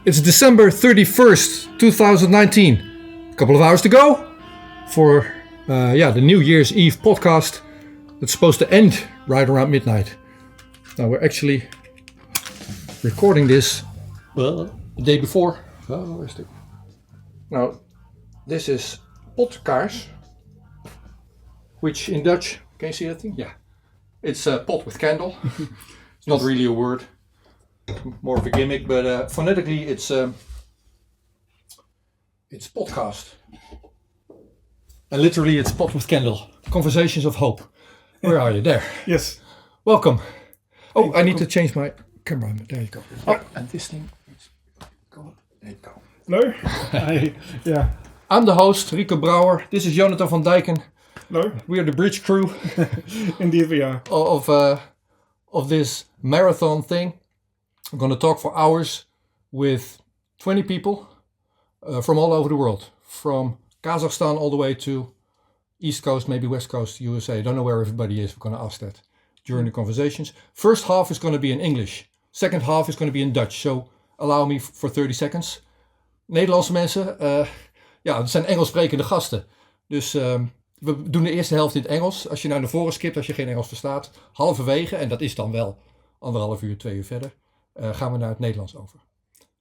It's December 31st, 2019. A couple of hours to go for the New Year's Eve podcast that's supposed to end right around midnight. Now we're actually recording this the day before. Oh, where's it? Now this is Potkaars, which in Dutch, can you see that thing? Yeah. It's a pot with candle. It's not really a word. More of a gimmick, but phonetically it's podcast, and literally it's pot with candle. Conversations of hope. Where are you? There. Yes. Welcome. Oh, I need to change my camera. There you go. Oh, and this thing. Go. There you go. Hello. I'm the host, Rico Brouwer. This is Jonathan van Dijken. Hello. We are the bridge crew. Indeed, we are. Of this marathon thing. I'm going to talk for hours with 20 people from all over the world, from Kazakhstan all the way to East Coast, maybe West Coast, USA. I don't know where everybody is. We're going to ask that during the conversations. First half is going to be in English. Second half is going to be in Dutch. So allow me for 30 seconds. Nederlandse mensen, het zijn Engels sprekende gasten. Dus we doen de eerste helft in het Engels. Als je naar voren skipt, als je geen Engels verstaat, halverwege, en dat is dan wel 1,5 uur, 2 uur verder, gaan we naar het Nederlands over.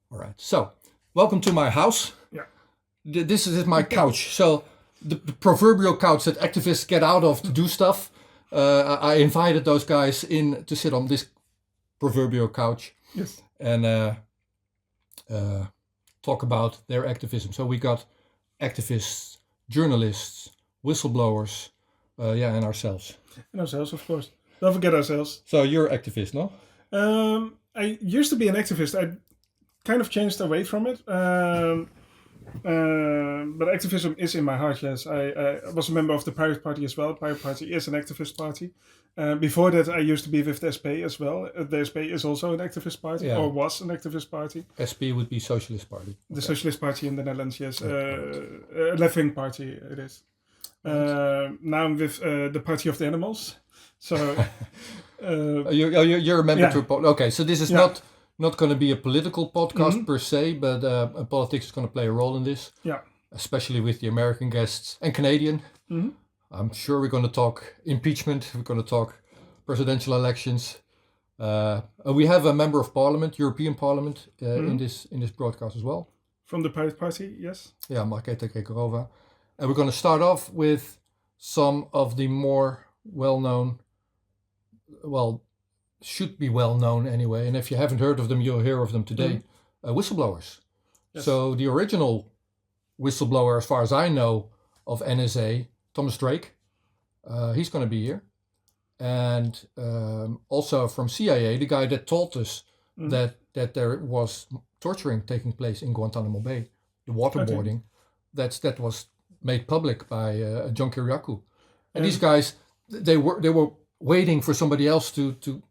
Alright, so welcome to my house. Yeah. This is my couch. So the proverbial couch that activists get out of to do stuff. I invited those guys in to sit on this proverbial couch. Yes. And talk about their activism. So we got activists, journalists, whistleblowers, and ourselves. And ourselves, of course. Don't forget ourselves. So you're an activist, no? I used to be an activist. I kind of changed away from it. But activism is in my heart, yes. I was a member of the Pirate Party as well. The Pirate Party is an activist party. Before that, I used to be with the SP as well. The SP is also an activist party, or was an activist party. SP would be Socialist Party. The Socialist Party in the Netherlands, yes. A left-wing party it is. Now I'm with the Party of the Animals. So... you're a member to a okay, so this is not going to be a political podcast per se, but politics is going to play a role in this. Yeah. Especially with the American guests and Canadian. Mm-hmm. I'm sure we're going to talk impeachment. We're going to talk presidential elections. We have a member of Parliament, European Parliament, in this broadcast as well. From the Pirate Party, yes. Yeah, Marketa Kekorova. And we're going to start off with some of the more well-known, should be well-known anyway. And if you haven't heard of them, you'll hear of them today. Whistleblowers. Yes. So the original whistleblower, as far as I know, of NSA, Thomas Drake, he's going to be here. And also from CIA, the guy that told us that there was torturing taking place in Guantanamo Bay, the waterboarding, that was made public by John Kiriakou. And these guys, they were waiting for somebody else to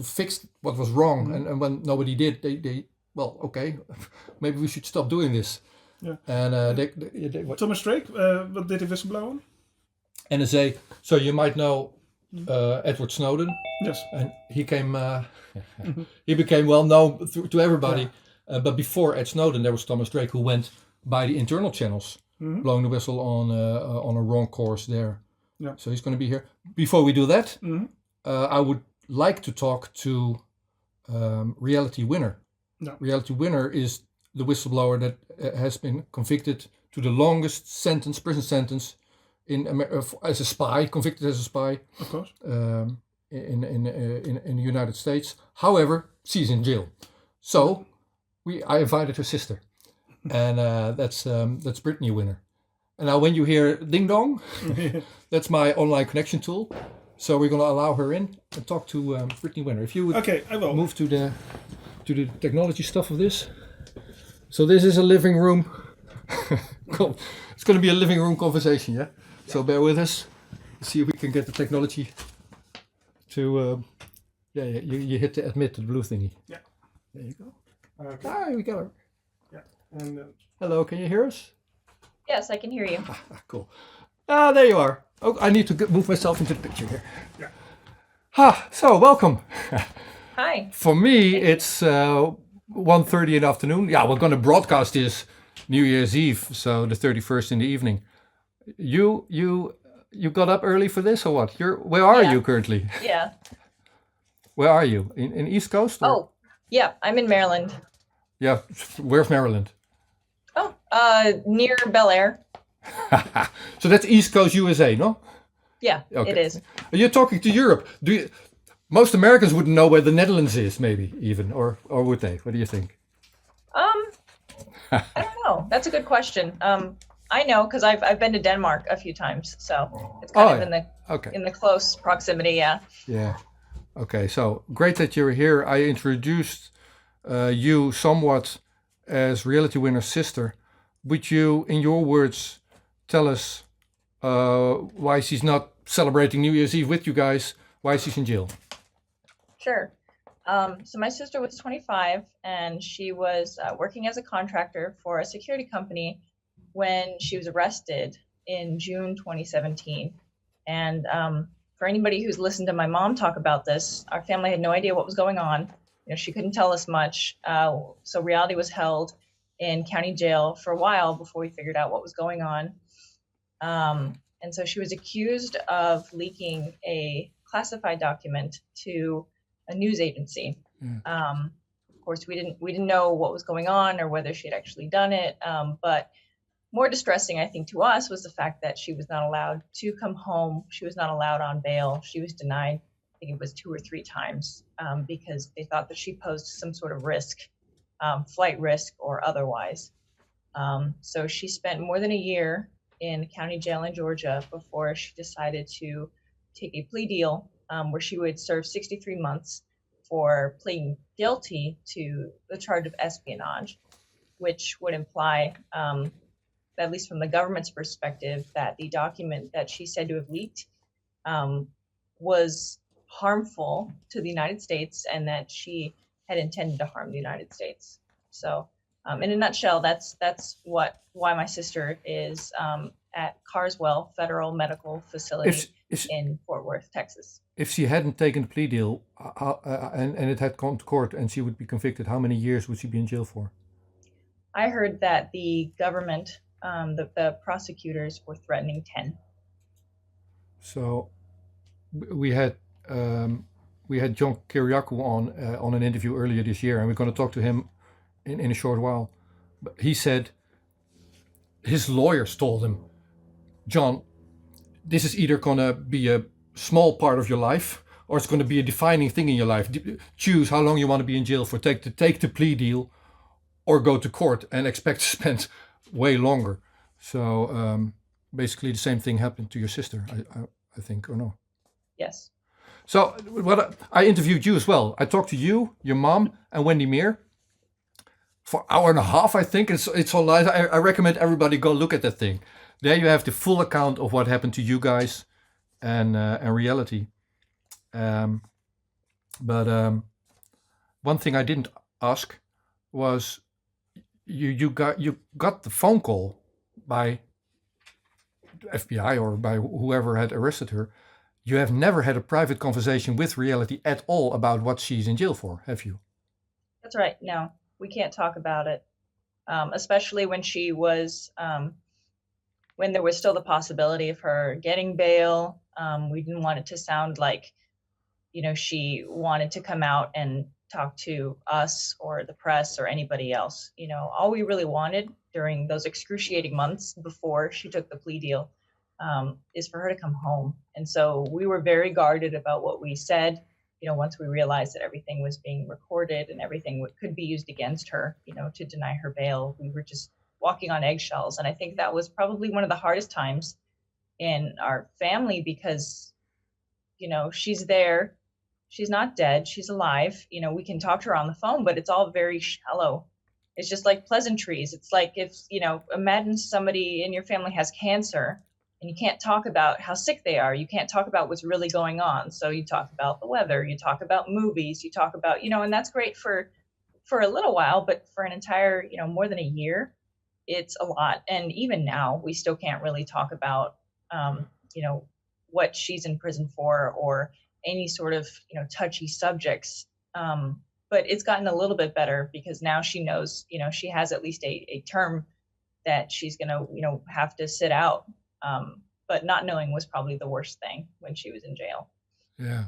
fix what was wrong, and when nobody did, they okay, maybe we should stop doing this. Yeah. And Thomas Drake, what did he whistleblow on? NSA. So you might know Edward Snowden. Yes. And he he became well known to everybody. Yeah. But before Ed Snowden, there was Thomas Drake, who went by the internal channels, blowing the whistle on a wrong course there. Yeah. So he's going to be here. Before we do that, I would like to talk to Reality Winner. No. Reality Winner is the whistleblower that has been convicted to the longest prison sentence as a spy, convicted as a spy. Of course. In the United States. However, she's in jail. So I invited her sister, and that's Brittany Winner. And now when you hear ding dong, that's my online connection tool. So we're going to allow her in and talk to Brittany Winner. If you would I will. move to the technology stuff of this. So this is a living room. It's going to be a living room conversation, yeah? So bear with us. See if we can get the technology to... you hit the admit to the blue thingy. Yeah. There you go. Okay. Ah, we got her. Yeah. And hello, can you hear us? Yes, I can hear you. Cool. Ah, there you are. Oh, I need to move myself into the picture here. Yeah. So welcome. Hi. For me, it's 1:30 in the afternoon. Yeah, we're going to broadcast this New Year's Eve, so the 31st in the evening. You got up early for this or what? Where are you currently? Yeah. Where are you? In East Coast? Or? Oh, yeah, I'm in Maryland. Yeah, where's Maryland? Oh, near Bel Air. So that's East Coast USA, no? Yeah, okay. It is. You're talking to Europe. Most Americans wouldn't know where the Netherlands is, maybe even, or would they? What do you think? I don't know. That's a good question. I know because I've been to Denmark a few times, so it's kind of in the close proximity. Yeah. Yeah. Okay. So great that you're here. I introduced you somewhat as Reality Winner's sister. Would you, in your words, tell us why she's not celebrating New Year's Eve with you guys? Why she's in jail? Sure. So my sister was 25 and she was working as a contractor for a security company when she was arrested in June 2017. And for anybody who's listened to my mom talk about this, our family had no idea what was going on. You know, she couldn't tell us much. So Reality was held in county jail for a while before we figured out what was going on. And so she was accused of leaking a classified document to a news agency. Of course, we didn't know what was going on or whether she had actually done it. But more distressing, I think, to us was the fact that she was not allowed to come home. She was not allowed on bail. She was denied, I think it was 2 or 3 times, because they thought that she posed some sort of risk, flight risk or otherwise. So she spent more than a year in county jail in Georgia before she decided to take a plea deal where she would serve 63 months for pleading guilty to the charge of espionage, which would imply, at least from the government's perspective, that the document that she said to have leaked was harmful to the United States and that she had intended to harm the United States. So in a nutshell, that's why my sister is at Carswell Federal Medical Facility in Fort Worth, Texas. If she hadn't taken the plea deal and it had gone to court and she would be convicted, how many years would she be in jail for? I heard that the government, the prosecutors, were threatening 10. So we had John Kiriakou on an interview earlier this year, and we're going to talk to him in a short while. But he said his lawyers told him, John, this is either going to be a small part of your life or it's going to be a defining thing in your life. Choose how long you want to be in jail for. Take the plea deal or go to court and expect to spend way longer. So basically the same thing happened to your sister, I think, or no? Yes. So I interviewed you as well. I talked to you, your mom, and Wendy Meir for an hour and a half, I think. It's online. I recommend everybody go look at that thing. There you have the full account of what happened to you guys and Reality. But one thing I didn't ask was you got the phone call by FBI or by whoever had arrested her. You have never had a private conversation with Reality at all about what she's in jail for, have you? That's right. No, we can't talk about it, especially when she was, when there was still the possibility of her getting bail. We didn't want it to sound like, she wanted to come out and talk to us or the press or anybody else. All we really wanted during those excruciating months before she took the plea deal is for her to come home. And so we were very guarded about what we said, once we realized that everything was being recorded and everything could be used against her, to deny her bail. We were just walking on eggshells. And I think that was probably one of the hardest times in our family because, she's there. She's not dead. She's alive. We can talk to her on the phone, but it's all very shallow. It's just like pleasantries. It's like if, imagine somebody in your family has cancer and you can't talk about how sick they are. You can't talk about what's really going on. So you talk about the weather, you talk about movies, you talk about, and that's great for a little while, but for an entire, more than a year, it's a lot. And even now we still can't really talk about, what she's in prison for or any sort of, touchy subjects. but it's gotten a little bit better because now she knows, she has at least a term that she's going to, have to sit out. But not knowing was probably the worst thing when she was in jail. Yeah.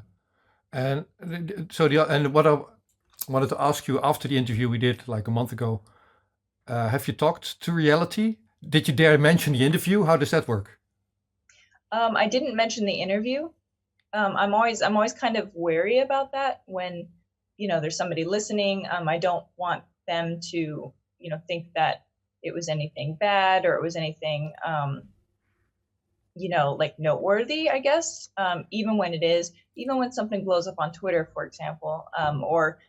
And and what I wanted to ask you after the interview we did like a month ago, have you talked to reality? Did you dare mention the interview? How does that work? I didn't mention the interview. I'm always kind of wary about that when, there's somebody listening. I don't want them to, think that it was anything bad or it was anything, like noteworthy, I guess. Even when something blows up on Twitter, for example, or,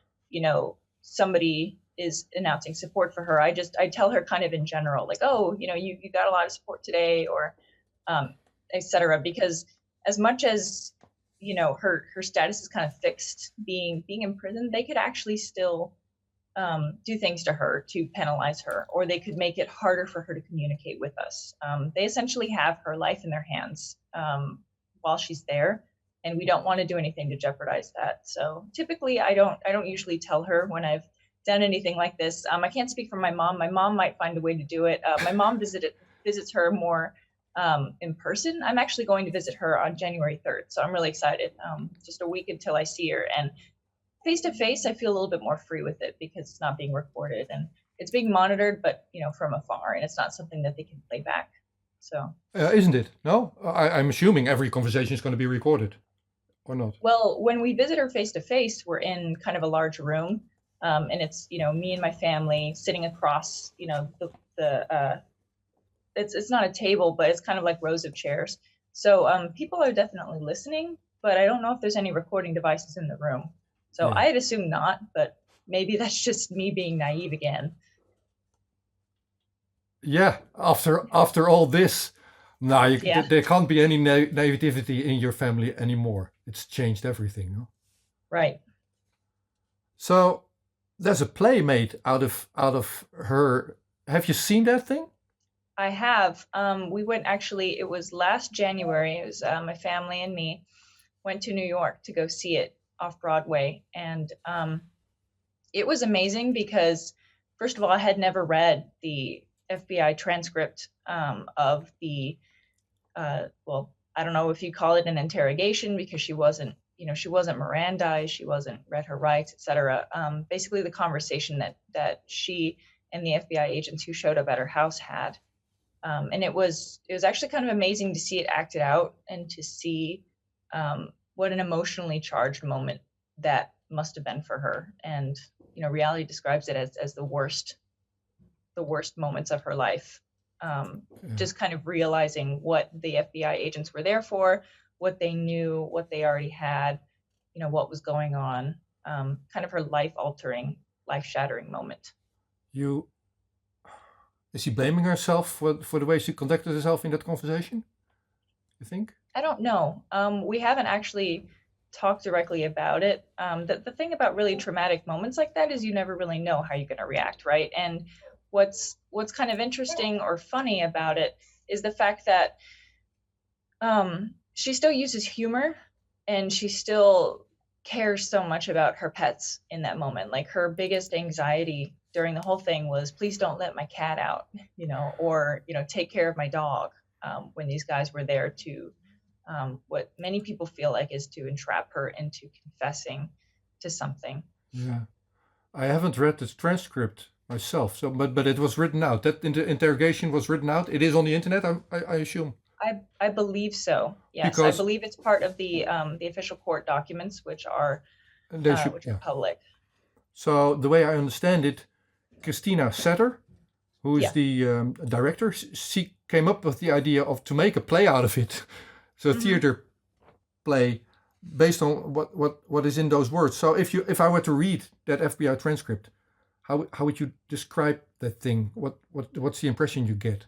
somebody is announcing support for her. I tell her kind of in general, like, oh, you got a lot of support today, or, etc. Because as much as, her status is kind of fixed being in prison, they could actually still do things to her to penalize her, or they could make it harder for her to communicate with us. They essentially have her life in their hands while she's there, and we don't want to do anything to jeopardize that. So typically, I don't usually tell her when I've done anything like this. I can't speak for my mom. My mom might find a way to do it. My mom visits her more in person. I'm actually going to visit her on January 3rd, so I'm really excited. Just a week until I see her, and face to face, I feel a little bit more free with it because it's not being recorded and it's being monitored, but from afar, and it's not something that they can play back. So, isn't it? No, I'm assuming every conversation is going to be recorded, or not? Well, when we visit her face to face, we're in kind of a large room, and it's me and my family sitting across it's not a table, but it's kind of like rows of chairs. So people are definitely listening, but I don't know if there's any recording devices in the room. So Yeah. I'd assume not, but maybe that's just me being naive again. Yeah, after all this, now Yeah. there can't be any naivety in your family anymore. It's changed everything, no? Right. So there's a play made out of her. Have you seen that thing? I have. We went it was last January. It was my family and me went to New York to go see it off Broadway. And it was amazing because, first of all, I had never read the FBI transcript of the, well, I don't know if you call it an interrogation because she wasn't Mirandized, she wasn't read her rights, etc. Basically, the conversation that she and the FBI agents who showed up at her house had. And it was actually kind of amazing to see it acted out and to see what an emotionally charged moment that must have been for her. And reality describes it as the worst moments of her life. Just kind of realizing what the FBI agents were there for, what they knew, what they already had, what was going on. Kind of her life-altering, life-shattering moment. Is she blaming herself for the way she conducted herself in that conversation? You think? I don't know. We haven't actually talked directly about it. The thing about really traumatic moments like that is you never really know how you're going to react, right? And what's kind of interesting or funny about it is the fact that she still uses humor and she still cares so much about her pets in that moment. Like her biggest anxiety during the whole thing was, please don't let my cat out, or, take care of my dog, when these guys were there to, what many people feel like is to entrap her into confessing to something. Yeah. I haven't read the transcript myself, so but it was written out. That interrogation was written out. It is on the internet, I assume. I believe so. Yes, I believe it's part of the official court documents, which are public. So the way I understand it, Christina Setter, who is the director, she came up with the idea to make a play out of it. So a theater play based on what is in those words. So if I were to read that FBI transcript, how would you describe that thing? What's the impression you get?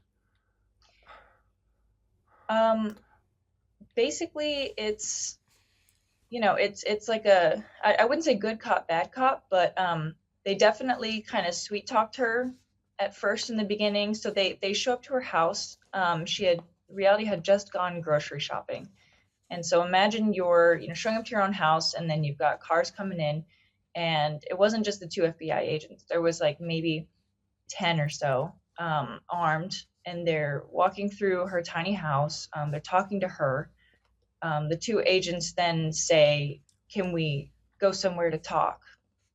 Basically it's like I wouldn't say good cop, bad cop, but they definitely kind of sweet talked her at first in the beginning. So they show up to her house. Reality had just gone grocery shopping. And so imagine you're, showing up to your own house and then you've got cars coming in and it wasn't just the two FBI agents. There was like maybe 10 or so armed, and they're walking through her tiny house. They're talking to her. The two agents then say, "Can we go somewhere to talk?"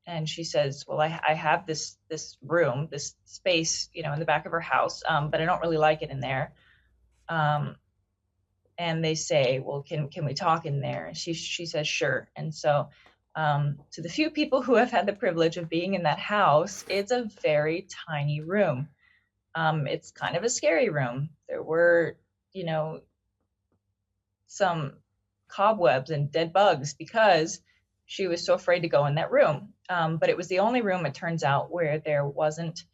And she says, "Well, I have this room, this space, in the back of her house, but I don't really like it in there." And they say, "Well, can we talk in there?" And she says, "Sure." And so, to the few people who have had the privilege of being in that house, it's a very tiny room. It's kind of a scary room. There were, some cobwebs and dead bugs because she was so afraid to go in that room. But it was the only room, it turns out, where there wasn't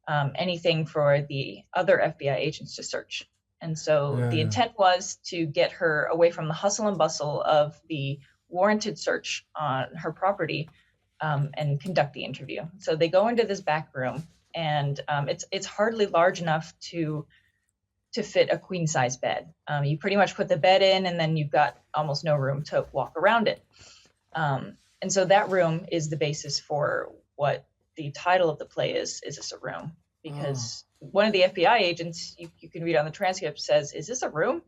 anything for the other FBI agents to search. And so the intent was to get her away from the hustle and bustle of the warranted search on her property and conduct the interview. So they go into this back room, and it's hardly large enough to fit a queen size bed. You pretty much put the bed in, and then you've got almost no room to walk around it. And so that room is the basis for what the title of the play is this a room? Because one of the FBI agents, you can read on the transcript, says, "Is this a room?"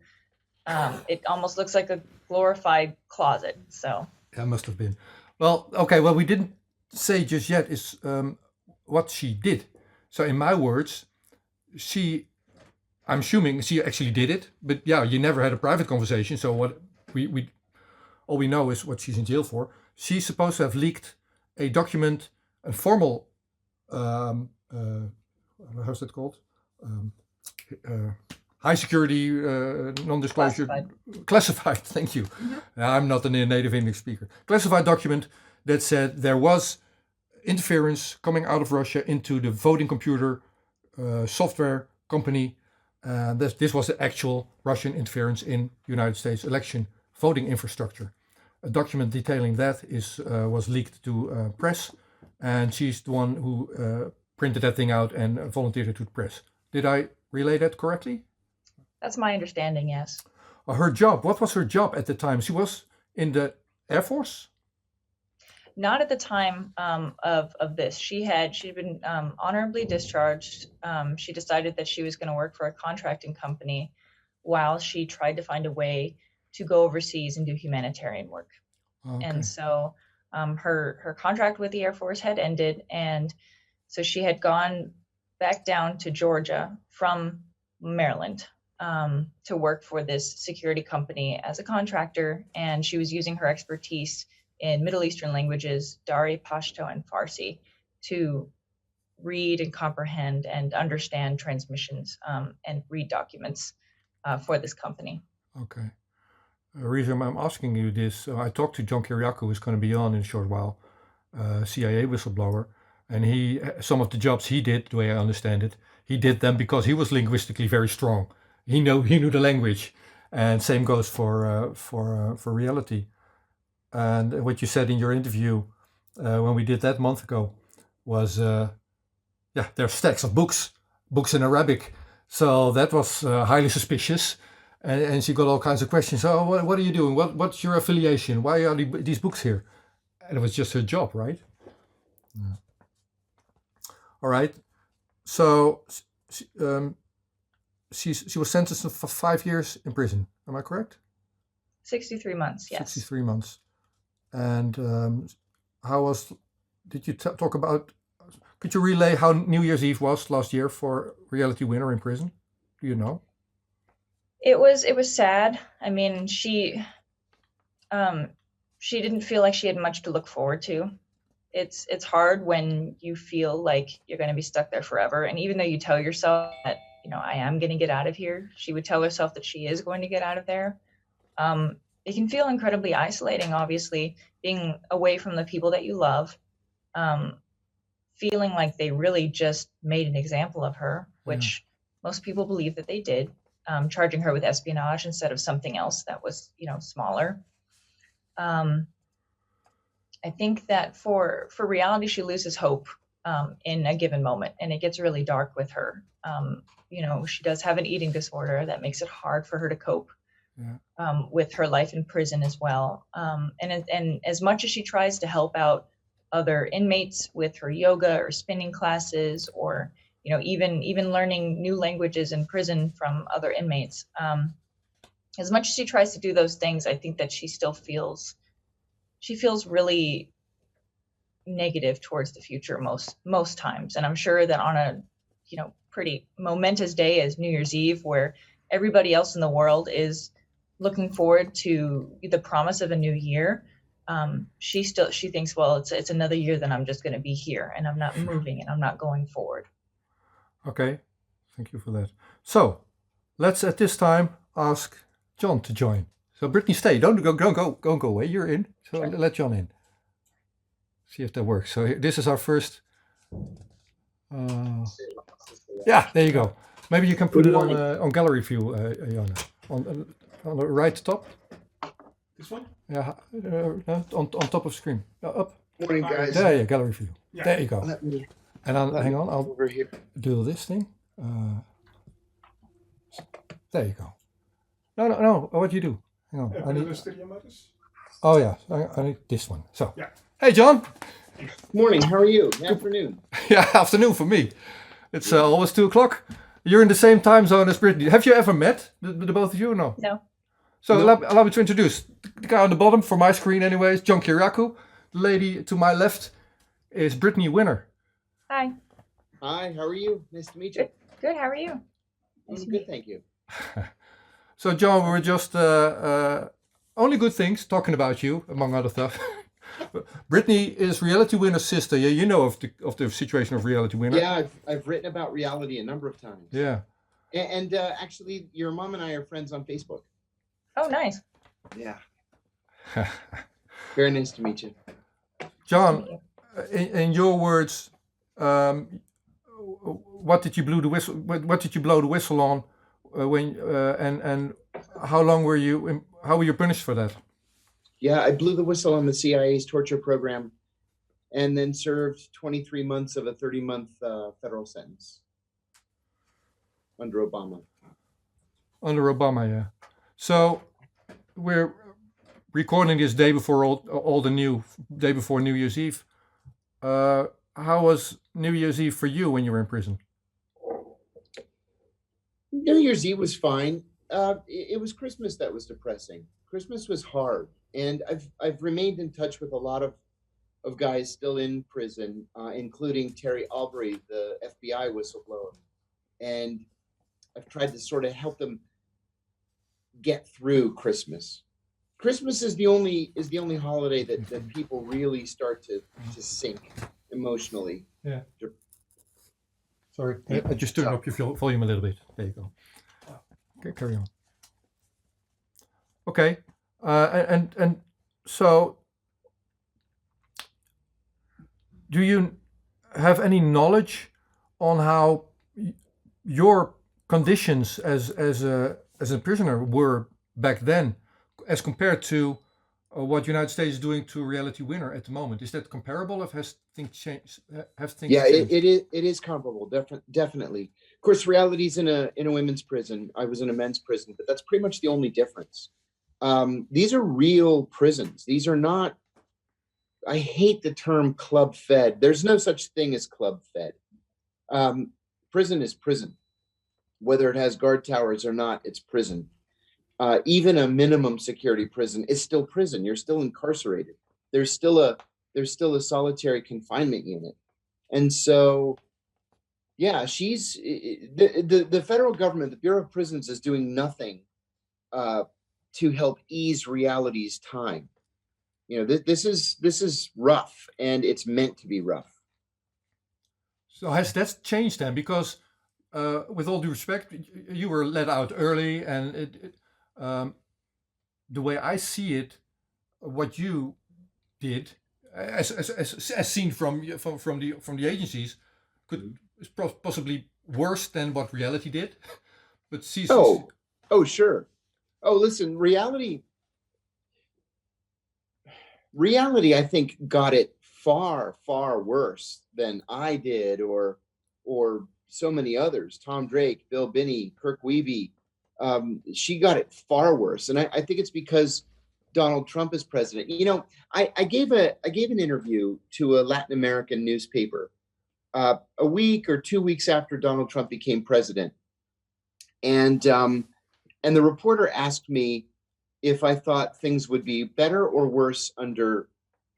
It almost looks like a glorified closet. So yeah, must have been. Well, okay, what we didn't say just yet is what she did. So in my words, I'm assuming she actually did it, but yeah, you never had a private conversation. So what we all we know is what she's in jail for. She's supposed to have leaked a document, a formal, how's that called? High security, non-disclosure, classified. Thank you. Mm-hmm. I'm not a native English speaker. Classified document that said there was interference coming out of Russia into the voting computer software company. This was the actual Russian interference in United States election voting infrastructure. A document detailing that was leaked to press, and she's the one who printed that thing out and volunteered it to the press. Did I relay that correctly? That's my understanding, yes. Her job, what was her job at the time? She was in the Air Force? Not at the time of this. She'd been honorably discharged. She decided that she was going to work for a contracting company while she tried to find a way to go overseas and do humanitarian work. Okay. And so her contract with the Air Force had ended, and so she had gone back down to Georgia from Maryland to work for this security company as a contractor, and she was using her expertise in Middle Eastern languages, Dari, Pashto, and Farsi, to read and comprehend and understand transmissions and read documents for this company. Okay. The reason I'm asking you this, I talked to John Kiriakou, who's going to be on in a short while, CIA whistleblower, and some of the jobs he did, the way I understand it, he did them because he was linguistically very strong. He knew the language, and same goes for reality. And what you said in your interview when we did that a month ago was, there's stacks of books in Arabic. So that was highly suspicious. And she got all kinds of questions. Oh, what are you doing? What's your affiliation? Why are these books here? And it was just her job, right? Yeah. All right. So she was sentenced for 5 years in prison. Am I correct? 63 months, yes. 63 months. And did you talk about, could you relay how New Year's Eve was last year for Reality Winner in prison? Do you know? It was sad. I mean, she didn't feel like she had much to look forward to. It's hard when you feel like you're going to be stuck there forever. And even though you tell yourself that, I am going to get out of here, she would tell herself that she is going to get out of there. It can feel incredibly isolating, obviously, being away from the people that you love, feeling like they really just made an example of her, which most people believe that they did, charging her with espionage instead of something else that was, smaller. I think that for reality, she loses hope in a given moment, and it gets really dark with her. She does have an eating disorder that makes it hard for her to cope. With her life in prison as well. And as much as she tries to help out other inmates with her yoga or spinning classes, or even learning new languages in prison from other inmates. As much as she tries to do those things, I think that she feels really negative towards the future most times. And I'm sure that on a pretty momentous day as New Year's Eve, where everybody else in the world is looking forward to the promise of a new year, she thinks, well, it's another year that I'm just going to be here and I'm not moving and I'm not going forward. Okay, thank you for that. So let's at this time ask John to join. So Brittany, stay. Don't go away. You're in. So Sure. Let John in. See if that works. So this is our first. Yeah, there you go. Maybe you can put it on gallery view, Jona. On the right top. This one? Yeah, on top of screen. Up. Morning, guys. There, yeah, gallery view. Yeah. There you go. Let me And hang on, I'll over here. do this thing. There you go. No. What do you do? Hang on. I need. Studio modus? Oh yeah, I need this one. So. Yeah. Hey, John. Morning, how are you? Afternoon. Yeah, afternoon for me. It's almost 2:00. You're in the same time zone as Brittany. Have you ever met the both of you or no? No. So No. allow me to introduce the guy on the bottom for my screen anyways, John Kiriakou. The lady to my left is Brittany Winner. Hi. Hi, how are you? Nice to meet you. Good. How are you? Nice to I'm meet good, thank you. So John, we were just only good things talking about you, among other stuff. Brittany is Reality Winner's sister. Yeah, you know of the situation of Reality Winner. Yeah, I've written about reality a number of times. Yeah. And actually, your mom and I are friends on Facebook. Oh, nice. Yeah. Very nice to meet you. John, in your words, what did you blow the whistle? What did you blow the whistle on? And how long were you? How were you punished for that? Yeah, I blew the whistle on the CIA's torture program and then served 23 months of a 30-month federal sentence under Obama. Under Obama, yeah. So we're recording this day before day before New Year's Eve. How was New Year's Eve for you when you were in prison? New Year's Eve was fine. It was Christmas that was depressing. Christmas was hard, and I've remained in touch with a lot of guys still in prison, including Terry Albury, the FBI whistleblower, and I've tried to sort of help them get through Christmas. Christmas is the only holiday that people really start to sink emotionally. Yeah. Sorry, I just turned up your volume a little bit. There you go. Okay, carry on. Okay, and so, do you have any knowledge on how your conditions as a prisoner were back then, as compared to what United States is doing to Reality Winner at the moment? Is that comparable? Has things changed? Yeah, changed? it is comparable, definitely. Of course, Reality's in a women's prison. I was in a men's prison, but that's pretty much the only difference. These are real prisons. These are not. I hate the term club fed. There's no such thing as club fed. Prison is prison, whether it has guard towers or not. It's prison. Even a minimum security prison is still prison. You're still incarcerated. There's still a solitary confinement unit. And so, yeah, she's the federal government, the Bureau of Prisons, is doing nothing to help ease Reality's time. You know, this is rough, and it's meant to be rough. So has that changed then? Because with all due respect, you were let out early, and the way I see it, what you did, as seen from the agencies, is possibly worse than what Reality did. But Oh, sure. Oh, listen, Reality, I think, got it far, far worse than I did, or so many others. Tom Drake, Bill Binney, Kirk Wiebe. She got it far worse, and I think it's because Donald Trump as president. You know, I gave an interview to a Latin American newspaper a week or 2 weeks after Donald Trump became president, and the reporter asked me if I thought things would be better or worse under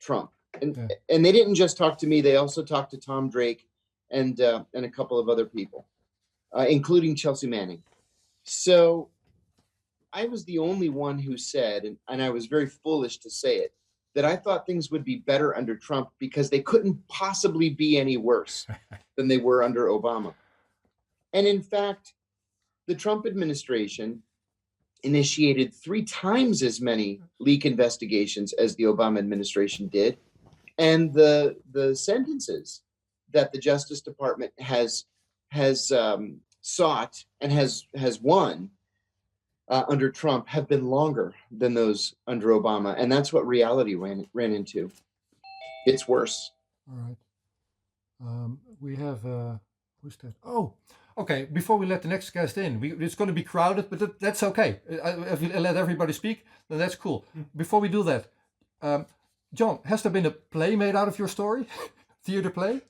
Trump. And they didn't just talk to me; they also talked to Tom Drake and a couple of other people, including Chelsea Manning. So I was the only one who said, and I was very foolish to say it, that I thought things would be better under Trump because they couldn't possibly be any worse than they were under Obama. And in fact, the Trump administration initiated 3 times as many leak investigations as the Obama administration did. And the sentences that the Justice Department has sought and has won under Trump have been longer than those under Obama, and that's what reality ran into. It's worse. All right. We have who's that? Oh, okay. Before we let the next guest in, it's going to be crowded, but that's okay. If we let everybody speak, then that's cool. Before we do that, John, has there been a play made out of your story? Theater play?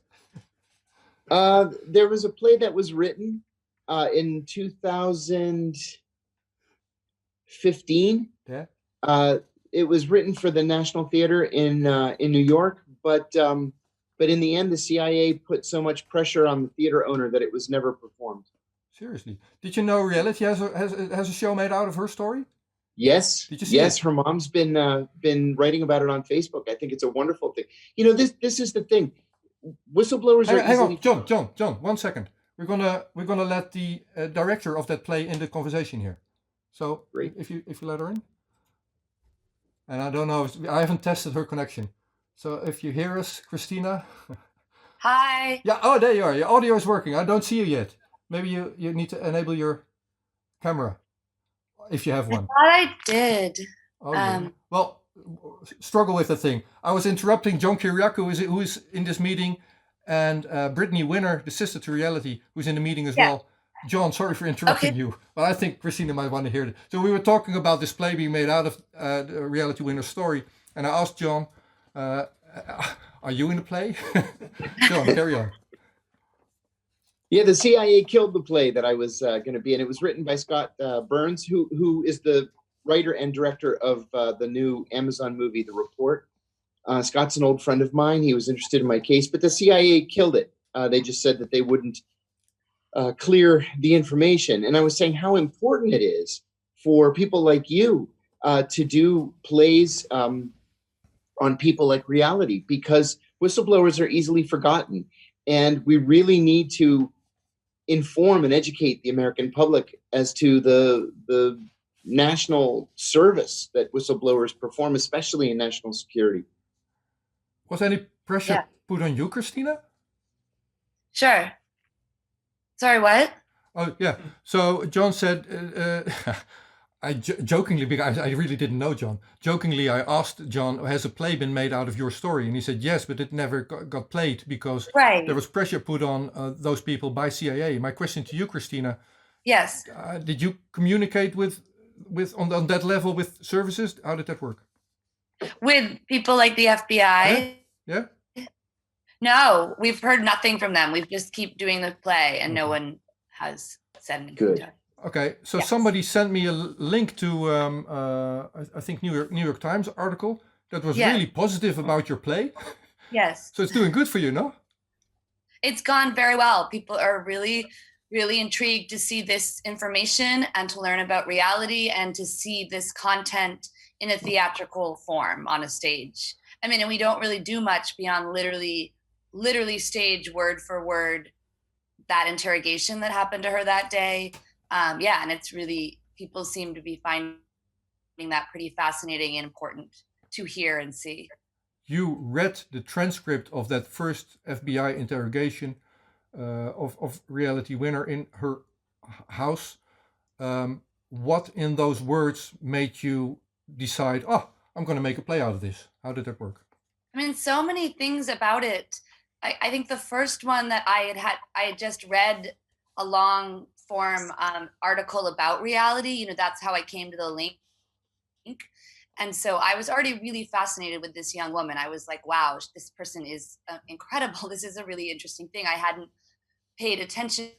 There was a play that was written in 2015. Yeah. It was written for the National Theater in New York, but in the end, the CIA put so much pressure on the theater owner that it was never performed. Seriously, did you know Reality has a show made out of her story? Yes. Did you see yes, it? Her mom's been writing about it on Facebook. I think it's a wonderful thing. You know, this is the thing. Whistleblowers are hang easily... on, John, 1 second. We're gonna let the director of that play in the conversation here. So Great. if you let her in, and I don't know, I haven't tested her connection. So if you hear us, Christina. Hi. Yeah. Oh, there you are. Your audio is working. I don't see you yet. Maybe you need to enable your camera if you have one. I thought I did. Oh, yeah. Well, struggle with the thing. I was interrupting John Kiriakou, who is in this meeting, and Brittany Winner, the sister to Reality, who's in the meeting as well. John, sorry for interrupting you, but I think Christina might want to hear it. So we were talking about this play being made out of the Reality Winner's story, and I asked John, are you in the play? John, carry on. Yeah, the CIA killed the play that I was going to be in. It was written by Scott Burns, who is the writer and director of the new Amazon movie, The Report. Scott's an old friend of mine. He was interested in my case, but the CIA killed it. They just said that they wouldn't clear the information. And I was saying how important it is for people like you to do plays on people like Reality, because whistleblowers are easily forgotten. And we really need to inform and educate the American public as to the national service that whistleblowers perform, especially in national security. Was any pressure put on you, Christina? Sure. Sorry, what? Oh, yeah. So John said, I jokingly, because I really didn't know John, jokingly I asked John, has a play been made out of your story? And he said, yes, but it never got played because there was pressure put on those people by CIA. My question to you, Christina. Yes. Did you communicate with on that level with services? How did that work? With people like the FBI? Yeah. No, we've heard nothing from them. We just keep doing the play, and no one has said anything. Good. Okay, so somebody sent me a link to I think New York Times article that was really positive about your play. Yes. So it's doing good for you, no? It's gone very well. People are really, really intrigued to see this information and to learn about Reality and to see this content in a theatrical form on a stage. I mean, and we don't really do much beyond literally stage word for word that interrogation that happened to her that day. And it's really, people seem to be finding that pretty fascinating and important to hear and see. You read the transcript of that first FBI interrogation of Reality Winner in her house. What in those words made you decide, I'm going to make a play out of this? How did that work? I mean, so many things about it. I think the first one that I had just read a long form article about Reality. You know, that's how I came to the link. And so I was already really fascinated with this young woman. I was like, wow, this person is incredible. This is a really interesting thing. I hadn't paid attention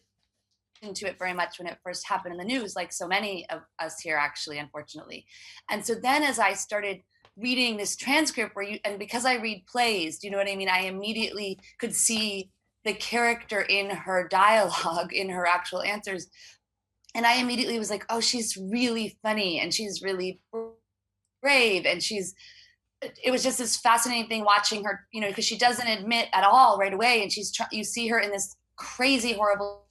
to it very much when it first happened in the news, like so many of us here, actually, unfortunately. And so then as I started reading this transcript and because I read plays, do you know what I mean? I immediately could see the character in her dialogue, in her actual answers. And I immediately was like, oh, she's really funny and she's really brave. And it was just this fascinating thing watching her, because she doesn't admit at all right away. And you see her in this crazy, horrible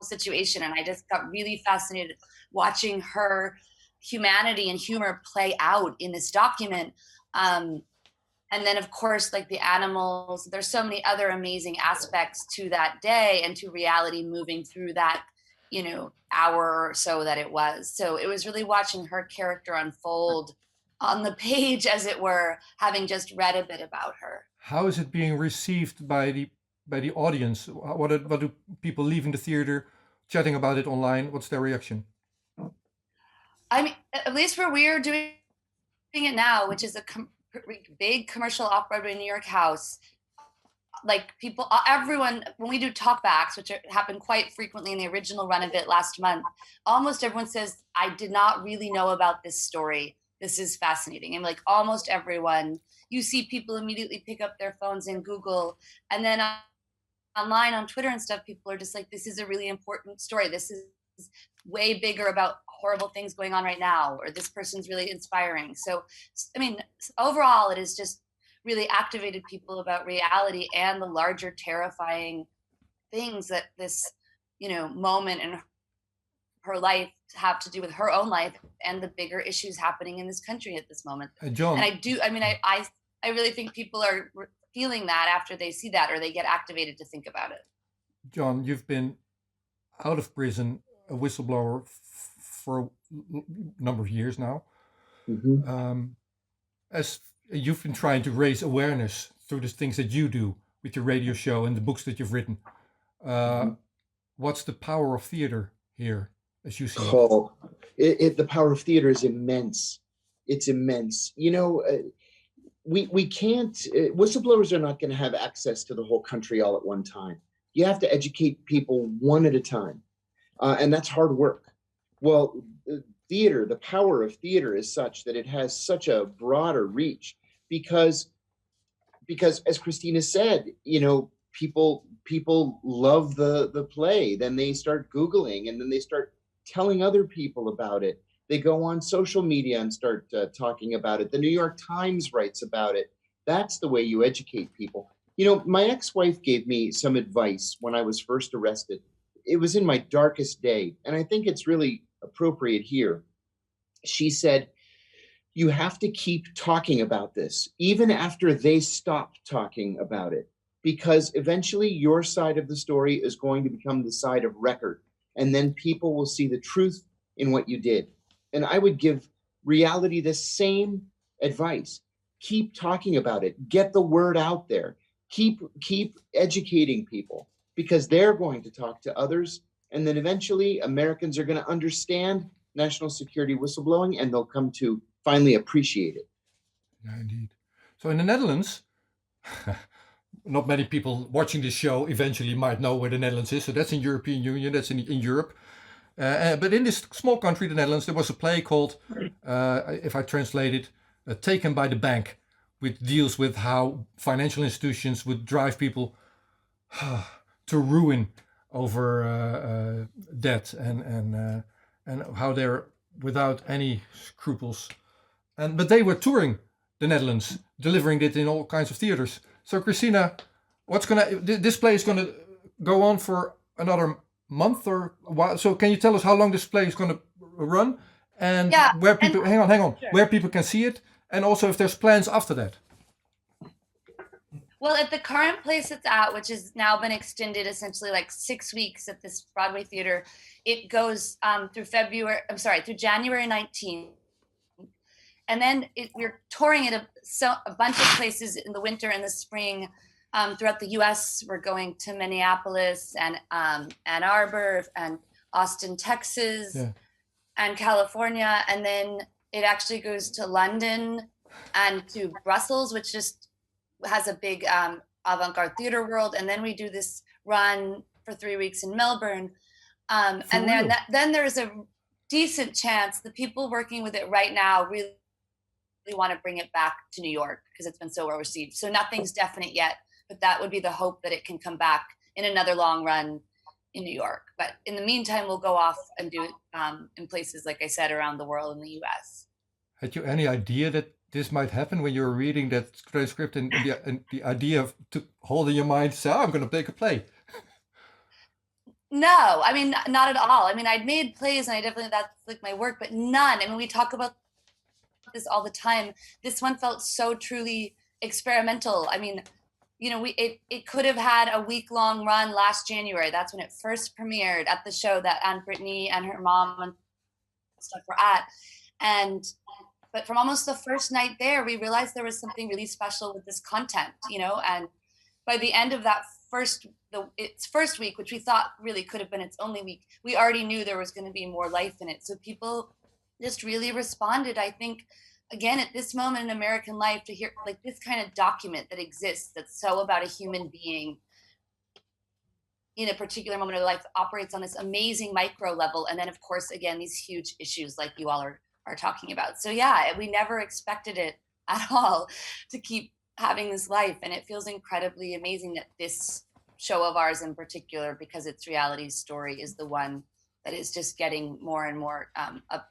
situation. And I just got really fascinated watching her humanity and humor play out in this document. And then, of course, like the animals, there's so many other amazing aspects to that day and to reality moving through that, hour or so that it was. So it was really watching her character unfold on the page, as it were, having just read a bit about her. How is it being received by the audience? What do people leaving the theater, chatting about it online? What's their reaction? I mean, at least where we're doing it now, which is a big commercial off-Broadway New York house, like everyone, when we do talkbacks, which happened quite frequently in the original run of it last month, almost everyone says, I did not really know about this story. This is fascinating. And like almost everyone, you see people immediately pick up their phones and Google, and then online on Twitter and stuff, people are just like, this is a really important story. This is way bigger about horrible things going on right now, or this person's really inspiring. So, I mean, overall, it has just really activated people about reality and the larger terrifying things that this, moment in her life have to do with her own life and the bigger issues happening in this country at this moment. John. And I really think people are feeling that after they see that, or they get activated to think about it. John, you've been out of prison, a whistleblower for a number of years now. Mm-hmm. As you've been trying to raise awareness through the things that you do with your radio show and the books that you've written. What's the power of theater here, as you see it? The power of theater is immense. It's immense. We can't, whistleblowers are not going to have access to the whole country all at one time. You have to educate people one at a time. And that's hard work. Well, theater, the power of theater is such that it has such a broader reach because as Christina said, people love the play, then they start Googling, and then they start telling other people about it. They go on social media and start talking about it. The New York Times writes about it. That's the way you educate people. My ex-wife gave me some advice when I was first arrested. It was in my darkest day, and I think it's really appropriate here. She said, you have to keep talking about this, even after they stop talking about it, because eventually your side of the story is going to become the side of record, and then people will see the truth in what you did. And I would give reality the same advice. Keep talking about it. Get the word out there. Keep educating people, because they're going to talk to others. And then eventually Americans are going to understand national security whistleblowing, and they'll come to finally appreciate it. Yeah, indeed. So in the Netherlands, not many people watching this show eventually might know where the Netherlands is. So that's in European Union, that's in Europe. But in this small country, the Netherlands, there was a play called, if I translate it, Taken by the Bank, which deals with how financial institutions would drive people to ruin over debt and how they're without any scruples. But they were touring the Netherlands, delivering it in all kinds of theaters. So Christina, this play is gonna go on for another month or a while. So can you tell us how long this play is gonna run, and where people hang on, sure, where people can see it, and also if there's plans after that? Well, at the current place it's at, which has now been extended essentially like 6 weeks at this Broadway theater, it goes through January 19th. And then we're touring at a bunch of places in the winter and the spring throughout the US. We're going to Minneapolis and Ann Arbor and Austin, Texas, and California. And then It actually goes to London and to Brussels, which just has a big avant-garde theater world. And then we do this run for 3 weeks in Melbourne. And then there's a decent chance the people working with it right now really want to bring it back to New York because it's been so well received. So nothing's definite yet, but that would be the hope that it can come back in another long run in New York. But in the meantime, we'll go off and do it in places, like I said, around the world in the US. Had you any idea that this might happen when you were reading that transcript and the idea of holding your mind, say, oh, I'm going to make a play? No, I mean, not at all. I mean, I'd made plays and I definitely, that's like my work, but none. I mean, we talk about this all the time. This one felt so truly experimental. I mean, you know, it could have had a week-long run last January. That's when it first premiered at the show that Aunt Brittany and her mom and stuff were at. But from almost the first night there, we realized there was something really special with this content, you know, and by the end of that its first week, which we thought really could have been its only week, we already knew there was going to be more life in it. So people just really responded. I think, again, at this moment in American life, to hear like this kind of document that exists that's so about a human being in a particular moment of life operates on this amazing micro level. And then, of course, again, these huge issues like you all are talking about. So yeah, we never expected it at all to keep having this life. And it feels incredibly amazing that this show of ours in particular, because it's reality's story, is the one that is just getting more and more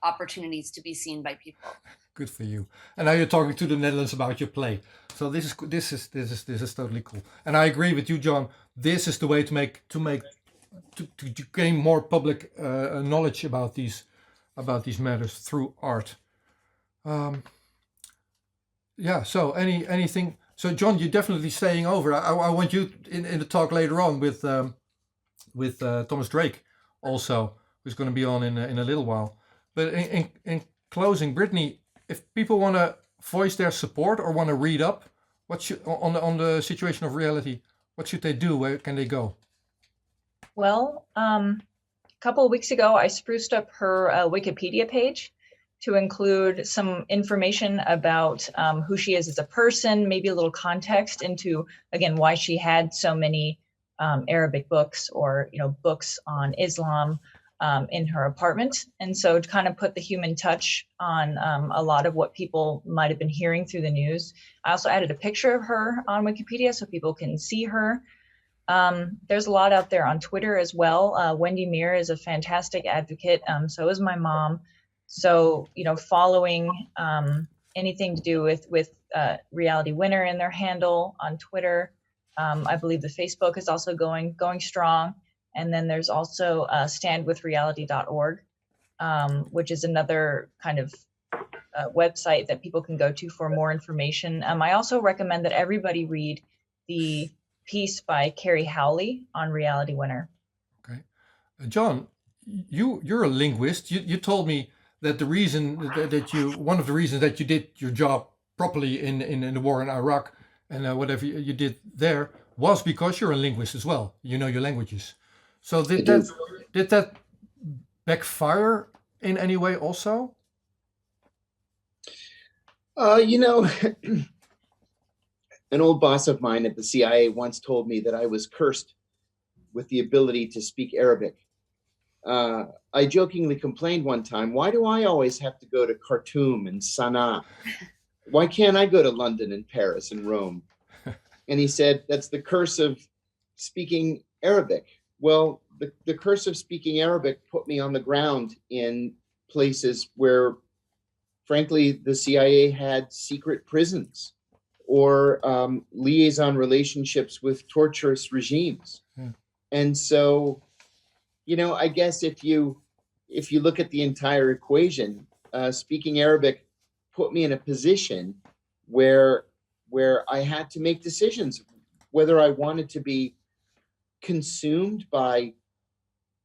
opportunities to be seen by people. Good for you. And now you're talking to the Netherlands about your play. So this is totally cool. And I agree with you, John. This is the way to gain more public knowledge about these matters through art. Yeah. So anything. So John, you're definitely staying over. I want you in the talk later on with Thomas Drake also, who's going to be on in a little while. But in closing, Brittany, if people want to voice their support or want to read up, on the situation of reality, what should they do? Where can they go? Well, a couple of weeks ago, I spruced up her Wikipedia page to include some information about who she is as a person, maybe a little context into, again, why she had so many Arabic books or, you know, books on Islam in her apartment. And so to kind of put the human touch on a lot of what people might have been hearing through the news. I also added a picture of her on Wikipedia so people can see her. There's a lot out there on Twitter as well. Wendy Meir is a fantastic advocate. So is my mom. So, you know, following anything to do with Reality Winner in their handle on Twitter. I believe the Facebook is also going strong. And then there's also standwithreality.org, which is another kind of website that people can go to for more information. I also recommend that everybody read the piece by Carrie Howley on Reality Winner. Okay. John, you're a linguist. You told me that one of the reasons that you did your job properly in the war in Iraq and whatever you did there was because you're a linguist as well. You know your languages. So did that backfire in any way also? You know, an old boss of mine at the CIA once told me that I was cursed with the ability to speak Arabic. I jokingly complained one time, why do I always have to go to Khartoum and Sana'a? Why can't I go to London and Paris and Rome? And he said, that's the curse of speaking Arabic. Well, the curse of speaking Arabic put me on the ground in places where, frankly, the CIA had secret prisons or liaison relationships with torturous regimes. Yeah. And so, you know, I guess if you look at the entire equation, speaking Arabic put me in a position where I had to make decisions, whether I wanted to be consumed by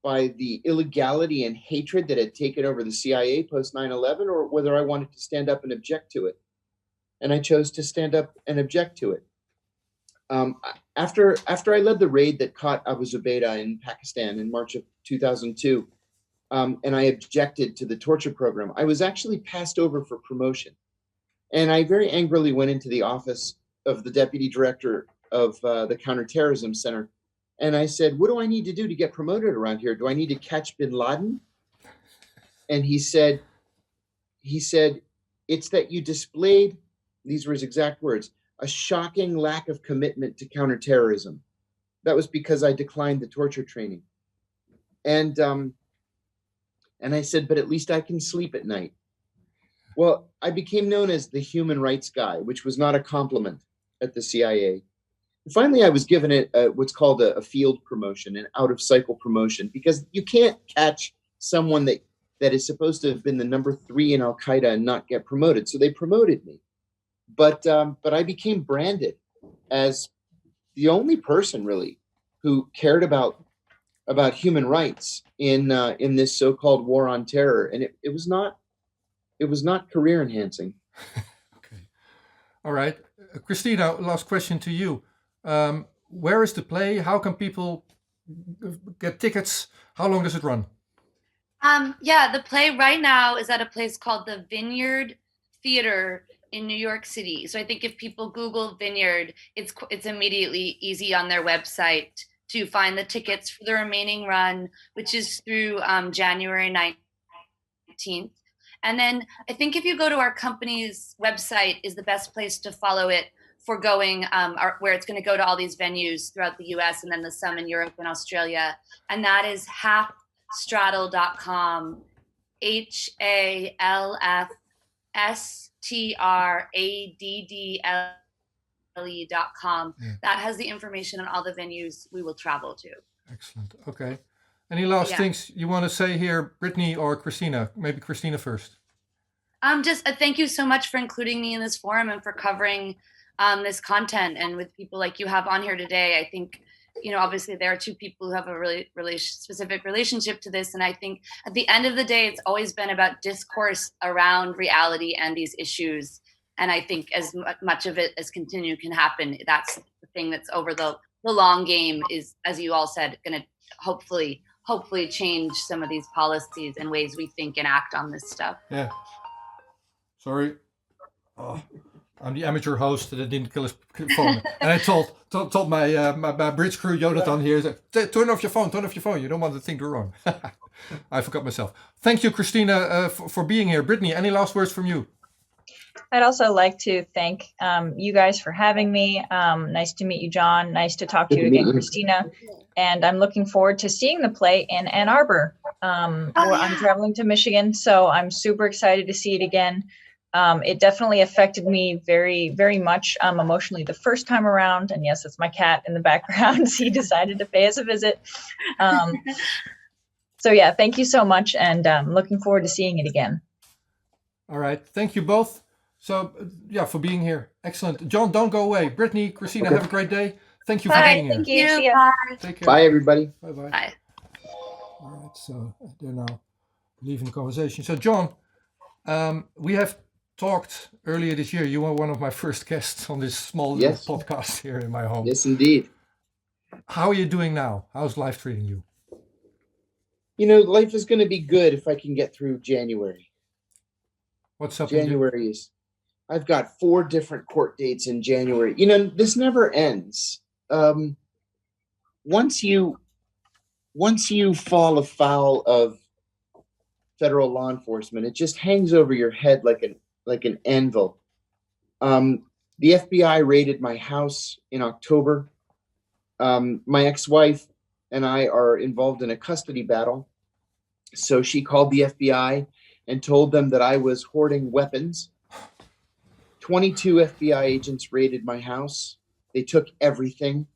the illegality and hatred that had taken over the CIA post 9/11, or whether I wanted to stand up and object to it. And I chose to stand up and object to it. After I led the raid that caught Abu Zubaydah in Pakistan in March of 2002, and I objected to the torture program, I was actually passed over for promotion. And I very angrily went into the office of the deputy director of the Counterterrorism Center. And I said, what do I need to do to get promoted around here? Do I need to catch bin Laden? And he said, it's that you displayed, these were his exact words, a shocking lack of commitment to counterterrorism. That was because I declined the torture training. And I said, but at least I can sleep at night. Well, I became known as the human rights guy, which was not a compliment at the CIA. And finally, I was given what's called a field promotion, an out-of-cycle promotion, because you can't catch someone that is supposed to have been the number 3 in Al-Qaeda and not get promoted. So they promoted me. But I became branded as the only person really who cared about human rights in this so-called war on terror, and it was not career enhancing. Okay, all right, Christina. Last question to you. Where is the play? How can people get tickets? How long does it run? The play right now is at a place called the Vineyard Theater in New York City. So I think if people Google Vineyard, it's immediately easy on their website to find the tickets for the remaining run, which is through January 19th. And then I think if you go to our company's website is the best place to follow it for going, where it's going to go to all these venues throughout the US and then some in Europe and Australia. And that is halfstraddle.com, halfstraddle.com. Yeah. That has the information on all the venues we will travel to. Excellent. Okay. Any last things you want to say here, Brittany or Christina? Maybe Christina first. Just thank you so much for including me in this forum and for covering this content. And with people like you have on here today, I think, obviously there are two people who have a really specific relationship to this. And I think at the end of the day, it's always been about discourse around reality and these issues. And I think as much of it as can happen, that's the thing that's over the long game is, as you all said, going to hopefully change some of these policies and ways we think and act on this stuff. Yeah. Sorry. I'm the amateur host that didn't kill his phone. And I told my bridge crew, Jonathan here, turn off your phone. You don't want the thing to run. I forgot myself. Thank you, Christina, for being here. Brittany, any last words from you? I'd also like to thank you guys for having me. Nice to meet you, John. Nice to talk to you again, Christina. And I'm looking forward to seeing the play in Ann Arbor. I'm traveling to Michigan, so I'm super excited to see it again. It definitely affected me very, very much emotionally the first time around. And yes, it's my cat in the background. He decided to pay us a visit. So yeah, thank you so much. And looking forward to seeing it again. All right. Thank you both. So for being here. Excellent. John, don't go away. Brittany, Christina, have a great day. Thank you for being here. Thank you. See ya. Bye. Take care. Bye, everybody. Bye-bye. Bye. All right. So they're now leaving the conversation. So John, we have talked earlier this year. You were one of my first guests on this small little podcast here in my home. Yes, indeed. How are you doing now? How's life treating you? Life is going to be good if I can get through January. What's up? January is, I've got 4 different court dates in January. This never ends. Once you fall afoul of federal law enforcement, it just hangs over your head like an anvil. The FBI raided my house in October. My ex-wife and I are involved in a custody battle. So she called the FBI and told them that I was hoarding weapons. 22 FBI agents raided my house. They took everything,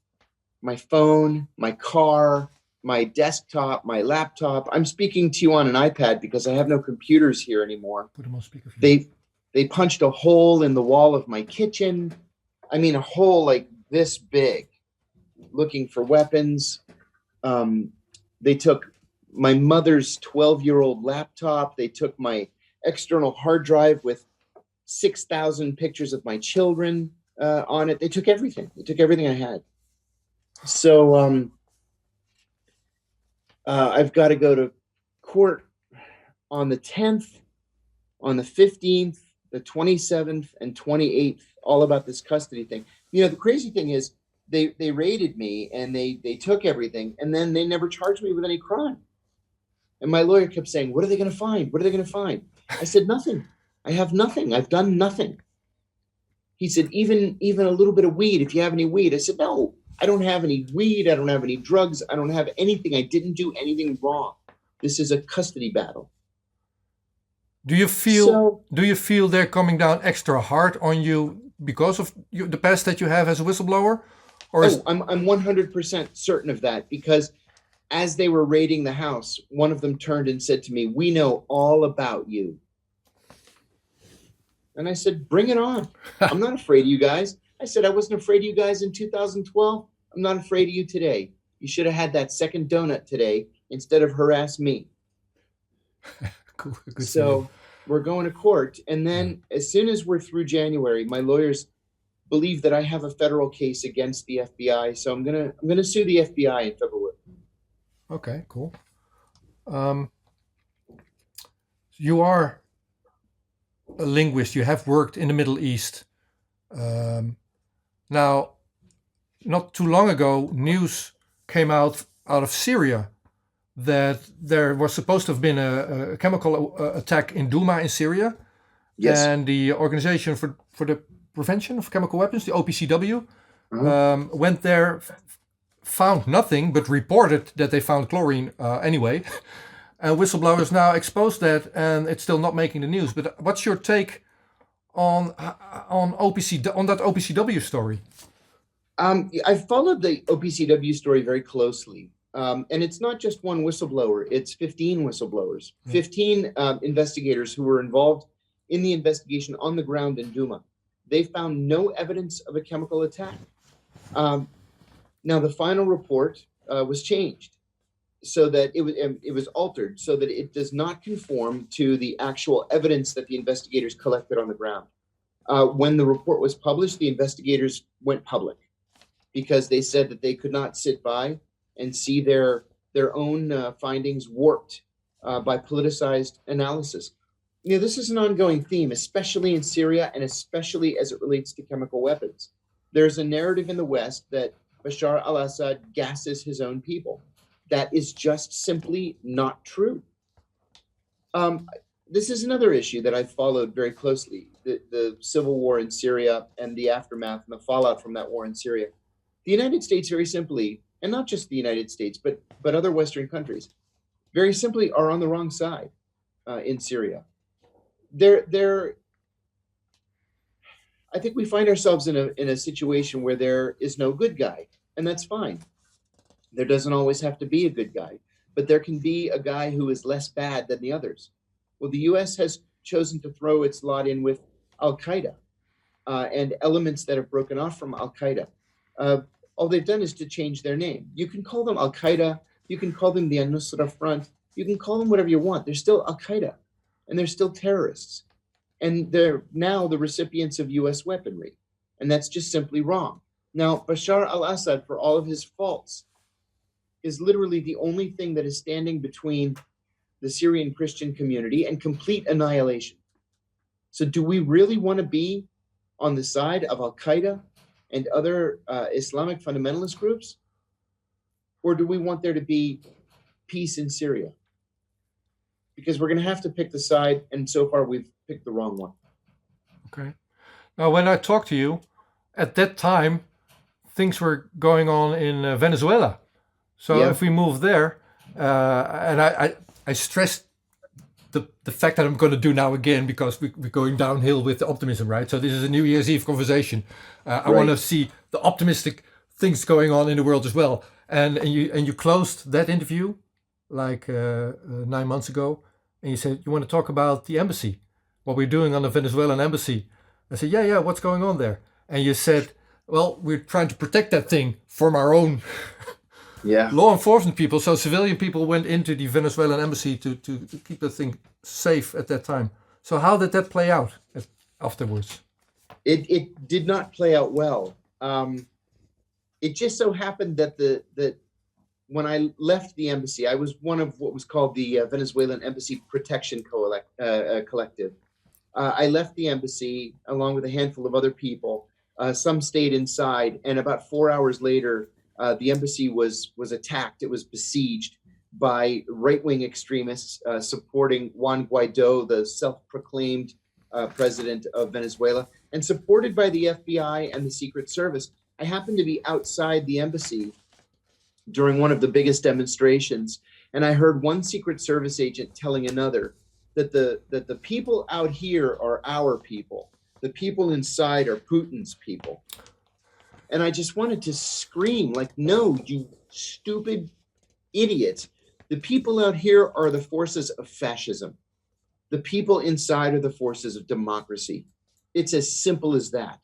my phone, my car, my desktop, my laptop. I'm speaking to you on an iPad because I have no computers here anymore. Put them on speaker. They punched a hole in the wall of my kitchen. I mean, a hole like this big, looking for weapons. They took my mother's 12-year-old laptop. They took my external hard drive with 6,000 pictures of my children on it. They took everything. They took everything I had. So I've got to go to court on the 10th, on the 15th, the 27th, and 28th, all about this custody thing. You know, the crazy thing is they raided me and they took everything, and then they never charged me with any crime. And my lawyer kept saying, what are they going to find? What are they going to find? I said, nothing. I have nothing. I've done nothing. He said, even a little bit of weed, if you have any weed. I said, no, I don't have any weed. I don't have any drugs. I don't have anything. I didn't do anything wrong. This is a custody battle. Do you feel they're coming down extra hard on you because of the past that you have as a whistleblower? Or I'm 100% certain of that, because as they were raiding the house, one of them turned and said to me, we know all about you. And I said, bring it on. I'm not afraid of you guys. I said, I wasn't afraid of you guys in 2012. I'm not afraid of you today. You should have had that second donut today instead of harass me. Cool. So we're going to court. And then as soon as we're through January, my lawyers believe that I have a federal case against the FBI. So I'm gonna sue the FBI in February. Okay, cool. You are a linguist. You have worked in the Middle East. Now, not too long ago, news came out of Syria that there was supposed to have been a chemical attack in Douma in Syria. Yes. And the Organization for the Prevention of Chemical Weapons, the OPCW, went there, found nothing, but reported that they found chlorine anyway. And whistleblowers now exposed that, and it's still not making the news. But what's your take on that OPCW story? I've followed the OPCW story very closely. And it's not just one whistleblower, it's 15 whistleblowers, 15 investigators who were involved in the investigation on the ground in Douma. They found no evidence of a chemical attack. Now, the final report was changed so that it was altered so that it does not conform to the actual evidence that the investigators collected on the ground. When the report was published, the investigators went public because they said that they could not sit by and see their own findings warped by politicized analysis. You know, this is an ongoing theme, especially in Syria and especially as it relates to chemical weapons. There's a narrative in the West that Bashar al-Assad gasses his own people. That is just simply not true. This is another issue that I've followed very closely, the civil war in Syria and the aftermath and the fallout from that war in Syria. The United States, very simply, and not just the United States, but other Western countries, very simply are on the wrong side in Syria. I think we find ourselves in a situation where there is no good guy, and that's fine. There doesn't always have to be a good guy, but there can be a guy who is less bad than the others. Well, the U.S. has chosen to throw its lot in with Al-Qaeda and elements that have broken off from Al-Qaeda. All they've done is to change their name. You can call them Al-Qaeda, you can call them the Al-Nusra Front, you can call them whatever you want. They're still Al-Qaeda, and they're still terrorists. And they're now the recipients of U.S. weaponry. And that's just simply wrong. Now, Bashar al-Assad, for all of his faults, is literally the only thing that is standing between the Syrian Christian community and complete annihilation. So do we really want to be on the side of Al-Qaeda and other Islamic fundamentalist groups? Or do we want there to be peace in Syria? Because we're going to have to pick the side, and so far we've picked the wrong one. Okay. Now, when I talked to you, at that time, things were going on in Venezuela. So Yeah. if we move there, and I stressed the fact that I'm going to do now again, because we're going downhill with the optimism, right? So this is a New Year's Eve conversation. I want to see the optimistic things going on in the world as well. And you closed that interview like 9 months ago, and you said you want to talk about the embassy, what we're doing on the Venezuelan embassy. I said, yeah, what's going on there? And you said, well, we're trying to protect that thing from our own law enforcement people. So civilian people went into the Venezuelan embassy to keep the thing safe at that time. So how did that play out afterwards? It did not play out well. It just so happened that when I left the embassy, I was one of what was called the Venezuelan Embassy Protection Collective. I left the embassy along with a handful of other people. Some stayed inside, and about 4 hours later, the embassy was attacked. It was besieged by right-wing extremists supporting Juan Guaido, the self-proclaimed president of Venezuela, and supported by the FBI and the Secret Service. I happened to be outside the embassy during one of the biggest demonstrations, and I heard one Secret Service agent telling another that the people out here are our people. The people inside are Putin's people. And I just wanted to scream, like, no, you stupid idiot. The people out here are the forces of fascism. The people inside are the forces of democracy. It's as simple as that.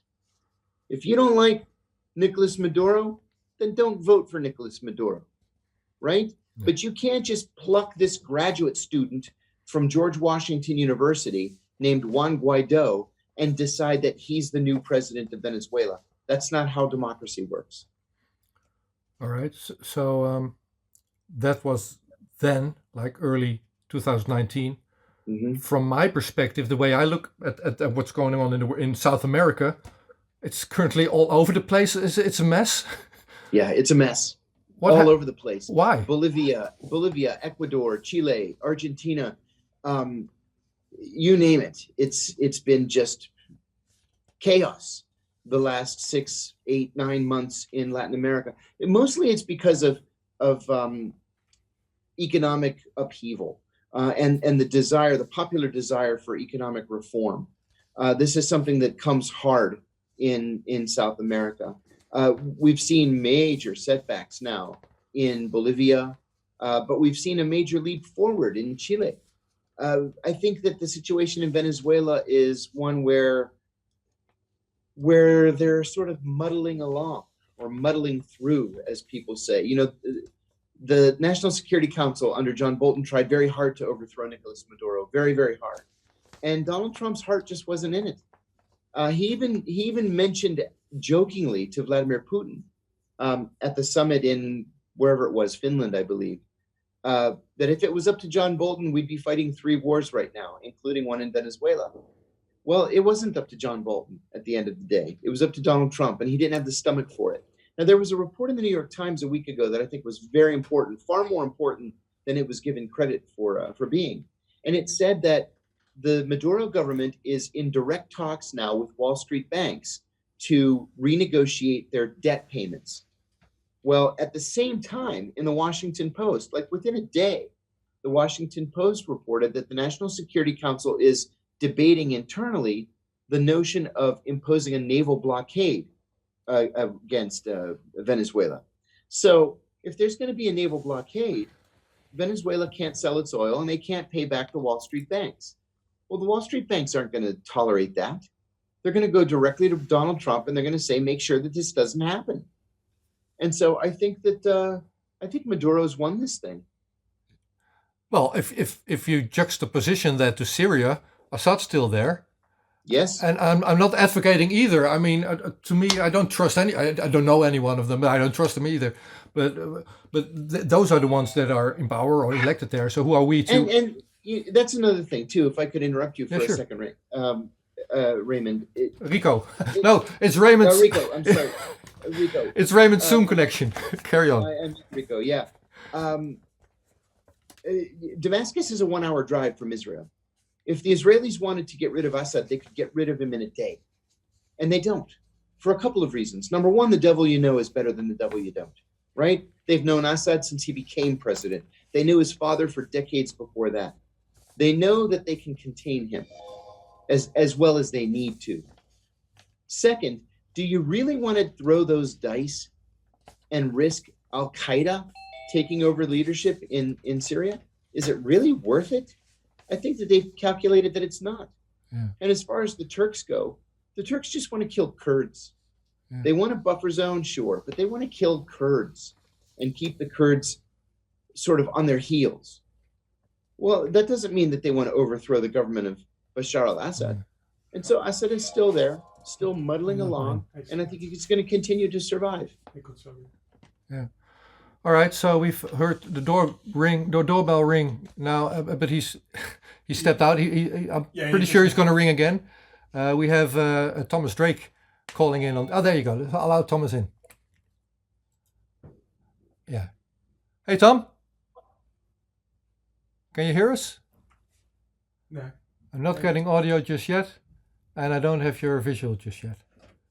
If you don't like Nicolas Maduro, then don't vote for Nicolas Maduro, right? Yeah. But you can't just pluck this graduate student from George Washington University named Juan Guaido and decide that he's the new president of Venezuela. That's not how democracy works. All right. So that was then, like early 2019. Mm-hmm. From my perspective, the way I look at what's going on in South America, it's currently all over the place. It's a mess. Yeah, it's a mess. All over the place. Why? Bolivia, Ecuador, Chile, Argentina, you name it. It's been just chaos the last 6, 8, 9 months in Latin America. Mostly it's because of economic upheaval and the popular desire for economic reform. This is something that comes hard in South America. We've seen major setbacks now in Bolivia, but we've seen a major leap forward in Chile. I think that the situation in Venezuela is one where they're sort of muddling along or muddling through, as people say. You know, the National Security Council under John Bolton tried very hard to overthrow Nicolas Maduro, very, very hard. And Donald Trump's heart just wasn't in it. He even mentioned jokingly to Vladimir Putin at the summit in wherever it was, Finland, I believe, that if it was up to John Bolton, we'd be fighting 3 wars right now, including one in Venezuela. Well, it wasn't up to John Bolton at the end of the day. It was up to Donald Trump, and he didn't have the stomach for it. Now, there was a report in the New York Times a week ago that I think was very important, far more important than it was given credit for being. And it said that the Maduro government is in direct talks now with Wall Street banks to renegotiate their debt payments. Well, at the same time, in the Washington Post, like within a day, the Washington Post reported that the National Security Council is debating internally the notion of imposing a naval blockade against Venezuela. So if there's going to be a naval blockade, Venezuela can't sell its oil and they can't pay back the Wall Street banks. Well, the Wall Street banks aren't going to tolerate that. They're going to go directly to Donald Trump and they're going to say, make sure that this doesn't happen. And so I think Maduro's won this thing. Well, if you juxtaposition that to Syria, Assad's still there. Yes. And I'm not advocating either. I mean, to me, I don't trust any. I don't know any one of them, but I don't trust them either. But those are the ones that are in power or elected there. So who are we to? And that's another thing too. If I could interrupt you for a second, Raymond. Rico. No, it's Raymond. Rico. I'm sorry. Rico. It's Raymond's Zoom connection. Carry on. And Rico. Yeah. Damascus is a 1-hour drive from Israel. If the Israelis wanted to get rid of Assad, they could get rid of him in a day. And they don't, for a couple of reasons. Number one, the devil you know is better than the devil you don't, right? They've known Assad since he became president. They knew his father for decades before that. They know that they can contain him as well as they need to. Second, do you really want to throw those dice and risk Al-Qaeda taking over leadership in Syria? Is it really worth it? I think that they've calculated that it's not. Yeah. And as far as the Turks go, the Turks just want to kill Kurds. Yeah. They want a buffer zone, sure, but they want to kill Kurds and keep the Kurds sort of on their heels. Well, that doesn't mean that they want to overthrow the government of Bashar al-Assad. Yeah. And so Assad is still there, still muddling along, and I think he's going to continue to survive. Yeah. All right, so we've heard the doorbell ring now, but he stepped out. I'm pretty sure he's going to ring again. We have Thomas Drake calling in on. Oh, there you go. Allow Thomas in. Yeah. Hey, Tom. Can you hear us? No. I'm not getting audio just yet, and I don't have your visual just yet.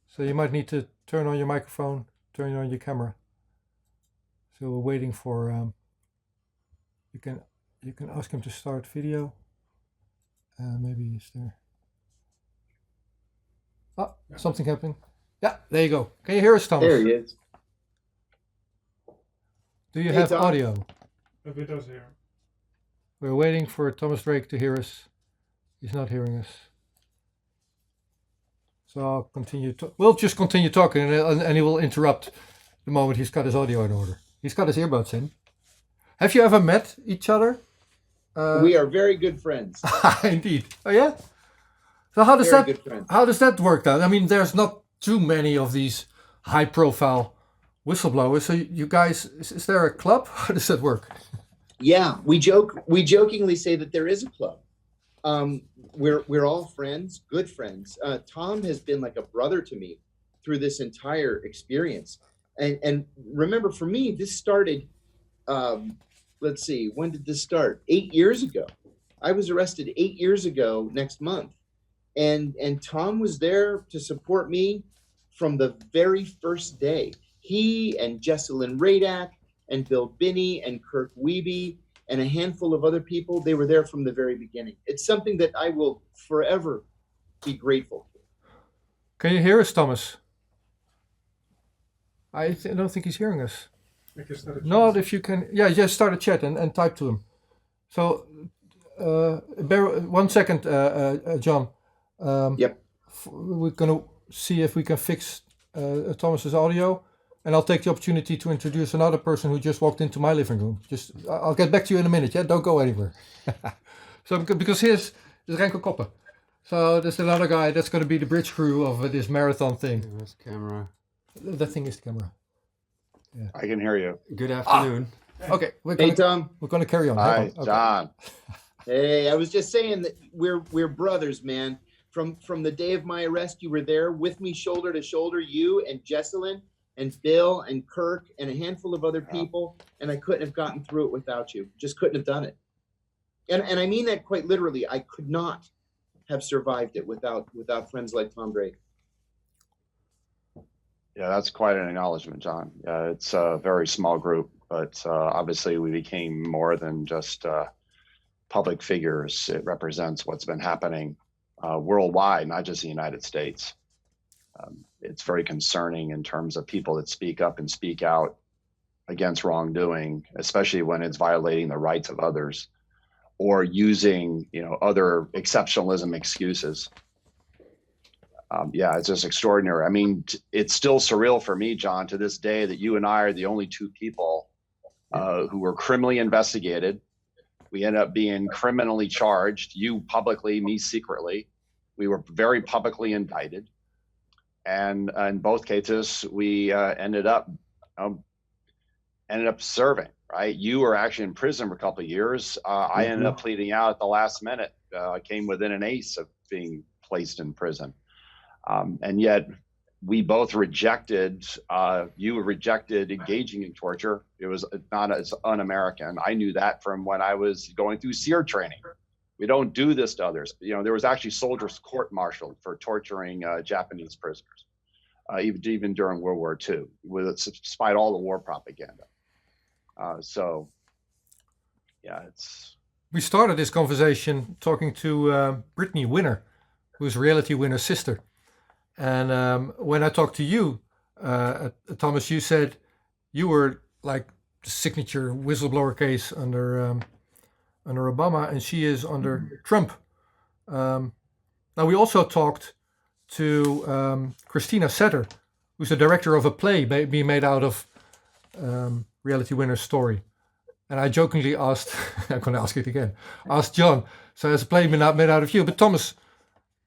So you might need to turn on your microphone, turn on your camera. So we're waiting for. You can ask him to start video. Maybe he's there. Oh, something happening. Yeah, there you go. Can you hear us, Thomas? There he is. Do you have Tom. audio? If it does here. We're waiting for Thomas Drake to hear us. He's not hearing us. So I'll continue. We'll just continue talking, and he will interrupt the moment he's got his audio in order. He's got his earbuds in. Have you ever met each other? We are very good friends. Indeed. Oh yeah. So how does Very good friends. How does that work out? I mean, there's not too many of these high-profile whistleblowers. So you guys, is there a club? How does that work? Yeah, we jokingly say that there is a club. We're all friends, good friends. Tom has been like a brother to me through this entire experience. And remember, for me, this started, let's see, when did this start? 8 years ago. I was arrested 8 years ago next month. And Tom was there to support me from the very first day. He and Jesselyn Radak and Bill Binney and Kirk Wiebe and a handful of other people, they were there from the very beginning. It's something that I will forever be grateful for. Can you hear us, Thomas? I don't think he's hearing us. I can start a Not chat. if you can. Yeah, just start a chat and type to him. So, bear 1 second, John. Yep. We're going to see if we can fix Thomas's audio. And I'll take the opportunity to introduce another person who just walked into my living room. I'll get back to you in a minute. Yeah, don't go anywhere. So because here's Renko Koppen. So there's another guy that's going to be the bridge crew of this marathon thing. There's camera. That thing is the camera. I can hear you. Good afternoon. Okay, Hey, Tom. we're going to carry on. Hi, Hang on. Okay. John. Hey, I was just saying that we're brothers, man. From the day of my arrest, you were there with me, shoulder to shoulder, you and Jesselyn and Bill and Kirk and a handful of other people, and I couldn't have gotten through it without you. Just couldn't have done it. And I mean that quite literally. I could not have survived it without friends like Tom Drake. Yeah, that's quite an acknowledgement, John. It's a very small group, but obviously we became more than just public figures. It represents what's been happening worldwide, not just the United States. It's very concerning in terms of people that speak up and speak out against wrongdoing, especially when it's violating the rights of others or using, other exceptionalism excuses. Yeah, it's just extraordinary. I mean, it's still surreal for me, John, to this day that you and I are the only two people who were criminally investigated. We ended up being criminally charged, you publicly, me secretly. We were very publicly indicted. And in both cases, we ended up serving, right? You were actually in prison for a couple of years. I ended up pleading out at the last minute. I came within an ace of being placed in prison. And yet we both rejected, you rejected engaging in torture. It was not as un-American. I knew that from when I was going through SEER training. We don't do this to others. There was actually soldiers court-martialed for torturing Japanese prisoners, even during World War II, despite all the war propaganda. So, yeah, it's... We started this conversation talking to Brittany Winner, who's Reality Winner's sister. And when I talked to you, Thomas, you said you were like the signature whistleblower case under Obama, and she is under Trump. Now we also talked to Christina Setter, who's the director of a play being made out of Reality Winner's story. And I jokingly asked, I'm going to ask it again, asked John, so there's a play made out of you. But Thomas,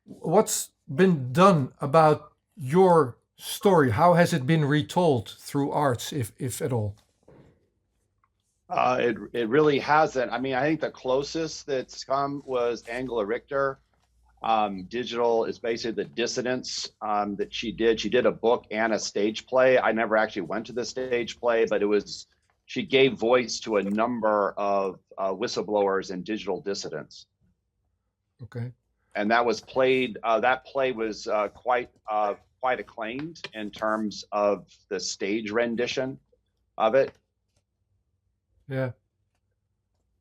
what's been done about your story? How has it been retold through arts, if at all? It really hasn't. I mean, I think the closest that's come was Angela Richter. Digital is basically the dissidents that she did. She did a book and a stage play. I never actually went to the stage play, but she gave voice to a number of whistleblowers and digital dissidents. Okay. And that was played. That play was quite acclaimed in terms of the stage rendition of it. Yeah.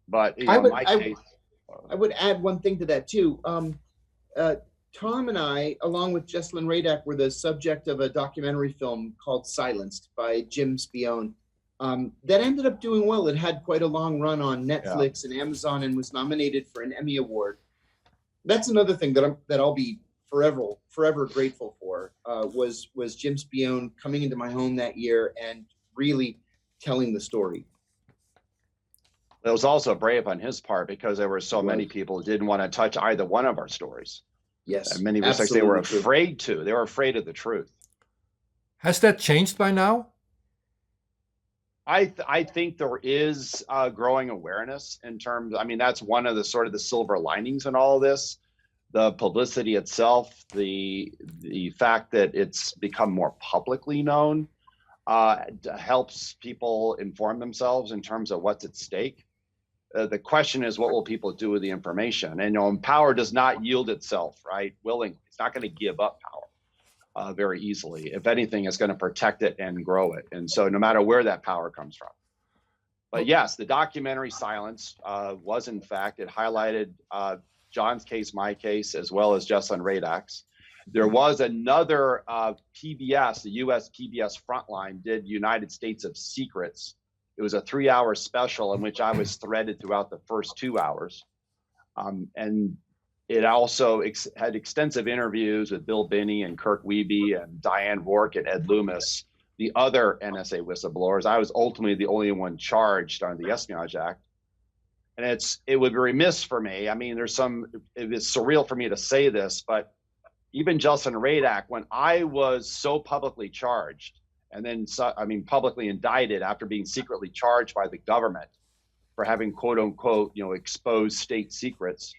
But I would add one thing to that too. Tom and I, along with Jesselyn Radak, were the subject of a documentary film called Silenced by Jim Spione. That ended up doing well. It had quite a long run on Netflix and Amazon and was nominated for an Emmy Award. That's another thing that I'll be forever grateful for, was Jim Spione coming into my home that year and really telling the story. It was also brave on his part because there were so many people who didn't want to touch either one of our stories. Yes. In many respects, they were afraid to. They were afraid of the truth. Has that changed by now? I think there is growing awareness in terms. I mean, that's one of the sort of the silver linings in all of this. The publicity itself, the fact that it's become more publicly known, helps people inform themselves in terms of what's at stake. The question is, what will people do with the information? And power does not yield itself, right, willingly. It's not going to give up power very easily. If anything, it's going to protect it and grow it. And so no matter where that power comes from. But yes, the documentary Silence was, in fact, it highlighted John's case, my case, as well as Jesselyn Radak's. There was another PBS, the US PBS Frontline did United States of Secrets. It was a 3-hour special in which I was threaded throughout the first 2 hours. And it also had extensive interviews with Bill Binney and Kirk Wiebe and Diane Rourke and Ed Loomis, the other NSA whistleblowers. I was ultimately the only one charged under the Espionage Act. And it would be remiss for me. I mean, it is surreal for me to say this, but even Jesselyn Radak, when I was so publicly charged, and then, publicly indicted after being secretly charged by the government for having quote unquote, exposed state secrets.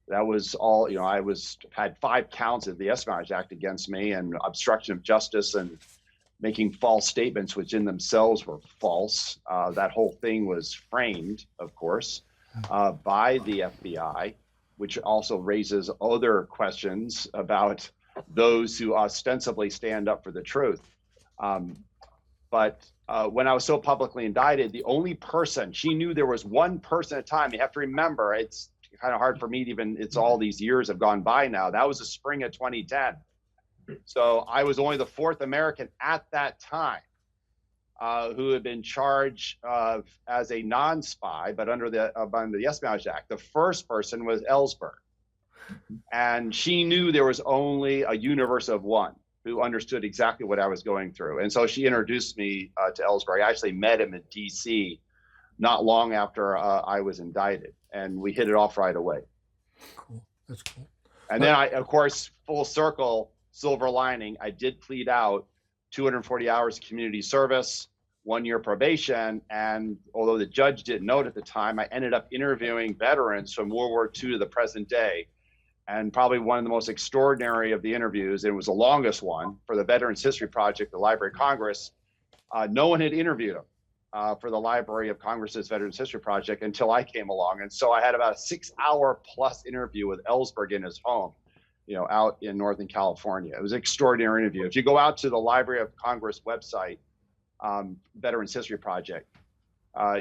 That was all, I had 5 counts of the Espionage Act against me and obstruction of justice and making false statements, which in themselves were false. That whole thing was framed, of course, by the FBI, which also raises other questions about those who ostensibly stand up for the truth. But when I was so publicly indicted, the only person, she knew there was one person at a time. You have to remember, it's kind of hard for me to even, it's all these years have gone by now. That was the spring of 2010. So I was only the 4th American at that time who had been charged as a non-spy, but under the Espionage Act. The first person was Ellsberg. And she knew there was only a universe of one who understood exactly what I was going through. And so she introduced me to Ellsberg. I actually met him in DC not long after I was indicted, and we hit it off right away. Cool, that's cool. And then of course, full circle, silver lining, I did plead out 240 hours of community service, 1 year probation. And although the judge didn't know it at the time, I ended up interviewing veterans from World War II to the present day. And probably one of the most extraordinary of the interviews, and it was the longest one for the Veterans History Project, the Library of Congress. No one had interviewed him for the Library of Congress's Veterans History Project until I came along. And so I had about a 6-hour plus interview with Ellsberg in his home, out in Northern California. It was an extraordinary interview. If you go out to the Library of Congress website, Veterans History Project,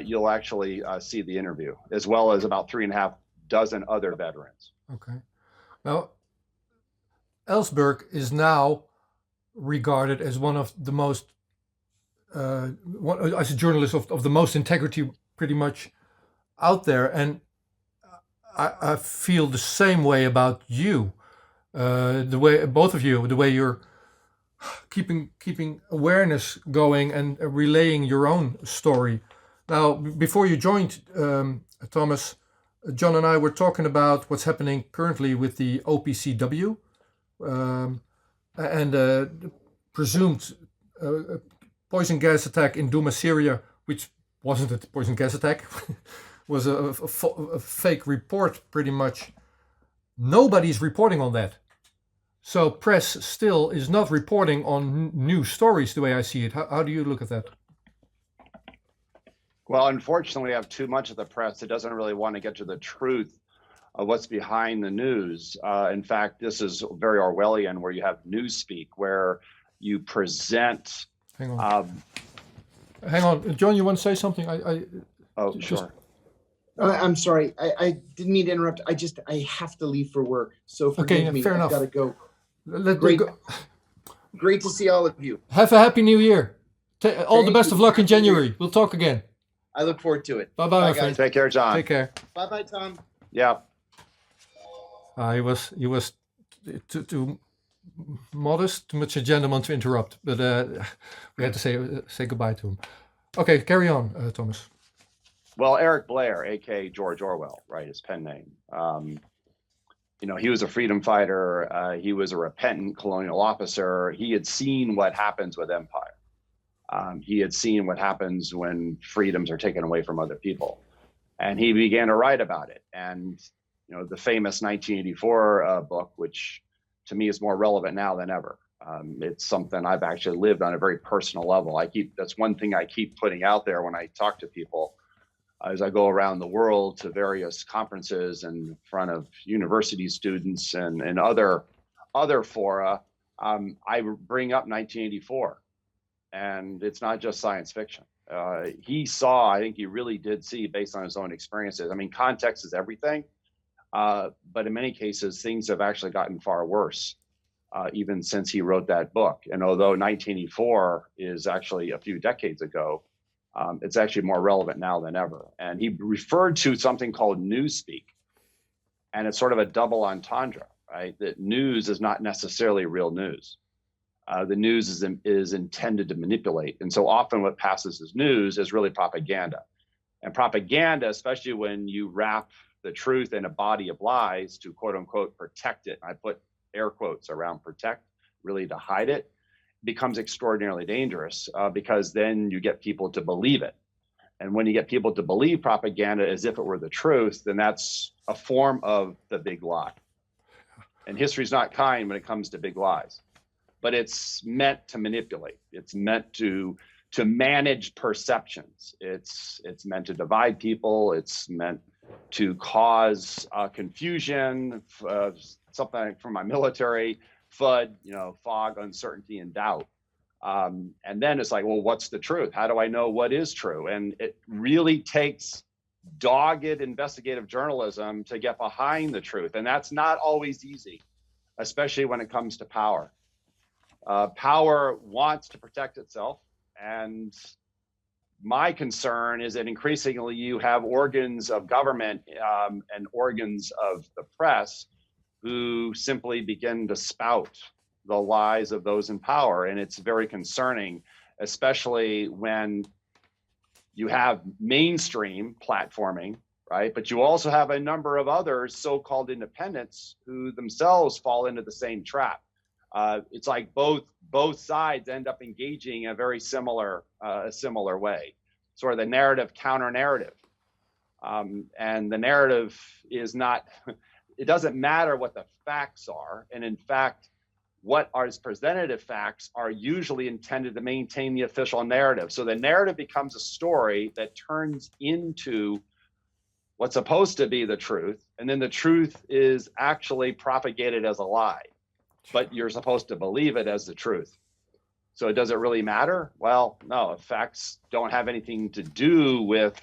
you'll actually see the interview, as well as about 3.5 dozen other veterans. Okay. Now, Ellsberg is now regarded as one of the most, as a journalist of the most integrity pretty much out there. And I feel the same way about you, the way both of you, the way you're keeping awareness going and relaying your own story. Now, before you joined, Thomas, John and I were talking about what's happening currently with the OPCW and the presumed poison gas attack in Douma, Syria, which wasn't a poison gas attack, was a fake report pretty much. Nobody's reporting on that. So press still is not reporting on new stories the way I see it. How do you look at that? Well, unfortunately, we have too much of the press that doesn't really want to get to the truth of what's behind the news. In fact, this is very Orwellian, where you have newspeak, where you present. Hang on, John. You want to say something? Oh, sure. I'm sorry. I didn't mean to interrupt. I have to leave for work. So forgive me. Fair enough. I've got to go. Great. Great to see all of you. Have a happy new year. All the best of luck in January. We'll talk again. I look forward to it. Bye-bye, my friend. Take care, John. Take care. Bye-bye, Tom. Yeah. He was too modest, too much a gentleman to interrupt, but we had to say goodbye to him. Okay, carry on, Thomas. Well, Eric Blair, aka George Orwell, right, his pen name. He was a freedom fighter. He was a repentant colonial officer. He had seen what happens with empire. He had seen what happens when freedoms are taken away from other people. And he began to write about it. And, the famous 1984 book, which to me is more relevant now than ever. It's something I've actually lived on a very personal level. That's one thing I keep putting out there when I talk to people as I go around the world to various conferences in front of university students and other fora. I bring up 1984. And it's not just science fiction. I think he really did see, based on his own experiences. I mean, context is everything. But in many cases, things have actually gotten far worse, even since he wrote that book. And although 1984 is actually a few decades ago, it's actually more relevant now than ever. And he referred to something called newspeak. And it's sort of a double entendre, right? That news is not necessarily real news. The news is intended to manipulate. And so often what passes as news is really propaganda. And propaganda, especially when you wrap the truth in a body of lies to quote unquote protect it, I put air quotes around protect, really to hide it, becomes extraordinarily dangerous because then you get people to believe it. And when you get people to believe propaganda as if it were the truth, then that's a form of the big lie. And history's not kind when it comes to big lies. But it's meant to manipulate. It's meant to manage perceptions. It's meant to divide people. It's meant to cause confusion, something from my military, FUD, fog, uncertainty, and doubt. And then it's like, well, what's the truth? How do I know what is true? And it really takes dogged investigative journalism to get behind the truth. And that's not always easy, especially when it comes to power. Power wants to protect itself, and my concern is that increasingly you have organs of government and organs of the press who simply begin to spout the lies of those in power, and it's very concerning, especially when you have mainstream platforming, right? But you also have a number of others, so-called independents, who themselves fall into the same trap. It's like both sides end up engaging in a very similar way, sort of the narrative counter narrative. And the narrative is not, it doesn't matter what the facts are. And in fact, what are presented as facts are usually intended to maintain the official narrative. So the narrative becomes a story that turns into what's supposed to be the truth. And then the truth is actually propagated as a lie. But you're supposed to believe it as the truth. So does it really matter? Well, no, if facts don't have anything to do with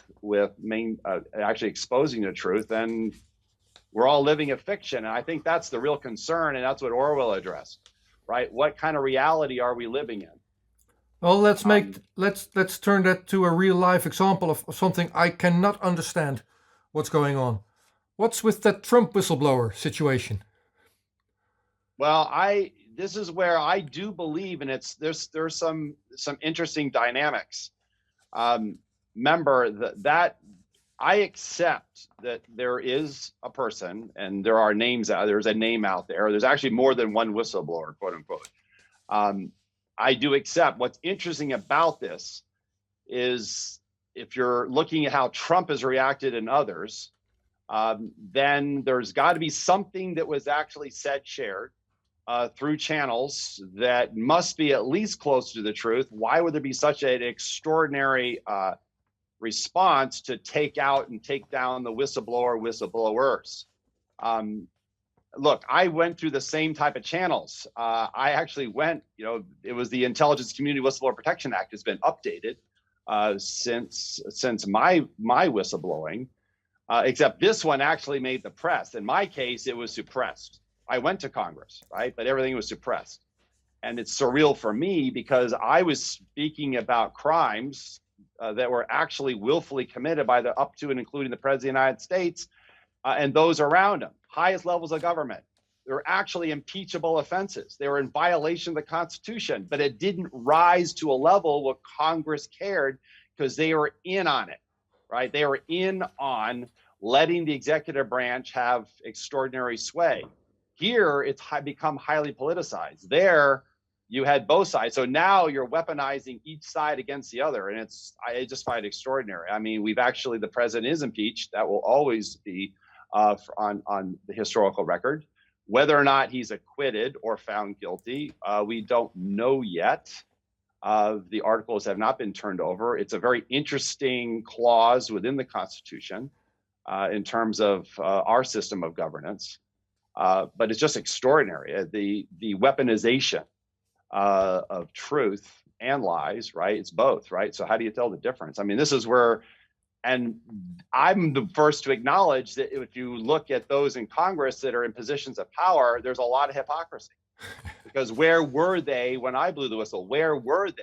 actually exposing the truth, then we're all living a fiction. And I think that's the real concern, and that's what Orwell addressed, right? What kind of reality are we living in? Well, let's turn that to a real life example of something I cannot understand what's going on. What's with that Trump whistleblower situation? Well, this is where I do believe, and there's some interesting dynamics. Remember that I accept that there is a person, and there are names out. There's a name out there. There's actually more than one whistleblower, quote unquote. I do accept. What's interesting about this is if you're looking at how Trump has reacted and others, then there's got to be something that was actually said, shared through channels that must be at least close to the truth. Why would there be such an extraordinary response to take out and take down the whistleblowers? Look, I went through the same type of channels. I actually went, it was the Intelligence Community Whistleblower Protection Act has been updated since my whistleblowing, except this one actually made the press. In my case, it was suppressed. I went to Congress, right? But everything was suppressed. And it's surreal for me because I was speaking about crimes that were actually willfully committed by the up to and including the President of the United States and those around him, highest levels of government. They were actually impeachable offenses. They were in violation of the Constitution, but it didn't rise to a level where Congress cared because they were in on it, right? They were in on letting the executive branch have extraordinary sway. Here, it's become highly politicized. There, you had both sides. So now you're weaponizing each side against the other. And I just find it extraordinary. I mean, the president is impeached. That will always be on the historical record. Whether or not he's acquitted or found guilty, we don't know yet. The articles have not been turned over. It's a very interesting clause within the Constitution in terms of our system of governance. But it's just extraordinary. The weaponization of truth and lies, right? It's both, right? So how do you tell the difference? I mean, this is where, and I'm the first to acknowledge that if you look at those in Congress that are in positions of power, there's a lot of hypocrisy. Because where were they when I blew the whistle? Where were they?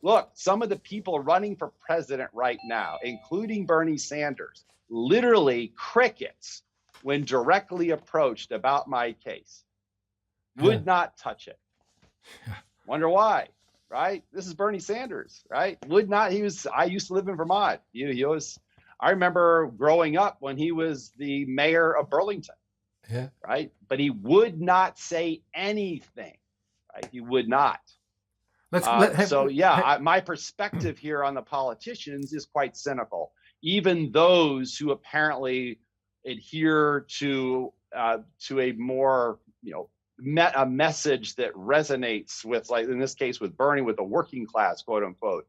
Look, some of the people running for president right now, including Bernie Sanders, literally crickets when directly approached about my case, would not touch it. Wonder why, right? This is Bernie Sanders, right? I used to live in Vermont. I remember growing up when he was the mayor of Burlington, right? But he would not say anything, right? He would not. My perspective here on the politicians is quite cynical. Even those who apparently adhere to a more, a message that resonates with, like in this case with Bernie, with the working class, quote unquote.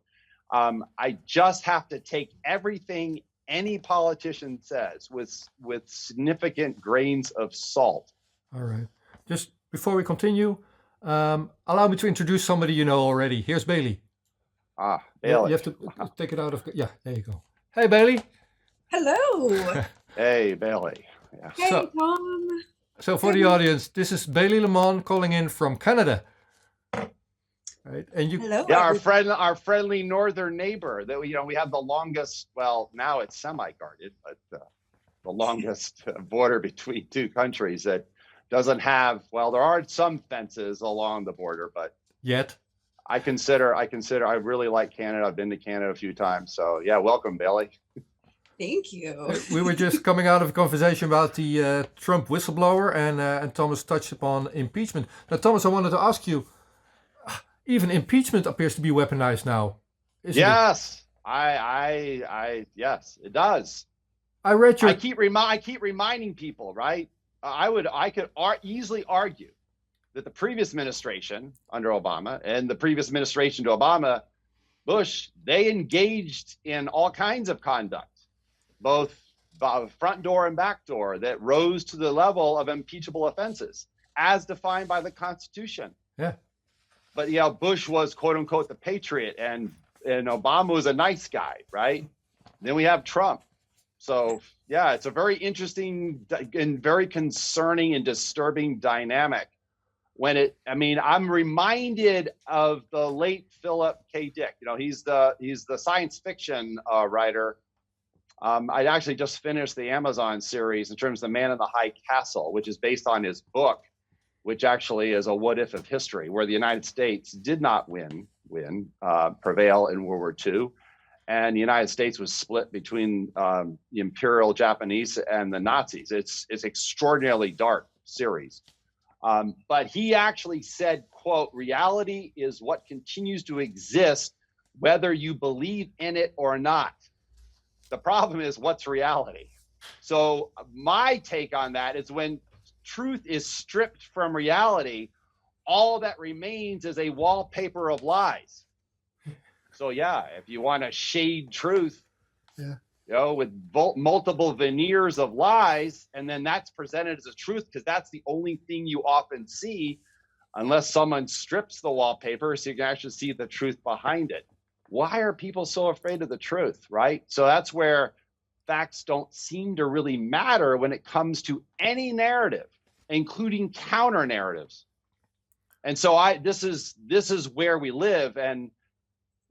I just have to take everything any politician says with significant grains of salt. All right. Just before we continue, allow me to introduce somebody you know already. Here's Bailey. Bailey. You have to take it out of, there you go. Hey, Bailey. Hello. Hey, Bailey. Yeah. Hey, Tom. So for the audience, this is Bailey Lemon calling in from Canada. Right, and you. Hello. Yeah, our friendly northern neighbor. That we have the longest. Well, now it's semi-guarded, but the longest border between two countries that doesn't have. Well, there are some fences along the border, but yet. I really like Canada. I've been to Canada a few times, so yeah, welcome, Bailey. Thank you. We were just coming out of a conversation about the Trump whistleblower, and Thomas touched upon impeachment. Now, Thomas, I wanted to ask you, even impeachment appears to be weaponized now. Yes, yes, it does. I read your. I keep reminding people, right? I could easily argue that the previous administration under Obama and the previous administration to Obama, Bush, they engaged in all kinds of conduct, both front door and back door, that rose to the level of impeachable offenses as defined by the Constitution. Yeah. But Bush was quote unquote the patriot, and Obama was a nice guy, right? Then we have Trump. So yeah, it's a very interesting and very concerning and disturbing dynamic. I'm reminded of the late Philip K. Dick. He's the science fiction writer. I actually just finished the Amazon series in terms of The Man in the High Castle, which is based on his book, which actually is a what if of history, where the United States did not prevail in World War II. And the United States was split between the Imperial Japanese and the Nazis. It's extraordinarily dark series. But he actually said, quote, reality is what continues to exist, whether you believe in it or not. The problem is, what's reality? So my take on that is when truth is stripped from reality, all that remains is a wallpaper of lies. So yeah, if you want to shade truth, with multiple veneers of lies, and then that's presented as a truth because that's the only thing you often see, unless someone strips the wallpaper so you can actually see the truth behind it. Why are people so afraid of the truth, right? So that's where facts don't seem to really matter when it comes to any narrative, including counter narratives. And so this is where we live. And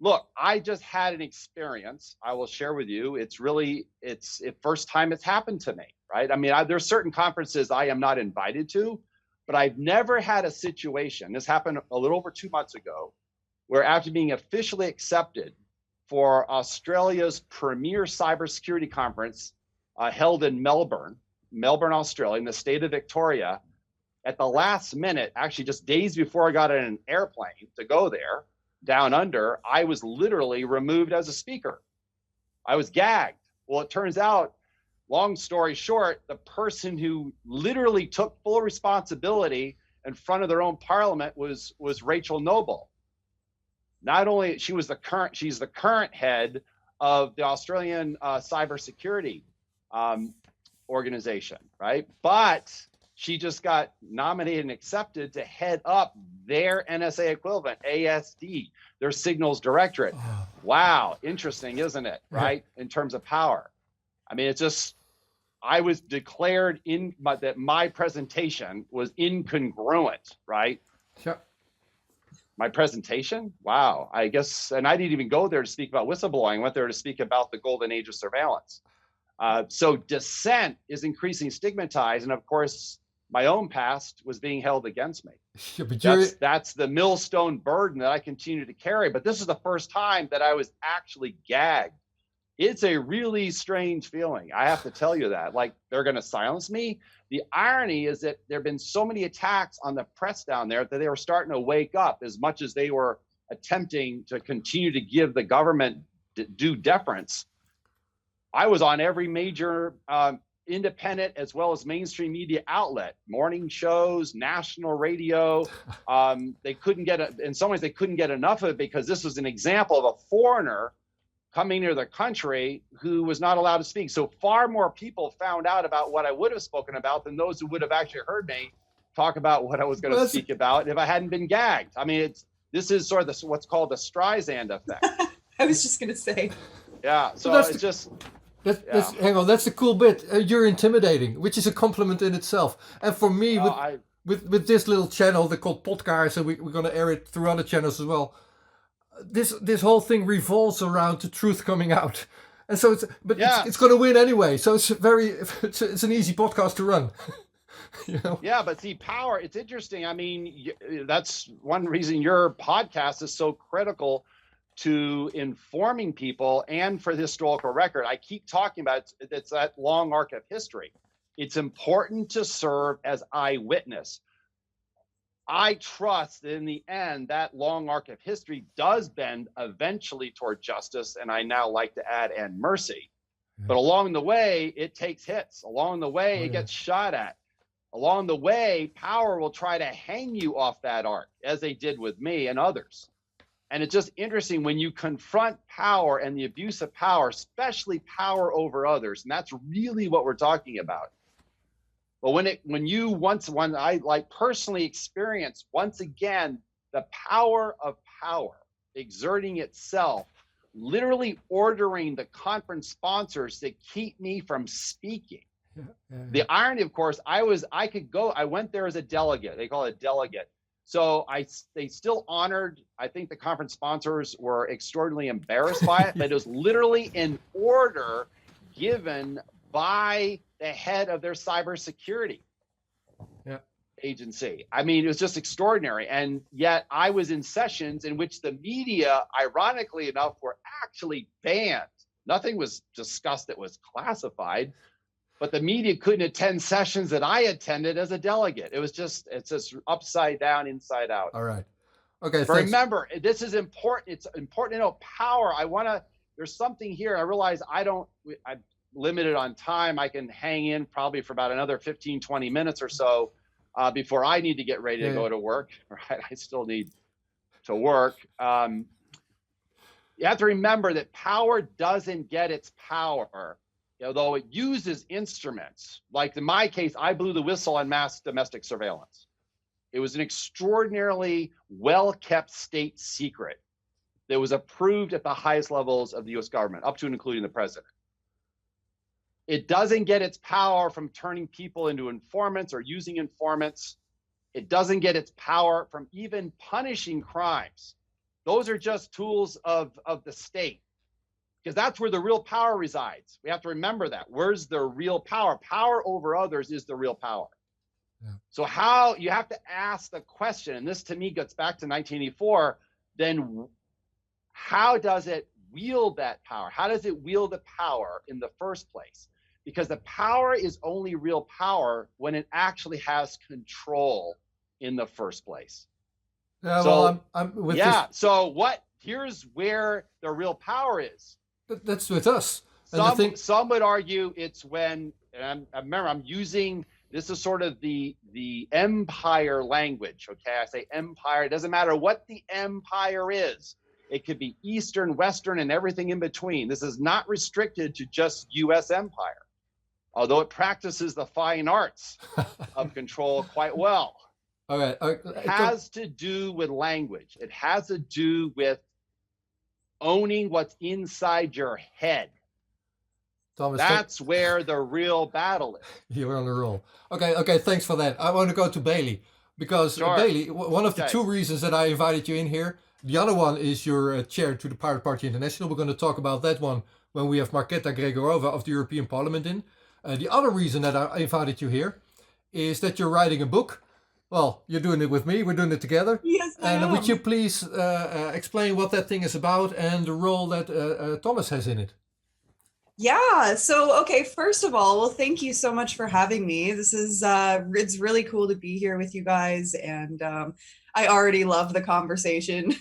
look, I just had an experience I will share with you. It's the first time it's happened to me, right? I mean, there's certain conferences I am not invited to, but I've never had a situation, this happened a little over 2 months ago, where after being officially accepted for Australia's premier cybersecurity conference held in Melbourne, Australia, in the state of Victoria, at the last minute, actually just days before I got in an airplane to go there, down under, I was literally removed as a speaker. I was gagged. Well, it turns out, long story short, the person who literally took full responsibility in front of their own parliament was Rachel Noble. Not only she's the current head of the Australian cybersecurity organization, right? But she just got nominated and accepted to head up their NSA equivalent, ASD, their signals directorate. Wow, interesting, isn't it? Right? In terms of power. I mean, it's just, I was declared that my presentation was incongruent, right? Sure. My presentation? Wow, I guess, and I didn't even go there to speak about whistleblowing. I went there to speak about the golden age of surveillance. So dissent is increasingly stigmatized, and of course, my own past was being held against me. Yeah, but that's the millstone burden that I continue to carry. But this is the first time that I was actually gagged. It's a really strange feeling. I have to tell you that. Like, they're going to silence me. The irony is that there have been so many attacks on the press down there that they were starting to wake up, as much as they were attempting to continue to give the government due deference. I was on every major independent as well as mainstream media outlet, morning shows, national radio. They couldn't get in some ways they couldn't get enough of it, because this was an example of a foreigner coming into their country who was not allowed to speak. So far more people found out about what I would have spoken about than those who would have actually heard me talk about what I was going to speak about if I hadn't been gagged. I mean, this is sort of what's called the Streisand effect. I was just going to say. Yeah, so it's just... Hang on, that's the cool bit. You're intimidating, which is a compliment in itself. And for me, with this little channel, they're called Potkaars, and we're going to air it through other channels as well. This whole thing revolves around the truth coming out, and so it's going to win anyway. So it's it's an easy podcast to run. You know? Yeah, but see, power. It's interesting. I mean, that's one reason your podcast is so critical to informing people and for the historical record. I keep talking about it's that long arc of history. It's important to serve as eyewitness. I trust that in the end, that long arc of history does bend eventually toward justice, and I now like to add, and mercy. But along the way, it takes hits. Along the way, it gets shot at. Along the way, power will try to hang you off that arc, as they did with me and others. And it's just interesting when you confront power and the abuse of power, especially power over others, and that's really what we're talking about. But when I like personally experienced once again the power of power exerting itself, literally ordering the conference sponsors to keep me from speaking. The irony, of course, I went there as a delegate. They call it a delegate. So they still honored, I think the conference sponsors were extraordinarily embarrassed by it, but it was literally an order given by the head of their cybersecurity agency. I mean, it was just extraordinary. And yet I was in sessions in which the media, ironically enough, were actually banned. Nothing was discussed that was classified, but the media couldn't attend sessions that I attended as a delegate. It's just upside down, inside out. All right. Okay. But remember, this is important. It's important to know power. I want to there's something here. I realize I'm limited on time. I can hang in probably for about another 15, 20 minutes or so before I need to get ready to go to work, right? I still need to work. You have to remember that power doesn't get its power, though it uses instruments. Like in my case, I blew the whistle on mass domestic surveillance. It was an extraordinarily well-kept state secret that was approved at the highest levels of the US government, up to and including the president. It doesn't get its power from turning people into informants or using informants. It doesn't get its power from even punishing crimes. Those are just tools of the state, because that's where the real power resides. We have to remember that. Where's the real power? Power over others is the real power. Yeah. So how you have to ask the question, and this to me gets back to 1984, then how does it wield that power? How does it wield the power in the first place? Because the power is only real power when it actually has control in the first place. Yeah, so, well, I'm with this. So here's where the real power is. That's with us. Some would argue it's when, and remember, I'm using, this is sort of the empire language, okay? I say empire, it doesn't matter what the empire is. It could be Eastern, Western, and everything in between. This is not restricted to just US empire, although it practices the fine arts of control quite well. All right. It has to do with language. It has to do with owning what's inside your head. Thomas, that's where the real battle is. You're on a roll. Okay, thanks for that. I want to go to Bailey, because Bailey, one of the two reasons that I invited you in here, the other one is your chair to the Pirate Party International. We're going to talk about that one when we have Marketa Gregorova of the European Parlement in. The other reason that I invited you here is that you're writing a book. Well, you're doing it with me. We're doing it together. Yes, I am. Would you please explain what that thing is about and the role that Thomas has in it? Yeah. So, okay, first of all, well, thank you so much for having me. This is, it's really cool to be here with you guys. And I already love the conversation.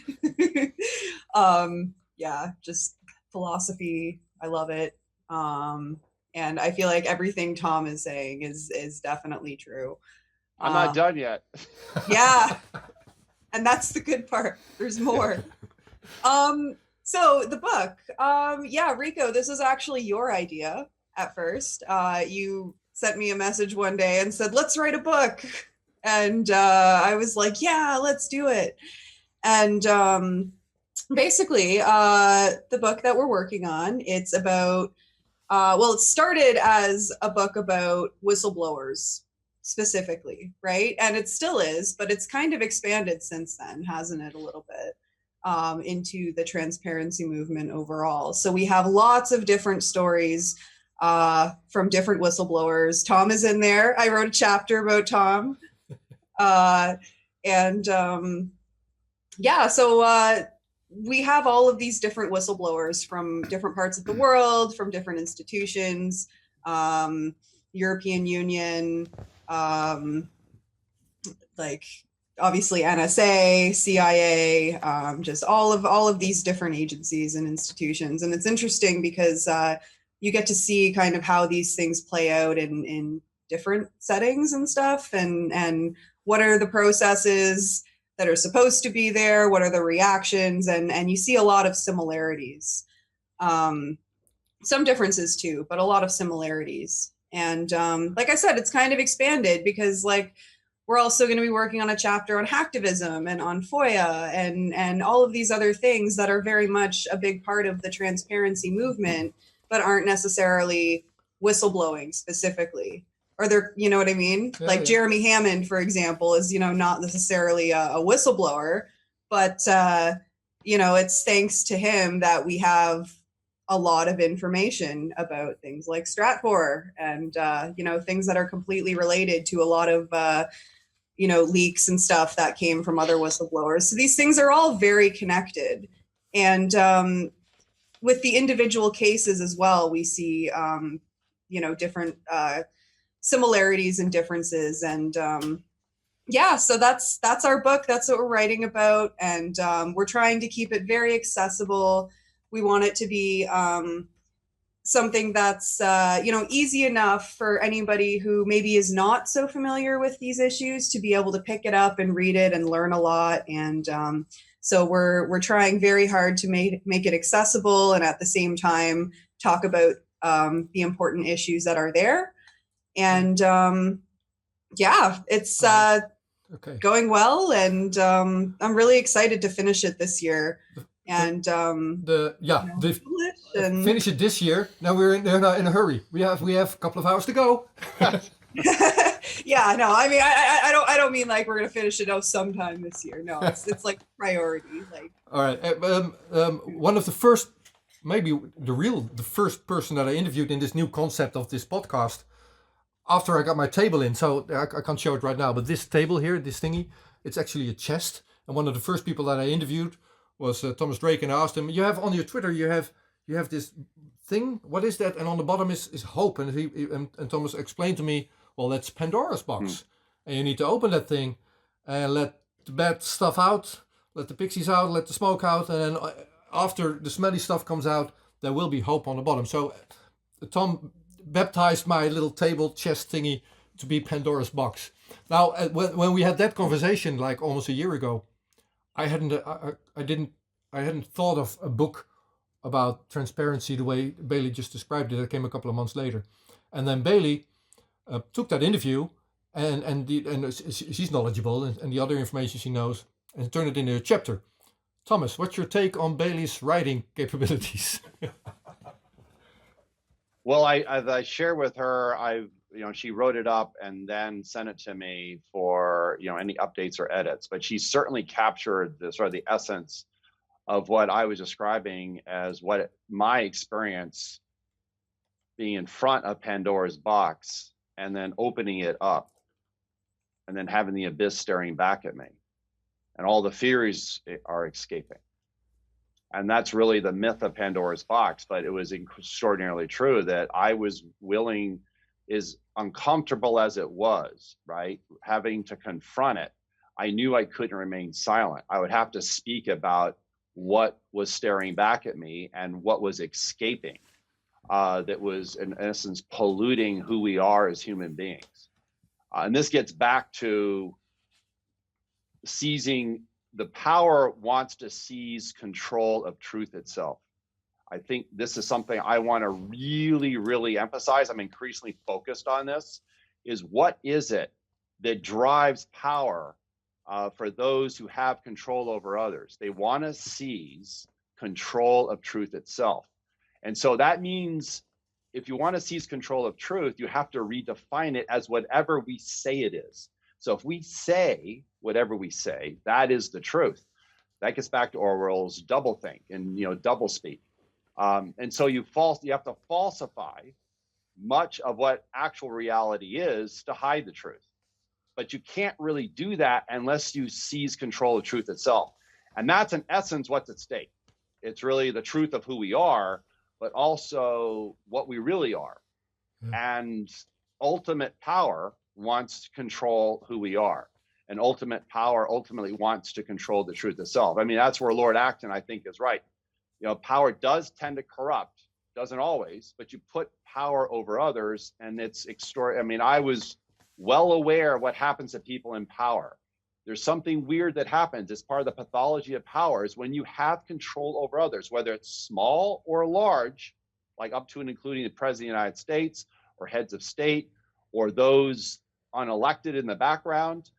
Yeah, just philosophy. I love it. And I feel like everything Tom is saying is definitely true. I'm not done yet. Yeah. And that's the good part. There's more. So the book, yeah, Rico, this is actually your idea at first. You sent me a message one day and said, let's write a book. And I was like, yeah, let's do it. And basically, the book that we're working on, it's about, well, it started as a book about whistleblowers specifically, right? And it still is, but it's kind of expanded since then, hasn't it, a little bit, into the transparency movement overall. So we have lots of different stories from different whistleblowers. Tom is in there. I wrote a chapter about Tom. Yeah, so we have all of these different whistleblowers from different parts of the world, from different institutions, European Union, like obviously NSA, CIA, just all of these different agencies and institutions. And it's interesting because you get to see kind of how these things play out in different settings and stuff, and what are the processes that are supposed to be there, what are the reactions, and you see a lot of similarities. Some differences too, but a lot of similarities. And like I said, it's kind of expanded because like we're also going to be working on a chapter on hacktivism and on FOIA and all of these other things that are very much a big part of the transparency movement, but aren't necessarily whistleblowing specifically. Or they're, you know what I mean? Yeah, like yeah. Jeremy Hammond, for example, is, not necessarily a whistleblower, but, it's thanks to him that we have a lot of information about things like Stratfor and, things that are completely related to a lot of, leaks and stuff that came from other whistleblowers. So these things are all very connected. And with the individual cases as well, we see, different similarities and differences. And yeah, so that's our book. That's what we're writing about. And we're trying to keep it very accessible. We want it to be something that's easy enough for anybody who maybe is not so familiar with these issues to be able to pick it up and read it and learn a lot. And so we're trying very hard to make it accessible and at the same time talk about the important issues that are there. And it's going well, and I'm really excited to finish it this year. And finish it this year. Now we're not in a hurry. We have a couple of hours to go. Yeah, no, I mean, I don't mean like we're gonna finish it out sometime this year. No, it's like priority. Like, all right, one of the first, maybe the first person that I interviewed in this new concept of this podcast, after I got my table in, so I can't show it right now, but this table here, this thingy, it's actually a chest. And one of the first people that I interviewed was Thomas Drake, and I asked him, you have on your Twitter, you have this thing, what is that? And on the bottom is hope. And and Thomas explained to me, well, that's Pandora's box. And you need to open that thing and let the bad stuff out, let the pixies out, let the smoke out, and then after the smelly stuff comes out, there will be hope on the bottom. So Tom baptized my little table chest thingy to be Pandora's box. Now, when we had that conversation like almost a year ago, I hadn't thought of a book about transparency the way Bailey just described it. It came a couple of months later, and then Bailey took that interview and she's knowledgeable and the other information she knows, and turned it into a chapter. Thomas, what's your take on Bailey's writing capabilities? Well, as I shared with her, she wrote it up and then sent it to me for, any updates or edits, but she certainly captured the essence of what I was describing as my experience being in front of Pandora's box and then opening it up and then having the abyss staring back at me and all the fears are escaping. And that's really the myth of Pandora's box, but it was extraordinarily true that I was willing, as uncomfortable as it was, right? Having to confront it, I knew I couldn't remain silent. I would have to speak about what was staring back at me and what was escaping, that was in essence polluting who we are as human beings. And this gets back to seizing. The power wants to seize control of truth itself. I think this is something I want to really, really emphasize. I'm increasingly focused on this, is what is it that drives power for those who have control over others? They want to seize control of truth itself. And so that means if you want to seize control of truth, you have to redefine it as whatever we say it is. So if we say whatever we say, that is the truth. That gets back to Orwell's doublethink and doublespeak. And so you have to falsify much of what actual reality is to hide the truth. But you can't really do that unless you seize control of truth itself. And that's in essence what's at stake. It's really the truth of who we are, but also what we really are. And ultimate power wants to control who we are. And ultimate power ultimately wants to control the truth itself. I mean, that's where Lord Acton, I think, is right. Power does tend to corrupt, doesn't always, but you put power over others and it's extraordinary. I mean, I was well aware of what happens to people in power. There's something weird that happens. It's part of the pathology of power is when you have control over others, whether it's small or large, like up to and including the President of the United States or heads of state or those unelected in the background,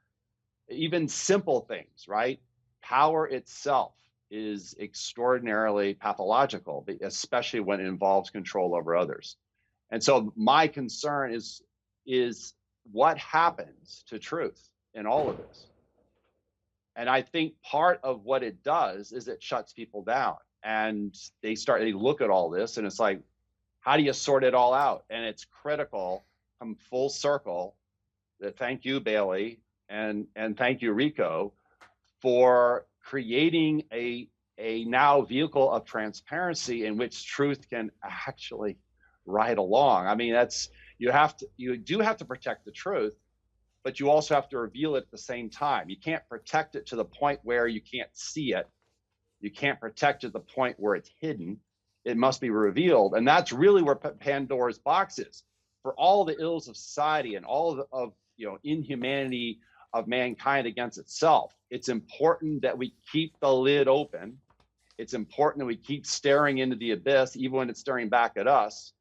even simple things, right? Power itself is extraordinarily pathological, especially when it involves control over others. And so my concern is what happens to truth in all of this. And I think part of what it does is it shuts people down and they look at all this and it's like, how do you sort it all out? And it's critical, come full circle, that thank you, Bailey, and thank you, Rico, for creating a now vehicle of transparency in which truth can actually ride along. I mean, you do have to protect the truth, but you also have to reveal it at the same time. You can't protect it to the point where you can't see it You can't protect to the point where it's hidden. It must be revealed. And that's really where Pandora's box is. For all the ills of society and all of inhumanity of mankind against itself, it's important that we keep the lid open. It's important that we keep staring into the abyss, even when it's staring back at us.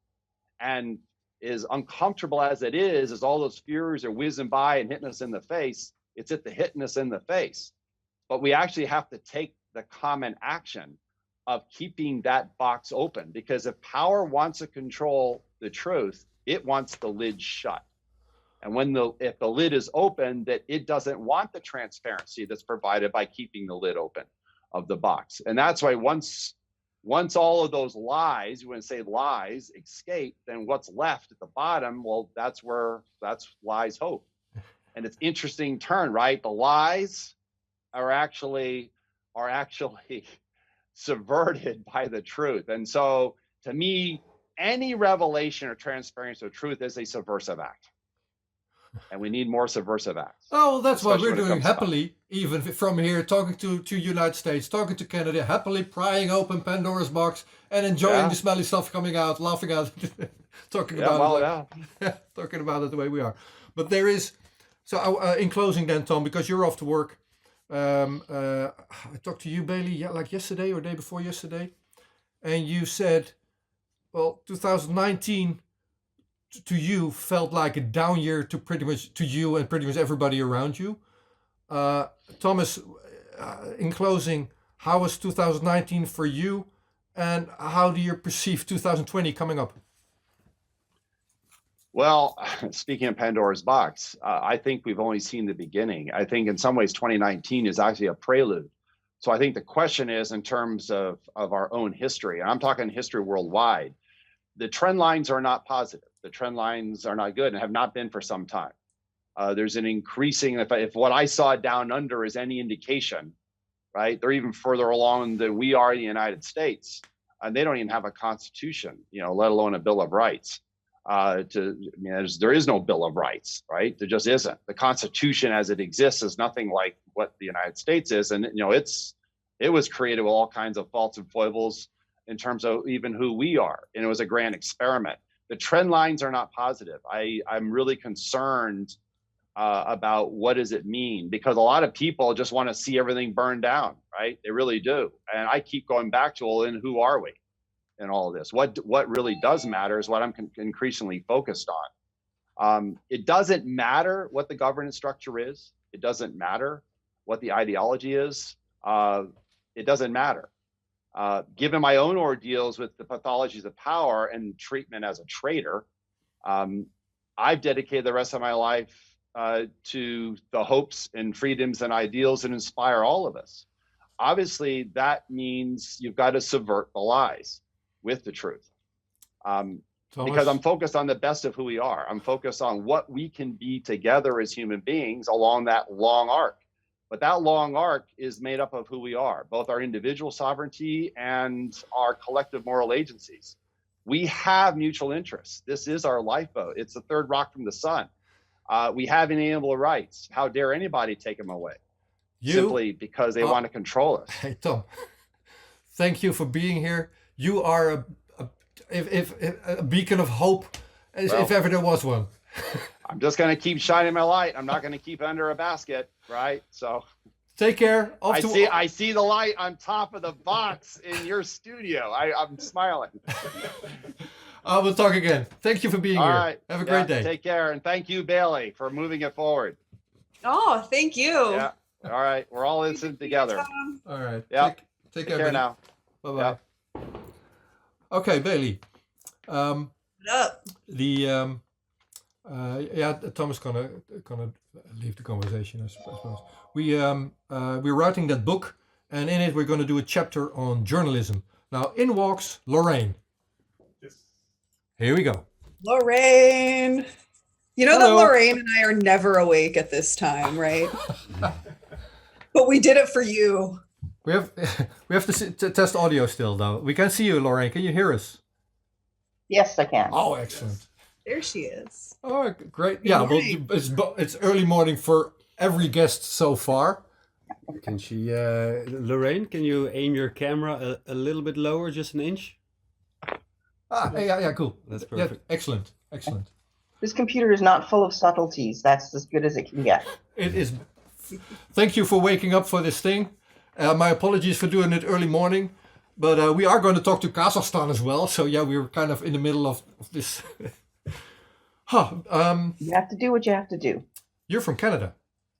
And as uncomfortable as it is, as all those fears are whizzing by and hitting us in the face, it's hitting us in the face. But we actually have to take the common action of keeping that box open, because if power wants to control the truth, it wants the lid shut. And if the lid is open, that it doesn't want the transparency that's provided by keeping the lid open of the box. And that's why once all of those lies, you want to say lies, escape, then what's left at the bottom, well, that's lies hope. And it's interesting turn, right? The lies are actually subverted by the truth. And so to me, any revelation or transparency of truth is a subversive act. And we need more subversive acts. Oh, well, that's what we're especially when it doing comes to happily, even from here, talking to United States, talking to Canada, happily prying open Pandora's box and enjoying the smelly stuff coming out, laughing out, talking about it the way we are. But there is, so in closing then, Tom, because you're off to work, I talked to you, Bailey, like yesterday or day before yesterday, and you said, well, 2019 to you felt like a down year to you and pretty much everybody around you. Thomas, in closing, how was 2019 for you, and how do you perceive 2020 coming up? Well, speaking of Pandora's box, I think we've only seen the beginning. I think in some ways 2019 is actually a prelude. So I think the question is, in terms of our own history, and I'm talking history worldwide, the trend lines are not positive. The trend lines are not good and have not been for some time. There's an increasing, if what I saw down under is any indication, right? They're even further along than we are in the United States. And they don't even have a constitution, let alone a Bill of Rights. There is no Bill of Rights, right? There just isn't. The Constitution as it exists is nothing like what the United States is. And, it was created with all kinds of faults and foibles in terms of even who we are. And it was a grand experiment. The trend lines are not positive. I'm really concerned about what does it mean, because a lot of people just want to see everything burned down, right? They really do. And I keep going back to, well, then who are we in all of this? What really does matter is what I'm increasingly focused on. It doesn't matter what the governance structure is. It doesn't matter what the ideology is. It doesn't matter. Given my own ordeals with the pathologies of power and treatment as a traitor, I've dedicated the rest of my life to the hopes and freedoms and ideals that inspire all of us. Obviously, that means you've got to subvert the lies with the truth. Because I'm focused on the best of who we are. I'm focused on what we can be together as human beings along that long arc. But that long arc is made up of who we are, both our individual sovereignty and our collective moral agencies. We have mutual interests. This is our lifeboat. It's the third rock from the sun. We have inalienable rights. How dare anybody take them away? Simply because they want to control us. Hey, Tom, thank you for being here. You are a beacon of hope, if ever there was one. I'm just going to keep shining my light. I'm not going to keep under a basket, right? So take care. I see the light on top of the box in your studio. I'm smiling. We'll talk again. Thank you for being here. Right. Have a great day. Take care. And thank you, Bailey, for moving it forward. Oh, thank you. Yeah. All right. We're all in this together. All right. Yeah. Take care now. Bye-bye. Yep. Okay, Bailey. What up? Tom is gonna leave the conversation, I suppose. We're writing that book, and in it we're going to do a chapter on journalism. Now, in walks Lorraine. Yes. Here we go. Lorraine. You know Hello. that Lorraine and I are never awake at this time, right? But we did it for you. We have to test audio still, though. We can see you, Lorraine. Can you hear us? Yes, I can. Oh, excellent. There she is. Oh, great. Yeah, well, it's early morning for every guest so far. Can she, Lorraine? Can you aim your camera a little bit lower, just an inch? Yeah, cool. That's Yeah, perfect. excellent. This computer is not full of subtleties. That's as good as it can get. It is. Thank you for waking up for this thing. My apologies for doing it early morning, but we are going to talk to Kazakhstan as well. So yeah, we were kind of in the middle of this. You have to do what you have to do. You're from Canada,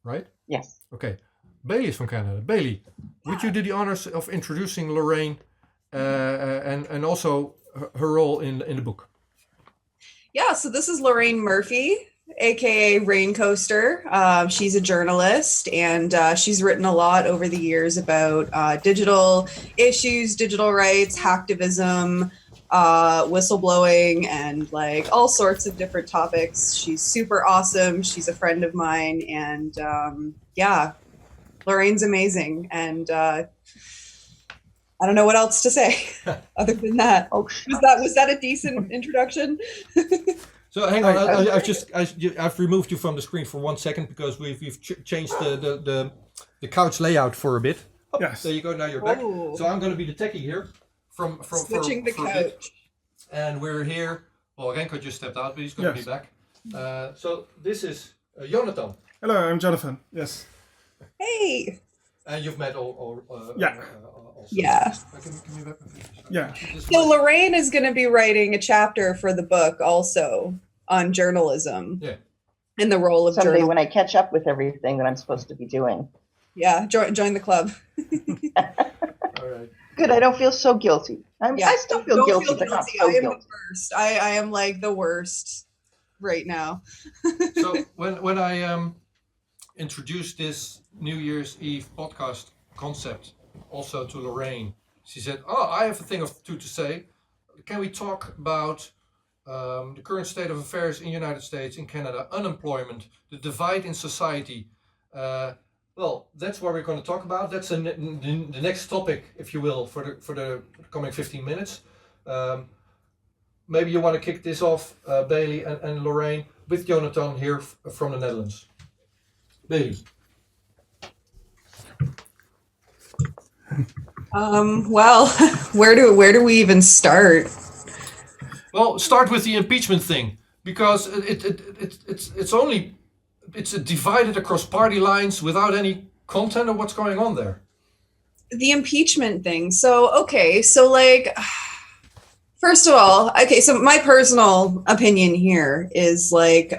right? Yes. Okay. Bailey is from Canada. Bailey, would you do the honors of introducing Lorraine and also her role in the book? Yeah, so this is Lorraine Murphy, aka Rain Coaster. She's a journalist, and she's written a lot over the years about digital issues, digital rights, hacktivism, whistleblowing, and like all sorts of different topics. She's super awesome. She's a friend of mine, and yeah, Lorraine's amazing. And I don't know what else to say other than that. Oh, Was that a decent introduction? So hang on, I've removed you from the screen for 1 second because we've changed the couch layout for a bit. Oh, Yes. There you go. Now you're back. Oh. So I'm going to be the techie here from Switching the for a bit. couch. And we're here. Well, Renko just stepped out, but he's going to Yes. be back. So this is Jonathan. Hello, I'm Jonathan. Yes. Hey. And you've met all Yeah. also. Yeah. Can you back? Yeah. So Lorraine is going to be writing a chapter for the book also on journalism. Yeah. And the role of Someday journalism. when I catch up with everything that I'm supposed to be doing. Yeah, join the club. All right. Good, I don't feel so guilty. Yeah, I still feel don't guilty, feel but not guilty. so I am guilty. the worst. I am like the worst right now. So when I introduced this New Year's Eve podcast concept also to Lorraine, she said, "Oh, I have a thing or two to say. Can we talk about the current state of affairs in the United States, in Canada, unemployment, the divide in society?" Well, that's what we're going to talk about. That's the next topic, if you will, for the coming 15 minutes. Maybe you want to kick this off, Bailey and Lorraine, with Jonathan here from the Netherlands. Bailey. Well, where do we even start? Well, start with the impeachment thing, because it's divided across party lines without any content of what's going on there. The impeachment thing. So, okay, so like, first of all, okay, so my personal opinion here is like,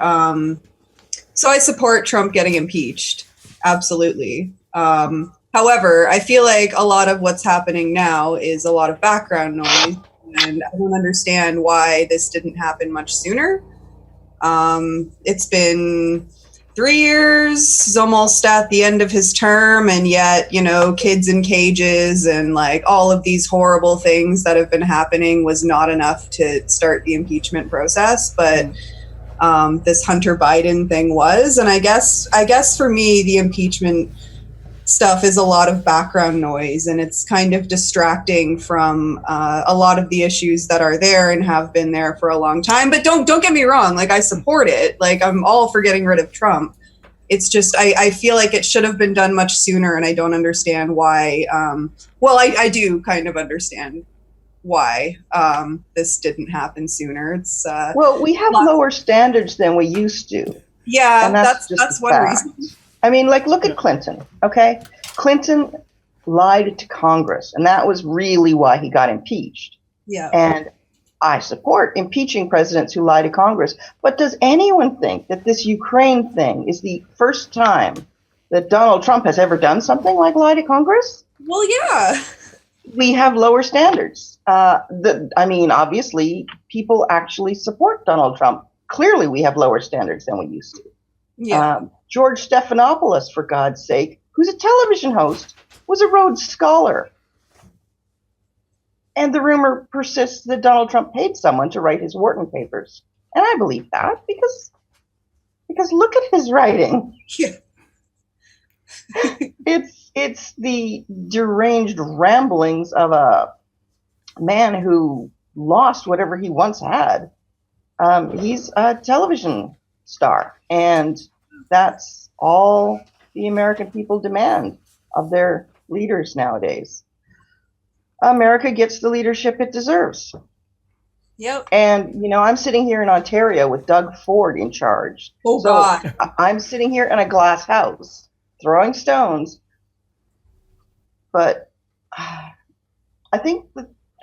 so I support Trump getting impeached. Absolutely. However, I feel like a lot of what's happening now is a lot of background noise, and I don't understand why this didn't happen much sooner. It's been 3 years, he's almost at the end of his term, and yet, you know, kids in cages and like all of these horrible things that have been happening was not enough to start the impeachment process. But this Hunter Biden thing was, and I guess for me, the impeachment stuff is a lot of background noise, and it's kind of distracting from a lot of the issues that are there and have been there for a long time. But don't get me wrong, like I support it. Like I'm all for getting rid of Trump. It's just I feel like it should have been done much sooner, and I don't understand why. Well, I do kind of understand why this didn't happen sooner. It's Well, we have lower standards than we used to. yeah, And that's just a one fact. reason. I mean, like, look at Clinton, okay? Clinton lied to Congress, and that was really why he got impeached. Yeah. And I support impeaching presidents who lie to Congress. But does anyone think that this Ukraine thing is the first time that Donald Trump has ever done something like lie to Congress? Well, yeah. We have lower standards. I mean, obviously, people actually support Donald Trump. Clearly, we have lower standards than we used to. Yeah. George Stephanopoulos, for God's sake, who's a television host, was a Rhodes Scholar. And the rumor persists that Donald Trump paid someone to write his Wharton papers. And I believe that because look at his writing. Yeah. It's the deranged ramblings of a man who lost whatever he once had. He's a television star, and that's all the American people demand. of their leaders nowadays. America gets the leadership it deserves. Yep. And, I'm sitting here in Ontario with Doug Ford in charge. Oh, so God. I'm sitting here in a glass house throwing stones. But I think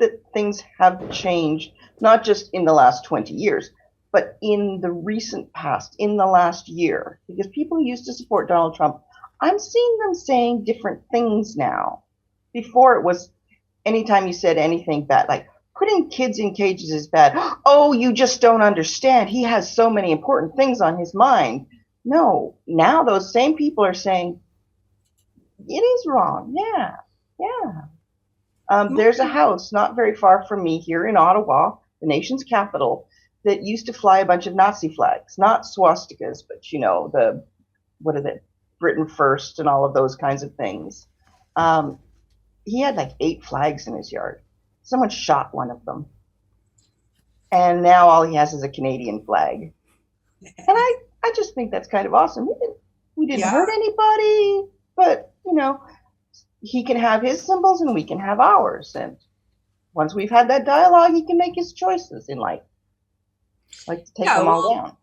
that things have changed, not just in the last 20 years, but in the recent past, in the last year. Because people who used to support Donald Trump, I'm seeing them saying different things now. Before it was anytime you said anything bad, like putting kids in cages is bad. Oh, you just don't understand. He has so many important things on his mind. No, now those same people are saying, it is wrong. Yeah. There's a house not very far from me here in Ottawa, the nation's capital, that used to fly a bunch of Nazi flags, not swastikas, but Britain First and all of those kinds of things. He had like 8 flags in his yard. Someone shot one of them. And now all he has is a Canadian flag. And I just think that's kind of awesome. We didn't hurt anybody, but, he can have his symbols and we can have ours. And once we've had that dialogue, he can make his choices in life. Like to take them all down.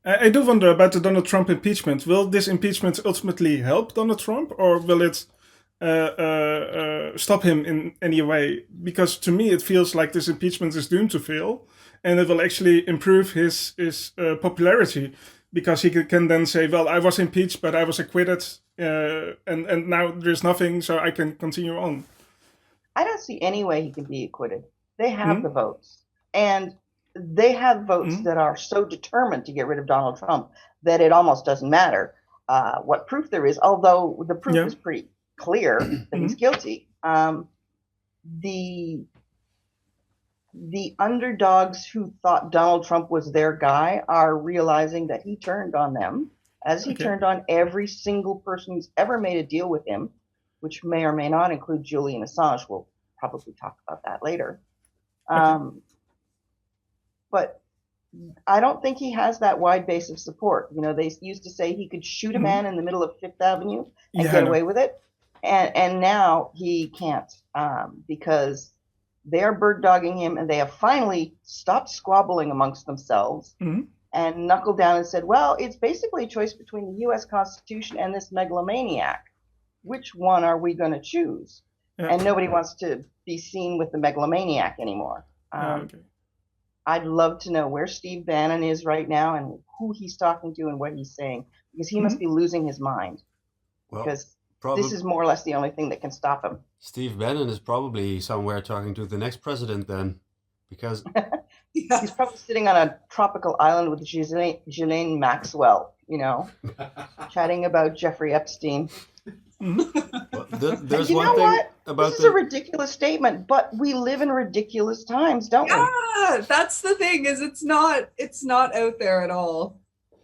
I do wonder about the Donald Trump impeachment. Will this impeachment ultimately help Donald Trump, or will it stop him in any way? Because to me, it feels like this impeachment is doomed to fail, and it will actually improve his popularity, because he can then say, well, I was impeached, but I was acquitted, and now there's nothing, so I can continue on. I don't see any way he can be acquitted. They have the votes. And they have votes that are so determined to get rid of Donald Trump that it almost doesn't matter what proof there is, although the proof is pretty clear that he's guilty. The underdogs who thought Donald Trump was their guy are realizing that he turned on them, as he turned on every single person who's ever made a deal with him, which may or may not include Julian Assange. We'll probably talk about that later. But I don't think he has that wide base of support. They used to say he could shoot a man in the middle of Fifth Avenue and get away with it. And now he can't, because they are bird dogging him, and they have finally stopped squabbling amongst themselves and knuckled down and said, well, it's basically a choice between the U.S. Constitution and this megalomaniac. Which one are we going to choose? And nobody wants to be seen with the megalomaniac anymore. I'd love to know where Steve Bannon is right now and who he's talking to and what he's saying, because he must be losing his mind. Because this is more or less the only thing that can stop him. Steve Bannon is probably somewhere talking to the next president then, because he's probably sitting on a tropical island with Ghislaine Maxwell, chatting about Jeffrey Epstein. There's you one know thing what? about this is a ridiculous statement, but we live in ridiculous times, don't we? Yeah, that's the thing. Is it's not out there at all.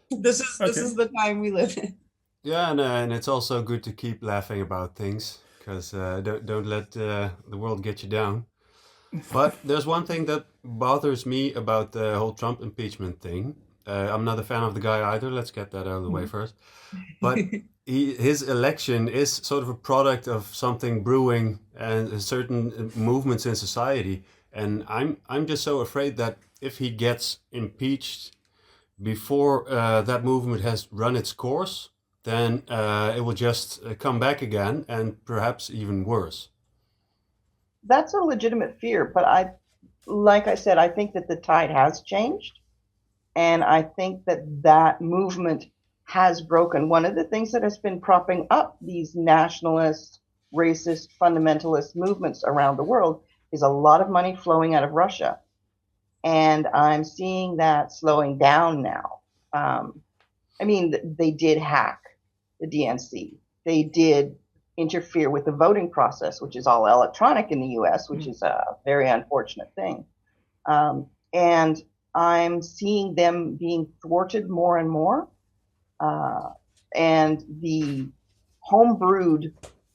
This is the time we live in. Yeah, and it's also good to keep laughing about things, because don't let the world get you down. But there's one thing that bothers me about the whole Trump impeachment thing. I'm not a fan of the guy either. Let's get that out of the way first. But his election is sort of a product of something brewing and certain movements in society. And I'm just so afraid that if he gets impeached before that movement has run its course, then it will just come back again, and perhaps even worse. That's a legitimate fear, but like I said, I think that the tide has changed, and I think that movement has broken. One of the things that has been propping up these nationalist, racist, fundamentalist movements around the world is a lot of money flowing out of Russia, and I'm seeing that slowing down now. They did hack the DNC. They did interfere with the voting process, which is all electronic in the US, which is a very unfortunate thing. And I'm seeing them being thwarted more and more. And the homebrewed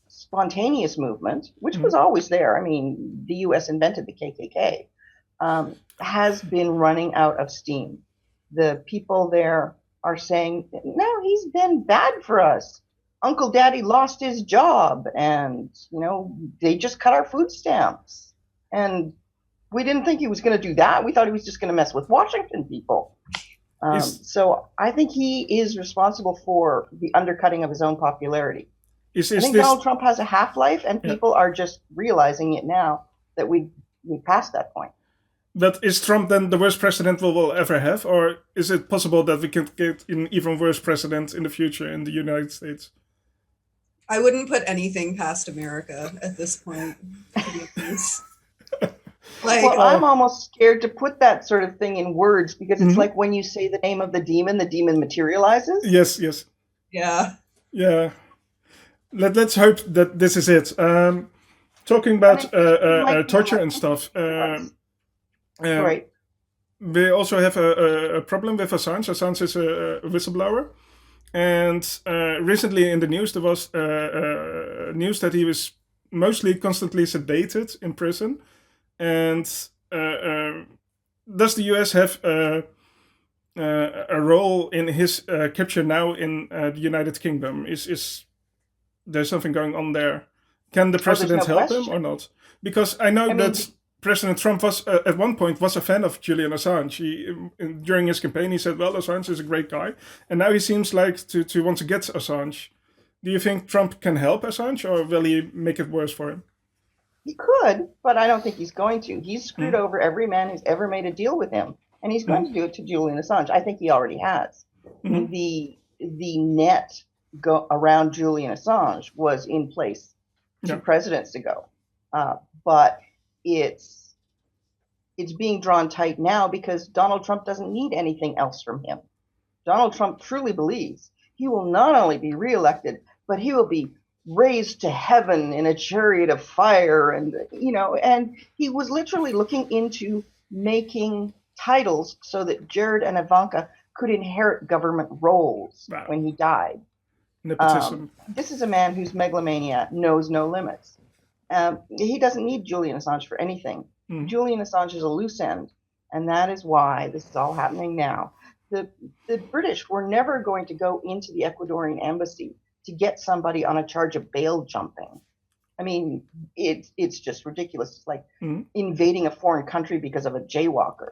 spontaneous movement, which was always there, the US invented the KKK, has been running out of steam. The people there are saying, no, he's been bad for us. Uncle Daddy lost his job, and they just cut our food stamps, and we didn't think he was going to do that. We thought he was just going to mess with Washington people. So I think he is responsible for the undercutting of his own popularity. I think Donald Trump has a half-life, and people are just realizing it now that we passed that point. But is Trump then the worst president we will ever have? Or is it possible that we can get an even worse president in the future in the United States? I wouldn't put anything past America at this point. Well, I'm almost scared to put that sort of thing in words, because it's like when you say the name of the demon materializes. Yes. Yeah. Let's hope that this is it. Talking about torture and stuff. Right. We also have a problem with Assange. Assange is a whistleblower. And recently in the news, there was news that he was constantly sedated in prison. And does the US have a role in his capture now in the United Kingdom? Is there something going on there? Can the president help him or not? Because I know that President Trump was at one point was a fan of Julian Assange. During his campaign, he said, well, Assange is a great guy. And now he seems like to want to get Assange. Do you think Trump can help Assange, or will he make it worse for him? He could, but I don't think he's going to. He's screwed over every man who's ever made a deal with him. And he's going to do it to Julian Assange. I think he already has. The net around Julian Assange was in place 2 presidents ago. But it's being drawn tight now because Donald Trump doesn't need anything else from him. Donald Trump truly believes he will not only be reelected, but he will be raised to heaven in a chariot of fire. And he was literally looking into making titles so that Jared and Ivanka could inherit government roles when he died. This is a man whose megalomania knows no limits. He doesn't need Julian Assange for anything. Julian Assange is a loose end, and that is why this is all happening now. The British were never going to go into the Ecuadorian embassy to get somebody on a charge of bail jumping. I mean, it's just ridiculous. It's like invading a foreign country because of a jaywalker.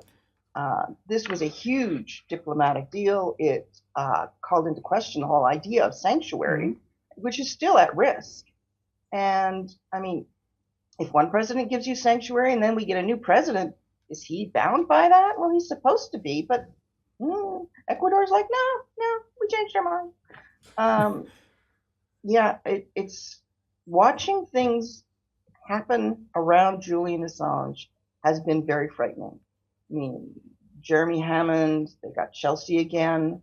This was a huge diplomatic deal. It called into question the whole idea of sanctuary, which is still at risk. And I mean, if one president gives you sanctuary and then we get a new president, is he bound by that? Well, he's supposed to be, but Ecuador's like, no, we changed our mind. It's watching things happen around Julian Assange has been very frightening. I mean, Jeremy Hammond, they got Chelsea again.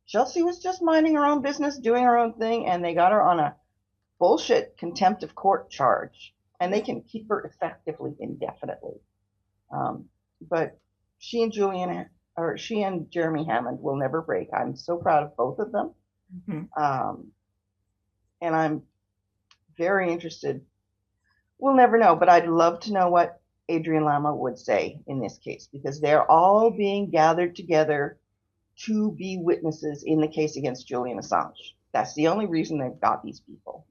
Chelsea was just minding her own business, doing her own thing, and they got her on a bullshit contempt of court charge, and they can keep her effectively indefinitely. But she and Jeremy Hammond will never break. I'm so proud of both of them. And I'm very interested. We'll never know, but I'd love to know what Adrian Lama would say in this case, because they're all being gathered together to be witnesses in the case against Julian Assange. That's the only reason they've got these people.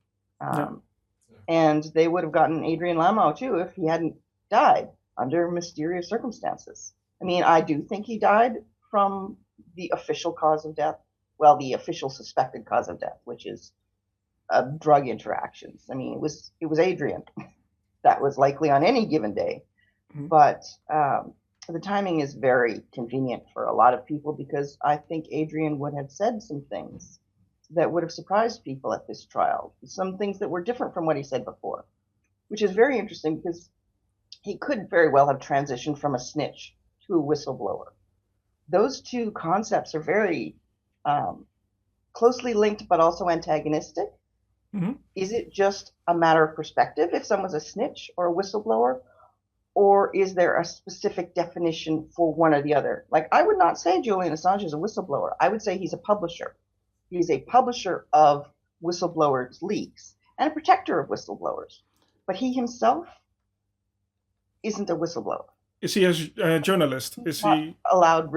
And they would have gotten Adrian Lama too if he hadn't died under mysterious circumstances. I mean, I do think he died from the official cause of death. Well, the official suspected cause of death, which is drug interactions. I mean, it was Adrian. That was likely on any given day. But the timing is very convenient for a lot of people, because I think Adrian would have said some things that would have surprised people at this trial. Some things that were different from what he said before, which is very interesting because he could very well have transitioned from a snitch to a whistleblower. Those two concepts are very closely linked, but also antagonistic. Is it just a matter of perspective if someone's a snitch or a whistleblower? Or is there a specific definition for one or the other? Like, I would not say Julian Assange is a whistleblower. I would say he's a publisher. He's a publisher of whistleblowers' leaks and a protector of whistleblowers. But he himself isn't a whistleblower. Is he a journalist? Is he allowed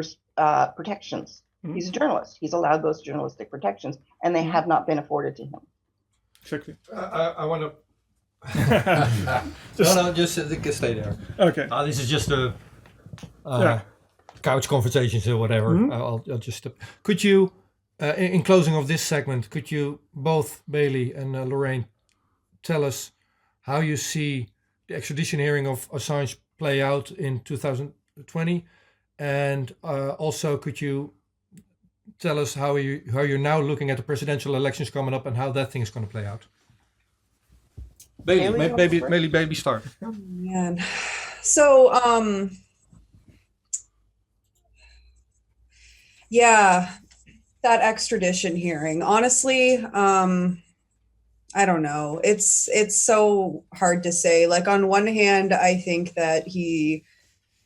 protections He's a journalist. He's allowed those journalistic protections, and they have not been afforded to him. Exactly. I want to. Just stay there. Okay. This is just a couch conversations or whatever. I'll just. Could you, in closing of this segment, could you both Bailey and Lorraine tell us how you see the extradition hearing of Assange play out in 2020, and also could you tell us how you're now looking at the presidential elections coming up and how that thing is going to play out? Bailey, start. Oh man. So yeah, that extradition hearing. Honestly, I don't know. It's so hard to say. Like, on one hand, I think that he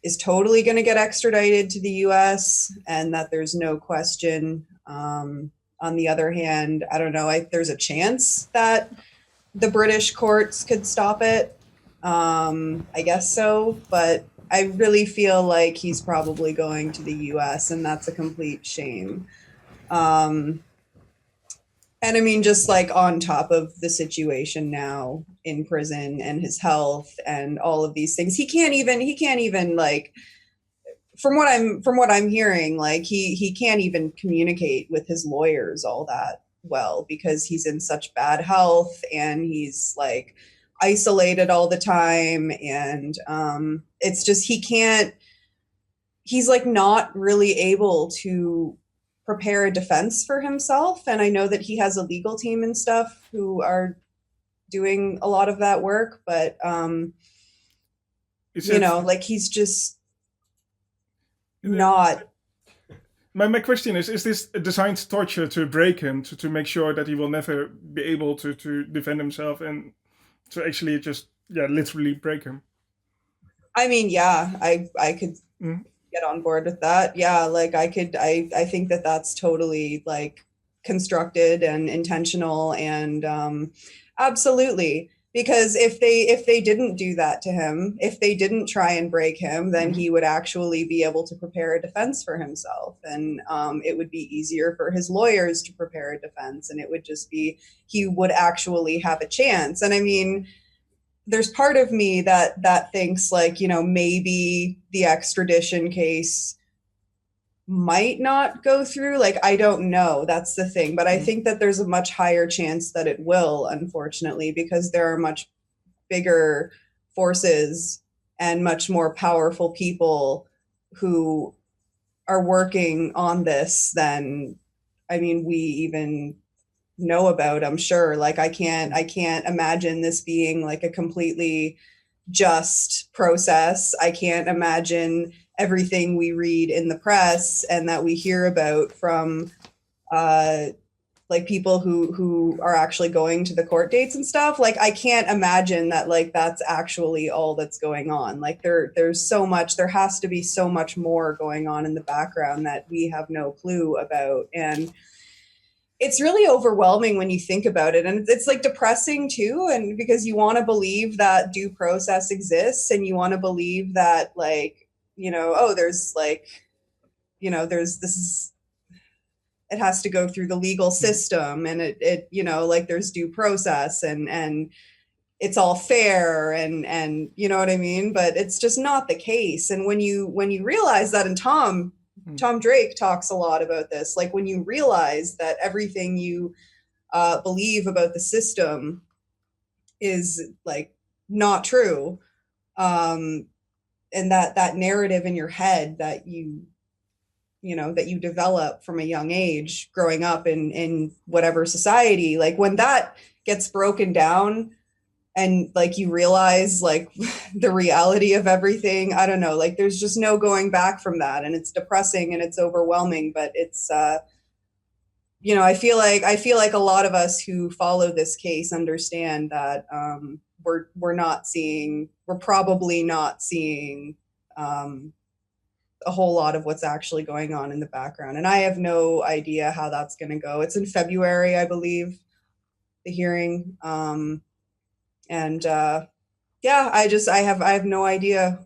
is totally going to get extradited to the US and that there's no question. On the other hand, I don't know. There's a chance that the British courts could stop it. I guess so. But I really feel like he's probably going to the US, and that's a complete shame. And I mean, just like on top of the situation now in prison and his health and all of these things, he can't even like, from what I'm hearing, like he can't even communicate with his lawyers all that well because he's in such bad health and he's like isolated all the time. And it's just, he's like not really able to prepare a defense for himself. And I know that he has a legal team and stuff who are doing a lot of that work, but like he's just not. My question is this designed torture to break him, to make sure that he will never be able to defend himself and to actually just, literally break him? I mean, yeah, I could get on board with that. Yeah, like I think that that's totally like constructed and intentional and absolutely. Because if they didn't do that to him, if they didn't try and break him, then he would actually be able to prepare a defense for himself. And it would be easier for his lawyers to prepare a defense. And it would just be, he would actually have a chance. And I mean, there's part of me that thinks like, maybe the extradition case might not go through. Like, I don't know. That's the thing. But I think that there's a much higher chance that it will, unfortunately, because there are much bigger forces and much more powerful people who are working on this than, I mean, we even know about, I'm sure. Like, I can't imagine this being like a completely just process. I can't imagine everything we read in the press and that we hear about from like people who are actually going to the court dates and stuff. Like, I can't imagine that like that's actually all that's going on. Like there's so much, there has to be so much more going on in the background that we have no clue about. And it's really overwhelming when you think about it. And it's like depressing too. And because you want to believe that due process exists and you want to believe that like, there's like, it has to go through the legal system and it like there's due process and it's all fair and you know what I mean? But it's just not the case. And when you realize that, and Tom Drake talks a lot about this, like when you realize that everything you believe about the system is like not true, and that narrative in your head that you develop from a young age growing up in whatever society, like when that gets broken down and like you realize like the reality of everything, I don't know, like there's just no going back from that. And it's depressing and it's overwhelming, but it's, I feel like a lot of us who follow this case understand that we're probably not seeing a whole lot of what's actually going on in the background. And I have no idea how that's going to go. It's in February, I believe, the hearing. I have no idea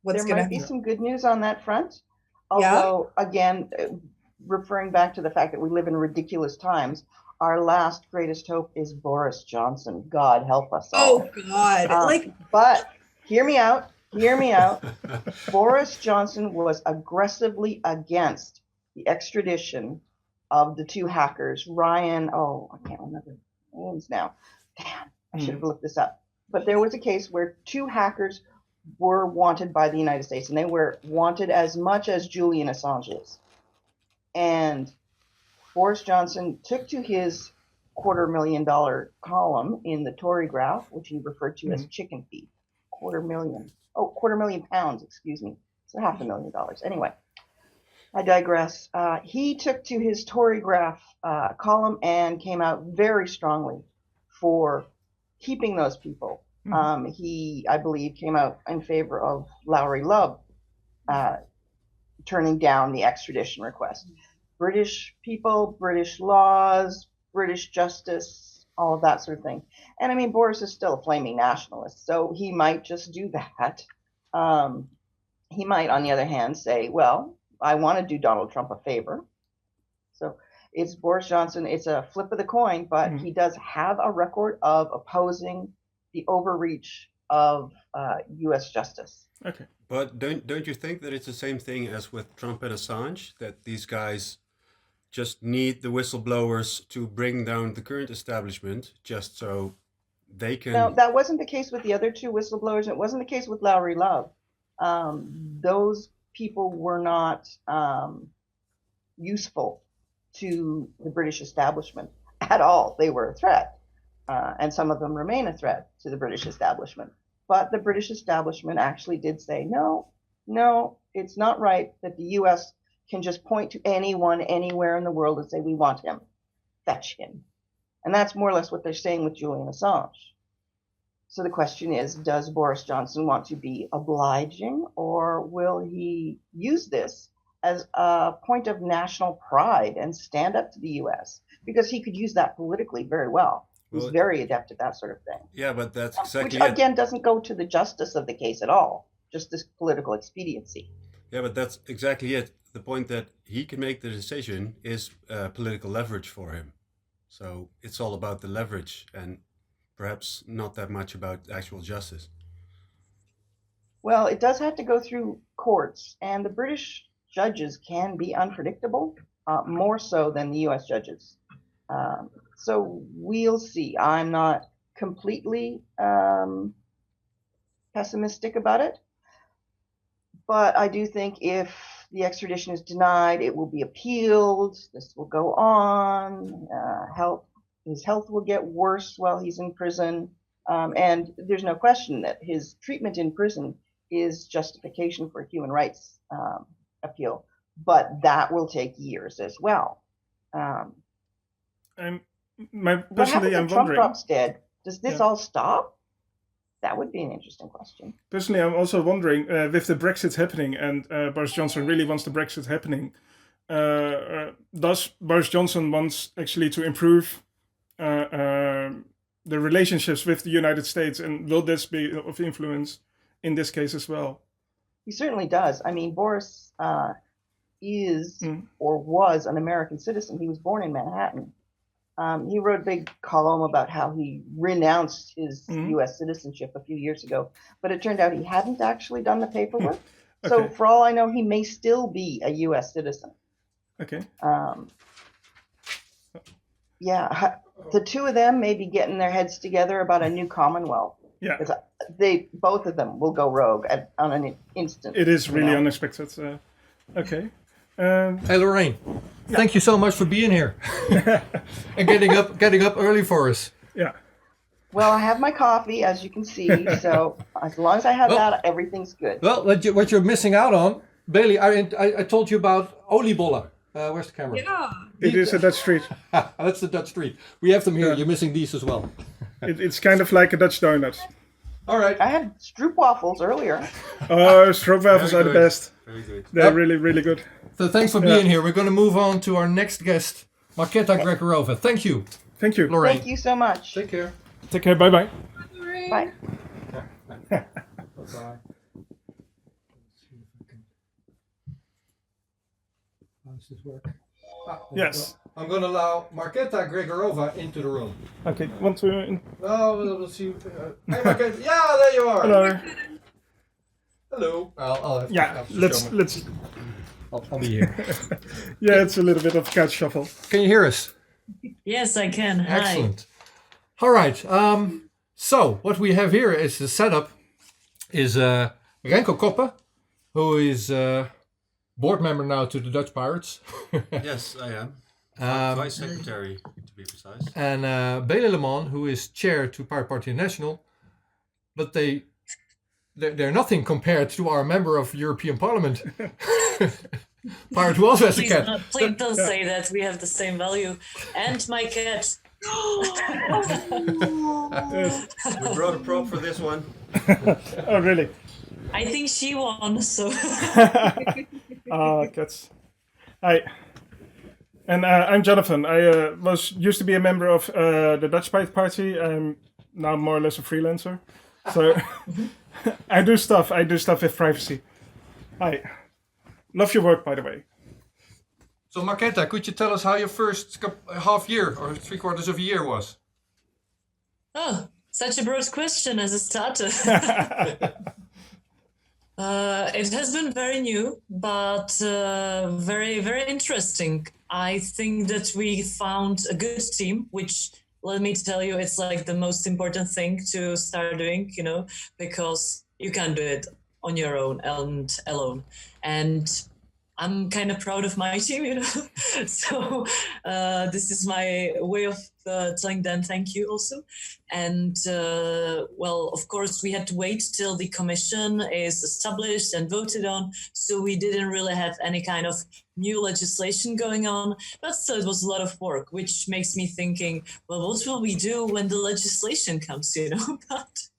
what's going to There might be some good news on that front. Although, again, referring back to the fact that we live in ridiculous times, our last greatest hope is Boris Johnson. God help us all. Oh God! But hear me out. Hear me out. Boris Johnson was aggressively against the extradition of the two hackers, Ryan. Oh, I can't remember their names now. Damn, I should have looked this up. But there was a case where two hackers were wanted by the United States, and they were wanted as much as Julian Assange is. And Boris Johnson took to his $250,000 column in the Tory Graph, which he referred to as chicken feed. £250,000, excuse me. So $500,000. Anyway, I digress. He took to his Tory Graph column and came out very strongly for keeping those people. He, I believe, came out in favor of Lowry Love turning down the extradition request. British people, British laws, British justice, all of that sort of thing. And I mean, Boris is still a flaming nationalist, so he might just do that. He might, on the other hand, say, well, I want to do Donald Trump a favor. So it's Boris Johnson. It's a flip of the coin, but he does have a record of opposing the overreach of U.S. justice. Okay. But don't you think that it's the same thing as with Trump and Assange, that these guys just need the whistleblowers to bring down the current establishment just so they can... No, that wasn't the case with the other two whistleblowers. It wasn't the case with Lowry Love. Those people were not useful to the British establishment at all. They were a threat. And some of them remain a threat to the British establishment. But the British establishment actually did say, no, it's not right that the U.S. can just point to anyone anywhere in the world and say, we want him, fetch him. And that's more or less what they're saying with Julian Assange. So the question is, does Boris Johnson want to be obliging, or will he use this as a point of national pride and stand up to the U.S.? Because he could use that politically very well. He's very adept at that sort of thing. Yeah, but that's exactly which, again, doesn't go to the justice of the case at all, just this political expediency. Yeah, but that's exactly it. The point that he can make the decision is political leverage for him. So it's all about the leverage and perhaps not that much about actual justice. Well, it does have to go through courts, and the British judges can be unpredictable, more so than the U.S. judges. So we'll see. I'm not completely pessimistic about it, but I do think if the extradition is denied, it will be appealed. This will go on. His health will get worse while he's in prison, and there's no question that his treatment in prison is justification for a human rights appeal, but that will take years as well. What happens if Trump drops dead? Does this all stop? That would be an interesting question. Personally, I'm also wondering, with the Brexit happening, and Boris Johnson really wants the Brexit happening, does Boris Johnson wants actually to improve the relationships with the United States, and will this be of influence in this case as well? He certainly does. I mean, Boris is or was an American citizen. He was born in Manhattan. He wrote a big column about how he renounced his U.S. citizenship a few years ago, but it turned out he hadn't actually done the paperwork. Okay. So for all I know, he may still be a U.S. citizen. Okay. Yeah, the two of them may be getting their heads together about a new Commonwealth. Yeah. Both of them will go rogue on an instant. It is really unexpected. Okay. Hey Lorraine, thank you so much for being here and getting up early for us. Yeah. Well, I have my coffee, as you can see, so as long as I have that, everything's good. Well, what you're missing out on, Bailey, I told you about oliebollen. Where's the camera? Yeah. It is a Dutch street. That's the Dutch street. We have them here. Yeah. You're missing these as well. It's kind of like a Dutch donut. All right. I had stroopwafels earlier. Oh, stroopwafels are the best. Very good. They're really, really good. So thanks for being here. We're going to move on to our next guest, Marketa Gregorova. Thank you. Thank you. Lorraine. Thank you so much. Take care. Take care. Bye-bye. Bye. Bye. How does this work? Yes. I'm going to allow Marketa Gregorova into the room. Okay, want to... No, we'll see. Hey, Marketa. Yeah, there you are. Hello. Hello. I'll have Yeah, to let's... I'll be here. Yeah, it's a little bit of couch shuffle. Can you hear us? Yes, I can. Hi. Excellent. All right. So what we have here is the setup is Renko Koppe, who is board member now to the Dutch Pirates. Yes, I am. Vice Secretary, to be precise. And Bele Lemon, who is chair to Pirate Party National. But they're nothing compared to our member of European Parliament. Pirate who also has a cat. Please don't say that. We have the same value. And my cat. We brought a prop for this one. Oh, really? I think she won, so... Cats. Hi. And I'm Jonathan. I used to be a member of the Dutch Pirate Party. I'm now more or less a freelancer. So I do stuff with privacy. Hi. Love your work, by the way. So Marketa, could you tell us how your first half year or 3/4 of a year was? Oh, such a broad question as a starter. It has been very new, but very, very interesting. I think that we found a good team, which, let me tell you, it's like the most important thing to start doing, because you can't do it on your own and alone. And I'm kind of proud of my team, So this is my way of telling them thank you also. And well, of course, we had to wait till the commission is established and voted on. So we didn't really have any kind of new legislation going on. But still, it was a lot of work, which makes me thinking, well, what will we do when the legislation comes, But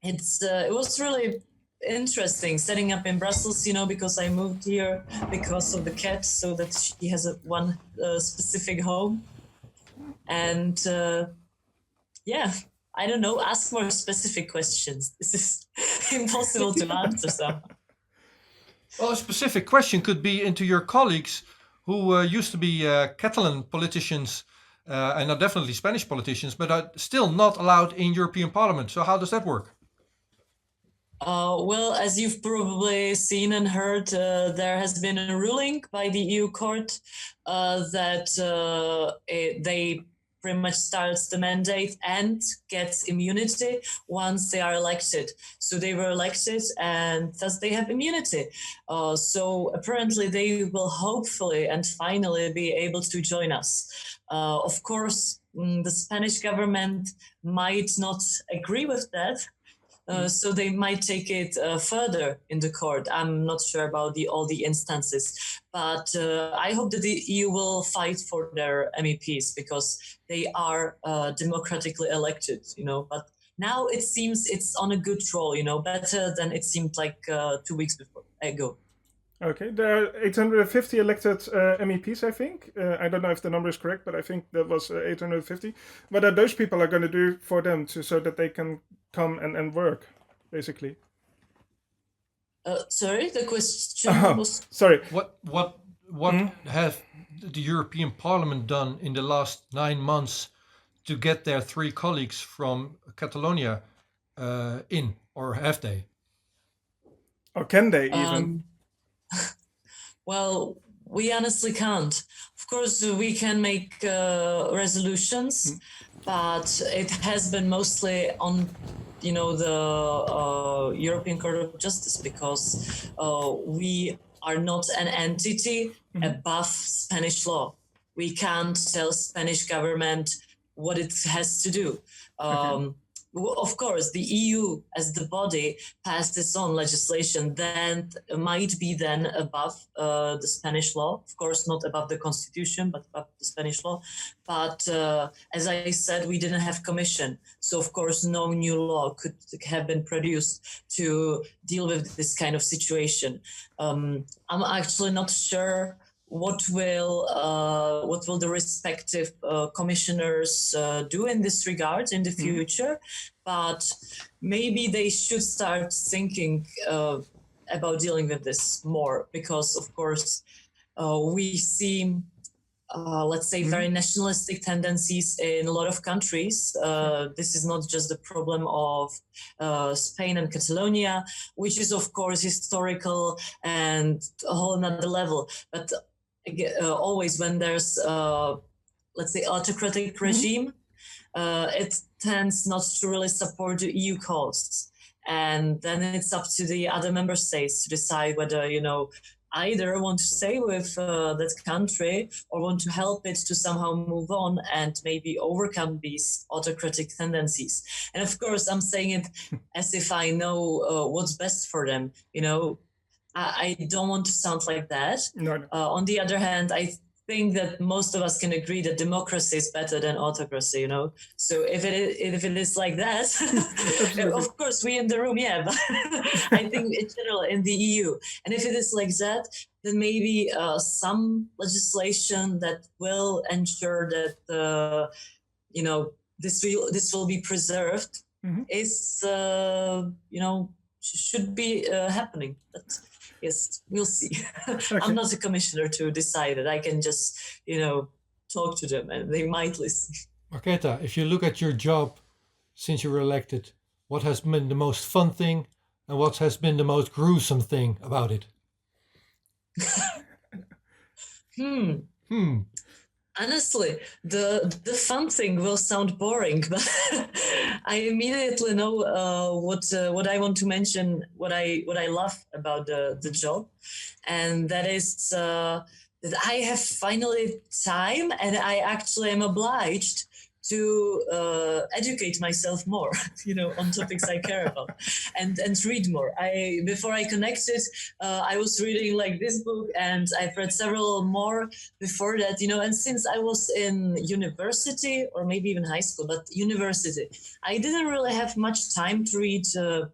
it was really interesting setting up in Brussels, because I moved here because of the cat, so that she has one specific home. And yeah, I don't know, ask more specific questions. This is impossible to answer some. Well, a specific question could be into your colleagues who used to be Catalan politicians and are definitely Spanish politicians, but are still not allowed in European Parliament. So how does that work? Well, as you've probably seen and heard, there has been a ruling by the EU court that they pretty much starts the mandate and gets immunity once they are elected. So they were elected and thus they have immunity. So apparently they will hopefully and finally be able to join us. Of course, the Spanish government might not agree with that. So they might take it further in the court. I'm not sure about all the instances, but I hope that the EU will fight for their MEPs because they are democratically elected, But now it seems it's on a good roll, better than it seemed like 2 weeks ago. Okay, there are 850 elected MEPs, I think. I don't know if the number is correct, but I think that was 850. What are those people are going to do for them so that they can come and work, basically? Sorry, the question was... Sorry. What has the European Parliament done in the last 9 months to get their 3 colleagues from Catalonia in, or have they? Or can they even? Well, we honestly can't. Of course, we can make resolutions, but it has been mostly on, the European Court of Justice because we are not an entity above Spanish law. We can't tell Spanish government what it has to do. Of course, the EU as the body passes on legislation that might be then above the Spanish law. Of course, not above the constitution, but above the Spanish law. But as I said, we didn't have commission. So, of course, no new law could have been produced to deal with this kind of situation. I'm actually not sure what will the respective commissioners do in this regard in the future, but maybe they should start thinking about dealing with this more because, of course, we see, let's say, very nationalistic tendencies in a lot of countries. This is not just the problem of Spain and Catalonia, which is, of course, historical and a whole another level. But always when there's, let's say, autocratic regime, it tends not to really support the EU cause. And then it's up to the other member states to decide whether, either want to stay with that country or want to help it to somehow move on and maybe overcome these autocratic tendencies. And of course, I'm saying it as if I know what's best for them. I don't want to sound like that. No. On the other hand, I think that most of us can agree that democracy is better than autocracy, So if it is like that, of course we in the room, yeah, but I think in general in the EU, and if it is like that, then maybe some legislation that will ensure that this will be preserved is should be happening. But yes, we'll see. Okay. I'm not a commissioner to decide it. I can just, talk to them and they might listen. Marketa, if you look at your job since you were elected, what has been the most fun thing and what has been the most gruesome thing about it? Honestly, the fun thing will sound boring, but I immediately know what I want to mention, what I love about the job, and that is that I have finally time, and I actually am obliged to educate myself more, on topics I care about, and read more. Before I connected, I was reading like this book, and I've read several more before that, and since I was in university or maybe even high school, but university, I didn't really have much time to read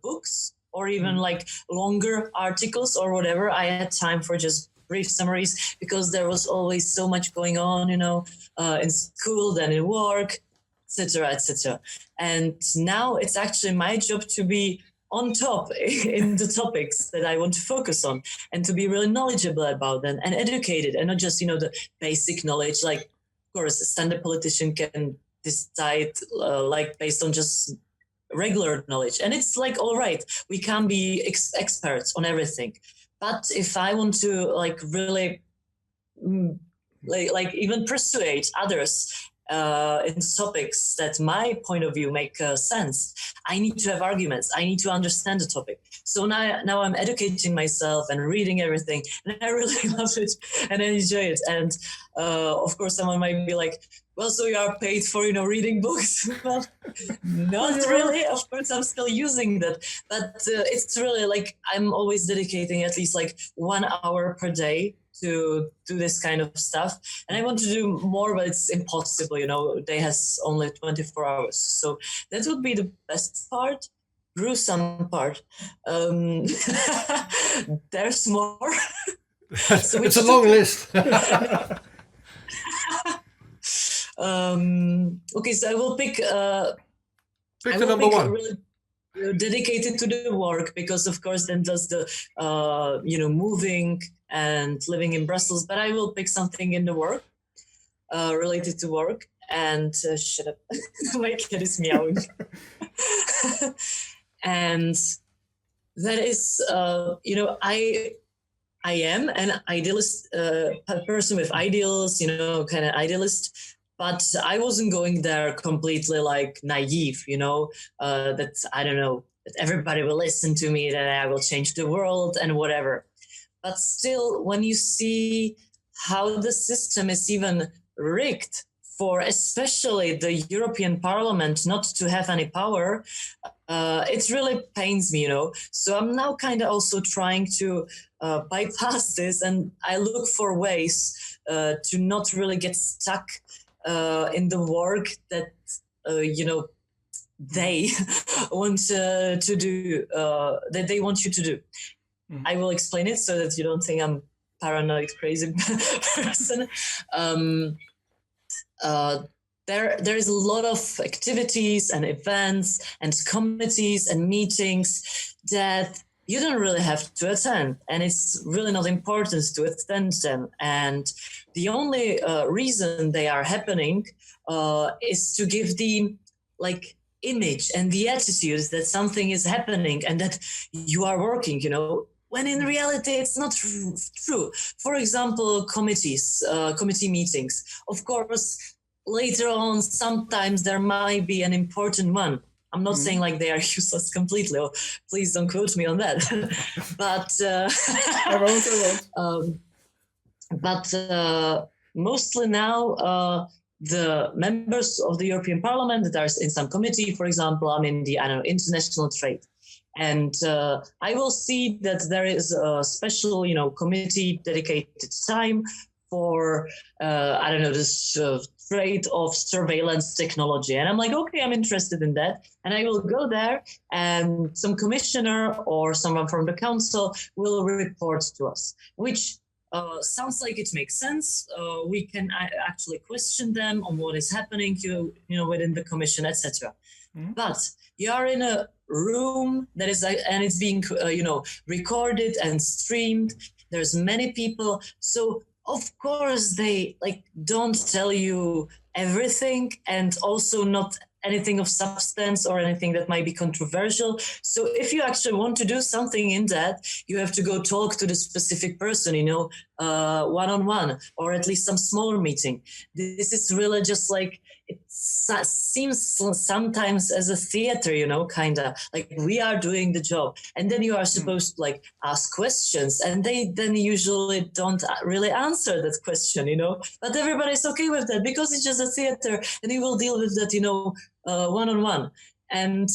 books or even like longer articles or whatever. I had time for just brief summaries because there was always so much going on, in school, then in work, etc., etc. And now it's actually my job to be on top in the topics that I want to focus on and to be really knowledgeable about them and educated, and not just, the basic knowledge. Like, of course, a standard politician can decide like based on just regular knowledge. And it's like, all right, we can't be experts on everything. But if I want to like really like even persuade others in topics that my point of view make sense, I need to have arguments. I need to understand the topic. So now I'm educating myself and reading everything, and I really love it and I enjoy it. And of course, someone might be like, well, so you are paid for, reading books? Well, not really. Of course, I'm still using that. But it's really like I'm always dedicating at least like 1 hour per day to do this kind of stuff. And I want to do more, but it's impossible. Day has only 24 hours. So that would be the best part. Gruesome part. There's more. So it's a long list. Okay, so I will pick the number one. Really dedicated to the work, because of course then does the moving and living in Brussels. But I will pick something in the work related to work. And shut up, my cat is meowing. And that is, I am an idealist, person with ideals, kind of idealist. But I wasn't going there completely like naive, that I don't know, that everybody will listen to me, that I will change the world and whatever. But still, when you see how the system is even rigged for especially the European Parliament not to have any power, it really pains me, So I'm now kind of also trying to bypass this, and I look for ways to not really get stuck in the work that, they want to do, that they want you to do. Mm-hmm. I will explain it so that you don't think I'm paranoid, crazy person. There is a lot of activities and events and committees and meetings that you don't really have to attend, and it's really not important to attend them. And the only reason they are happening is to give the like image and the attitude that something is happening and that you are working, you know, when in reality it's not true. For example, committee meetings. Of course, later on, sometimes there might be an important one. I'm not saying like they are useless completely. Oh, please don't quote me on that. But I won't. But mostly now, the members of the European Parliament that are in some committee, for example, I'm in the international trade, and I will see that there is a special, committee dedicated time for this trade of surveillance technology. And I'm like, okay, I'm interested in that. And I will go there, and some commissioner or someone from the council will report to us, which sounds like it makes sense. We can actually question them on what is happening, within the commission, etc. Mm-hmm. But you are in a room that is, and it's being, recorded and streamed. There's many people, so of course they don't tell you everything, and also not anything of substance or anything that might be controversial. So if you actually want to do something in that, you have to go talk to the specific person, one-on-one, or at least some smaller meeting. This is really just it seems sometimes as a theater, kind of like we are doing the job, and then you are supposed to ask questions, and they then usually don't really answer that question, but everybody's okay with that because it's just a theater, and you will deal with that, one-on-one. And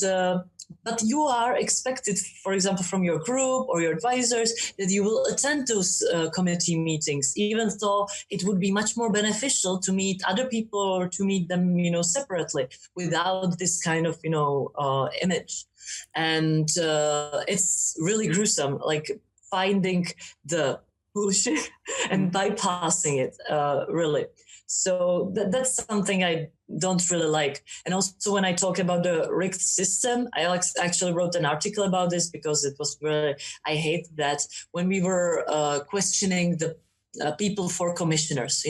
but you are expected, for example, from your group or your advisors, that you will attend those committee meetings, even though it would be much more beneficial to meet other people or to meet them, separately without this kind of, image. And it's really gruesome, finding the bullshit and bypassing it, really. So that's something I don't really like. And also when I talk about the rigged system, I actually wrote an article about this because it was really, I hate that when we were questioning the people for commissioners,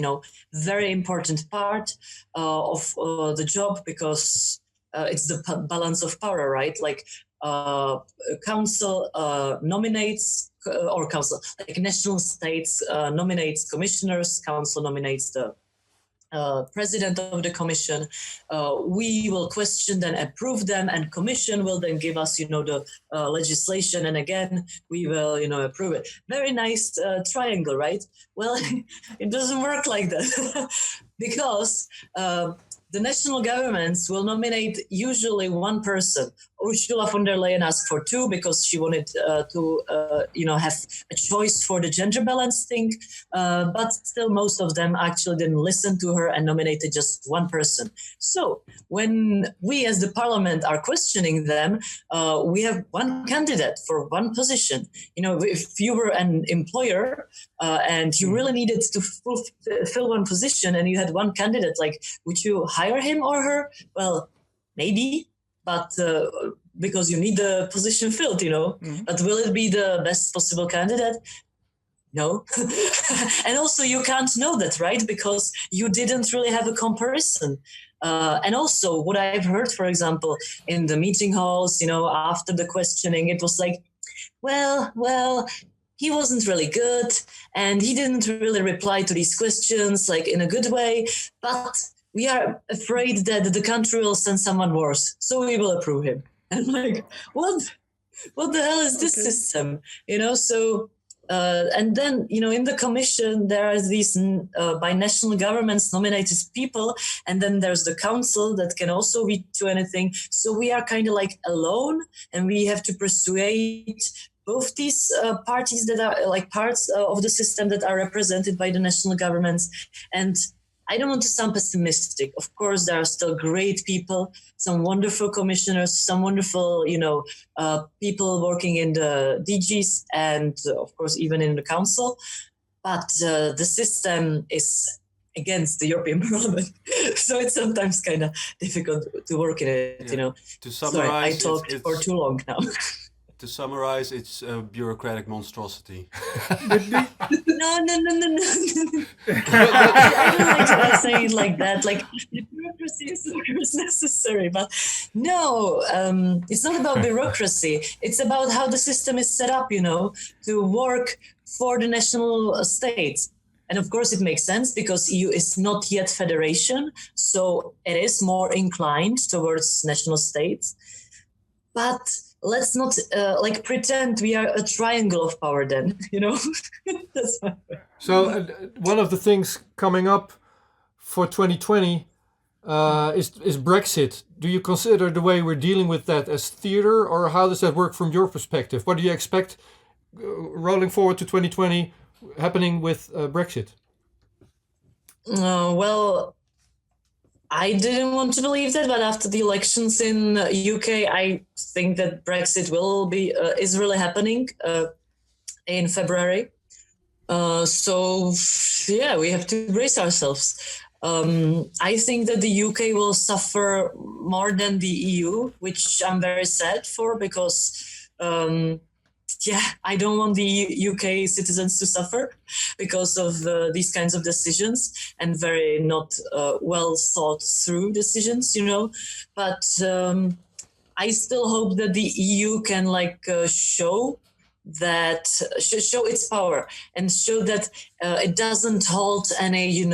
very important part of the job, because it's the balance of power, right? Council nominates, or council, national states nominates commissioners, council nominates the president of the commission. We will question them, approve them, and commission will then give us, the legislation, and again we will, approve it. Very nice triangle, right? Well, it doesn't work like that because the national governments will nominate usually one person. Ursula von der Leyen asked for two because she wanted to have a choice for the gender balance thing. But still, most of them actually didn't listen to her and nominated just one person. So when we as the parliament are questioning them, we have one candidate for one position. If you were an employer and you really needed to fill one position and you had one candidate, would you hire him or her? Well, maybe. But because you need the position filled, but will it be the best possible candidate? No. And also you can't know that, right? Because you didn't really have a comparison. And also what I've heard, for example, in the meeting halls, after the questioning, it was well, he wasn't really good and he didn't really reply to these questions in a good way, but we are afraid that the country will send someone worse, so we will approve him. And what the hell is this system? So, and then, in the commission, there are these by national governments nominated people, and then there's the council that can also veto anything. So we are kind of alone, and we have to persuade both these parties that are parts of the system that are represented by the national governments. And I don't want to sound pessimistic. Of course, there are still great people, some wonderful commissioners, some wonderful, people working in the DGs and, of course, even in the council. But the system is against the European Parliament. So it's sometimes kind of difficult to work in it, To summarize, Sorry, I talked for too long now. to summarize, it's a bureaucratic monstrosity. No. I don't like to say it like that. Like, bureaucracy is of course necessary, but no, it's not about bureaucracy. It's about how the system is set up, to work for the national states. And of course, it makes sense because EU is not yet federation, so it is more inclined towards national states. But let's not pretend we are a triangle of power then, That's So one of the things coming up for 2020 is Brexit. Do you consider the way we're dealing with that as theater, or how does that work from your perspective? What do you expect rolling forward to 2020 happening with Brexit? Well, I didn't want to believe that, but after the elections in UK, I think that Brexit is really happening in February. So yeah, we have to brace ourselves. I think that the UK will suffer more than the EU, which I'm very sad for because I don't want the UK citizens to suffer because of these kinds of decisions and very not well thought through decisions, But I still hope that the EU can show its power and show that it doesn't hold any,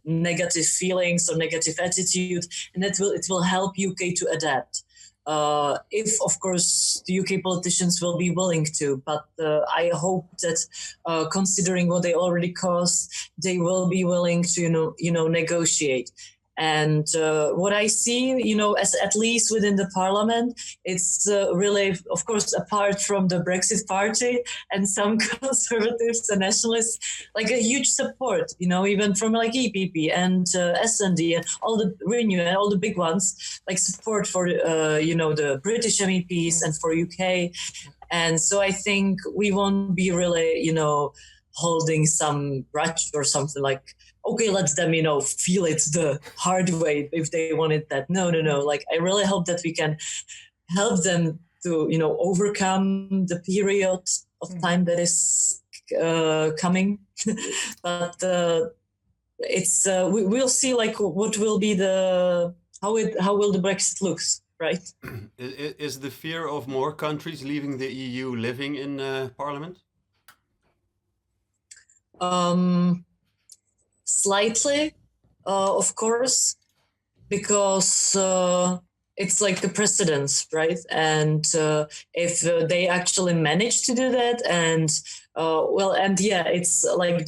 negative feelings or negative attitude, and that it will help UK to adapt. If, of course, the UK politicians will be willing to, but I hope that considering what they already cost, they will be willing to, negotiate. And what I see, as at least within the parliament, it's really, of course, apart from the Brexit party and some conservatives and nationalists, like a huge support, even from EPP and SND and all the Renew and all the big ones, support for, the British MEPs and for UK. And so I think we won't be really, holding some grudge or something okay, let them, feel it the hard way if they wanted that. No. I really hope that we can help them to, overcome the period of time that is coming. But it's we'll see what will be how will the Brexit looks, right? Is the fear of more countries leaving the EU living in Parliament? Slightly, of course, because it's the precedence, right? And if they actually manage to do that, and it's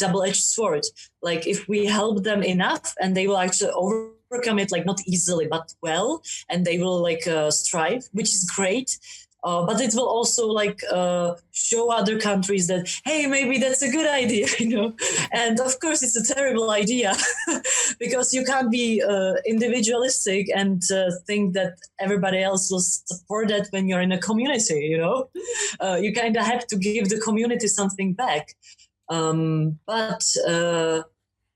double-edged sword. If we help them enough, and they will actually overcome it, not easily, but well, and they will strive, which is great. But it will also show other countries that, hey, maybe that's a good idea, And of course, it's a terrible idea because you can't be individualistic and think that everybody else will support that when you're in a community, You kind of have to give the community something back. But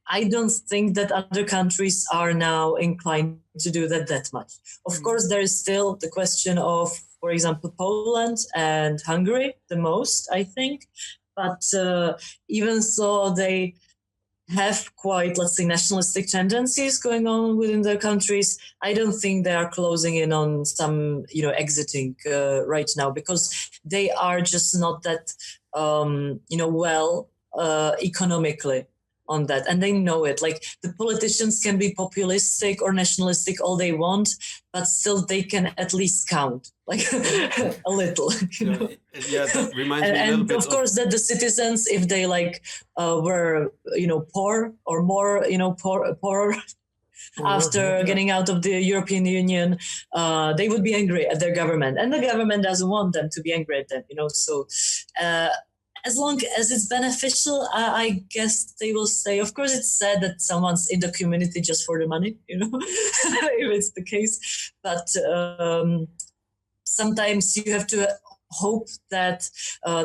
I don't think that other countries are now inclined to do that much. Of course, there is still the question of, for example, Poland and Hungary the most, I think. But even though they have quite, let's say, nationalistic tendencies going on within their countries, I don't think they are closing in on some, exiting right now because they are just not that, well economically on that, and they know it. The politicians can be populistic or nationalistic all they want, but still they can at least count a little. Yeah, that reminds me a little bit of course that the citizens, if they were poor or more poor after getting out of the European Union, they would be angry at their government, and the government doesn't want them to be angry at them. So. As long as it's beneficial, I guess they will stay. Of course, it's sad that someone's in the community just for the money, if it's the case. But sometimes you have to hope that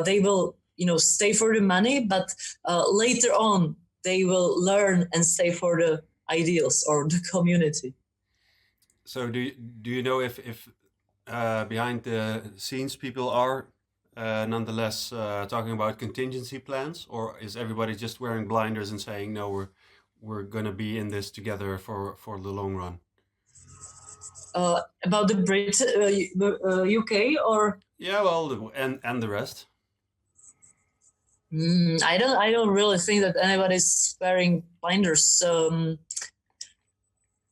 they will, stay for the money, but later on they will learn and stay for the ideals or the community. So do you know if behind the scenes people are nonetheless talking about contingency plans, or is everybody just wearing blinders and saying no, we're gonna be in this together for the long run? About the UK or yeah, well, and the rest. I don't really think that anybody's wearing blinders.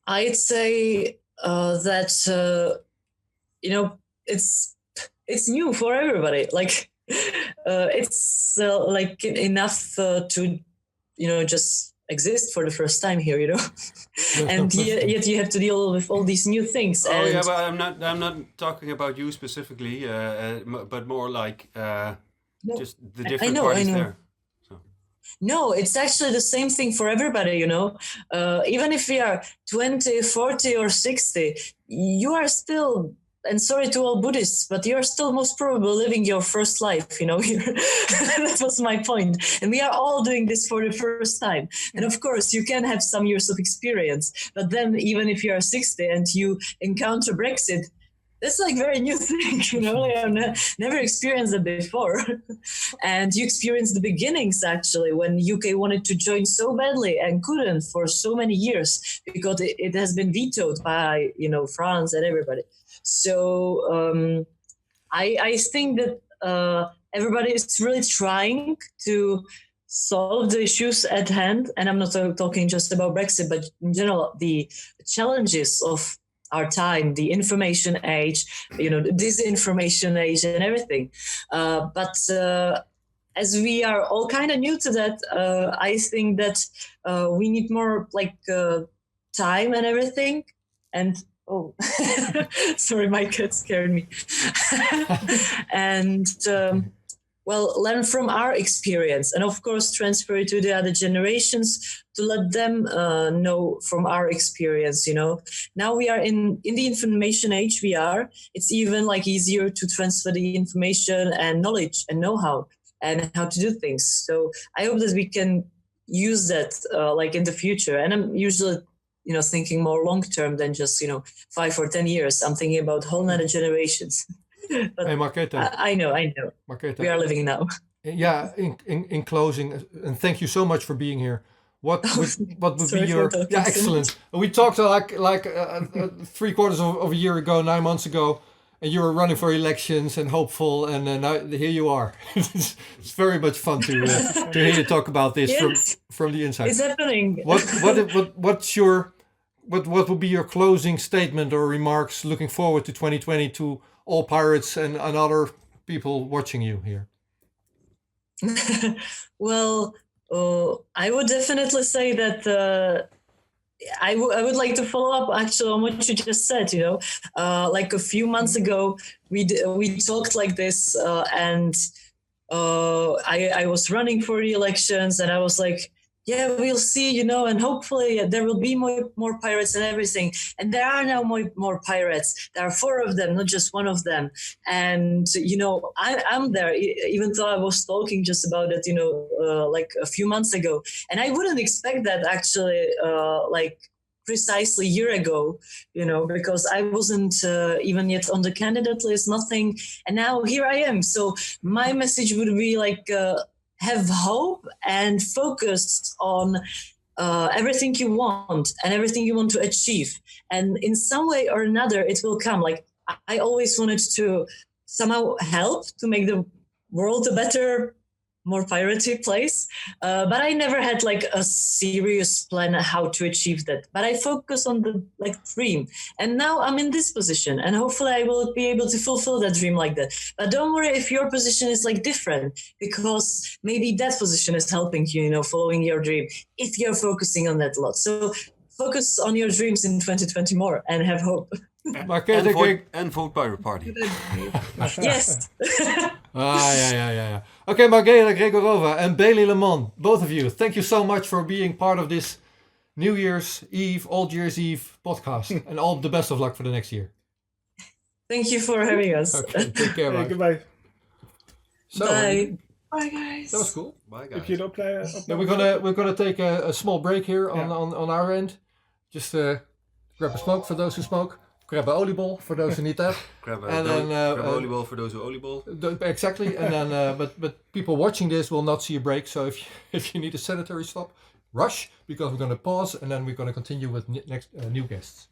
I'd say that it's new for everybody. Like it's like enough to just exist for the first time here, and yet you have to deal with all these new things. Oh yeah, but I'm not talking about you specifically, but more like just the different parties there. So. No, it's actually the same thing for everybody, even if we are 20, 40 or 60, you are still, and sorry to all Buddhists, but you're still most probably living your first life, That was my point. And we are all doing this for the first time. And of course, you can have some years of experience, but then even if you are 60 and you encounter Brexit, that's like very new thing, I've never experienced it before. And you experienced the beginnings, actually, when UK wanted to join so badly and couldn't for so many years because it has been vetoed by, France and everybody. So I think that everybody is really trying to solve the issues at hand. And I'm not talking just about Brexit, but in general, the challenges of our time, the information age, the disinformation age and everything. But as we are all kind of new to that, I think that we need more time and everything. And sorry, my cat scared me. And learn from our experience and of course transfer it to the other generations to let them know from our experience, Now we are in the information age it's even easier to transfer the information and knowledge and know-how and how to do things. So I hope that we can use that in the future. And I'm usually thinking more long-term than just, 5 or 10 years. I'm thinking about whole other generations. But hey, Marketa. I know. Marketa. We are living now. Yeah, in closing, and thank you so much for being here. What would be your... Yeah, excellent. We talked like 3/4 of a year ago, 9 months ago, and you were running for elections and hopeful, and now here you are. It's very much fun to hear you talk about this from the inside. It's happening. What would be your closing statement or remarks looking forward to 2020 to all pirates and other people watching you here? Well, I would definitely say that I would like to follow up actually on what you just said. Like a few months ago, we talked like this, and I was running for the elections, and I was like, yeah, we'll see, and hopefully there will be more pirates and everything. And there are now more pirates. There are 4 of them, not just 1 of them. And, I'm there, even though I was talking just about it, like a few months ago. And I wouldn't expect that actually, precisely a year ago, because I wasn't even yet on the candidate list, nothing. And now here I am. So my message would be have hope and focus on everything you want and everything you want to achieve. And in some way or another, it will come. I always wanted to somehow help to make the world a better, more piratey place. But I never had a serious plan how to achieve that. But I focus on the dream. And now I'm in this position, and hopefully I will be able to fulfill that dream like that. But don't worry if your position is different, because maybe that position is helping you, following your dream, if you're focusing on that a lot. So focus on your dreams in 2020 more and have hope. And vote Pirate Party. Yes. Yeah. Okay, Margela Gregorova and Bailey Lemon, both of you, thank you so much for being part of this New Year's Eve, Old Year's Eve podcast, and all the best of luck for the next year. Thank you for having us. Okay, take care, Yeah, goodbye. So, bye. Bye, guys. That was cool. Bye, guys. If you don't play, Now we're gonna take a small break here on our end. Just grab a smoke for those who smoke. grab a oliebol for those who need that. Grab a grab oliebol for those who oliebol. Exactly, and then but people watching this will not see a break. So if you need a sanitary stop, rush, because we're going to pause and then we're going to continue with next new guests.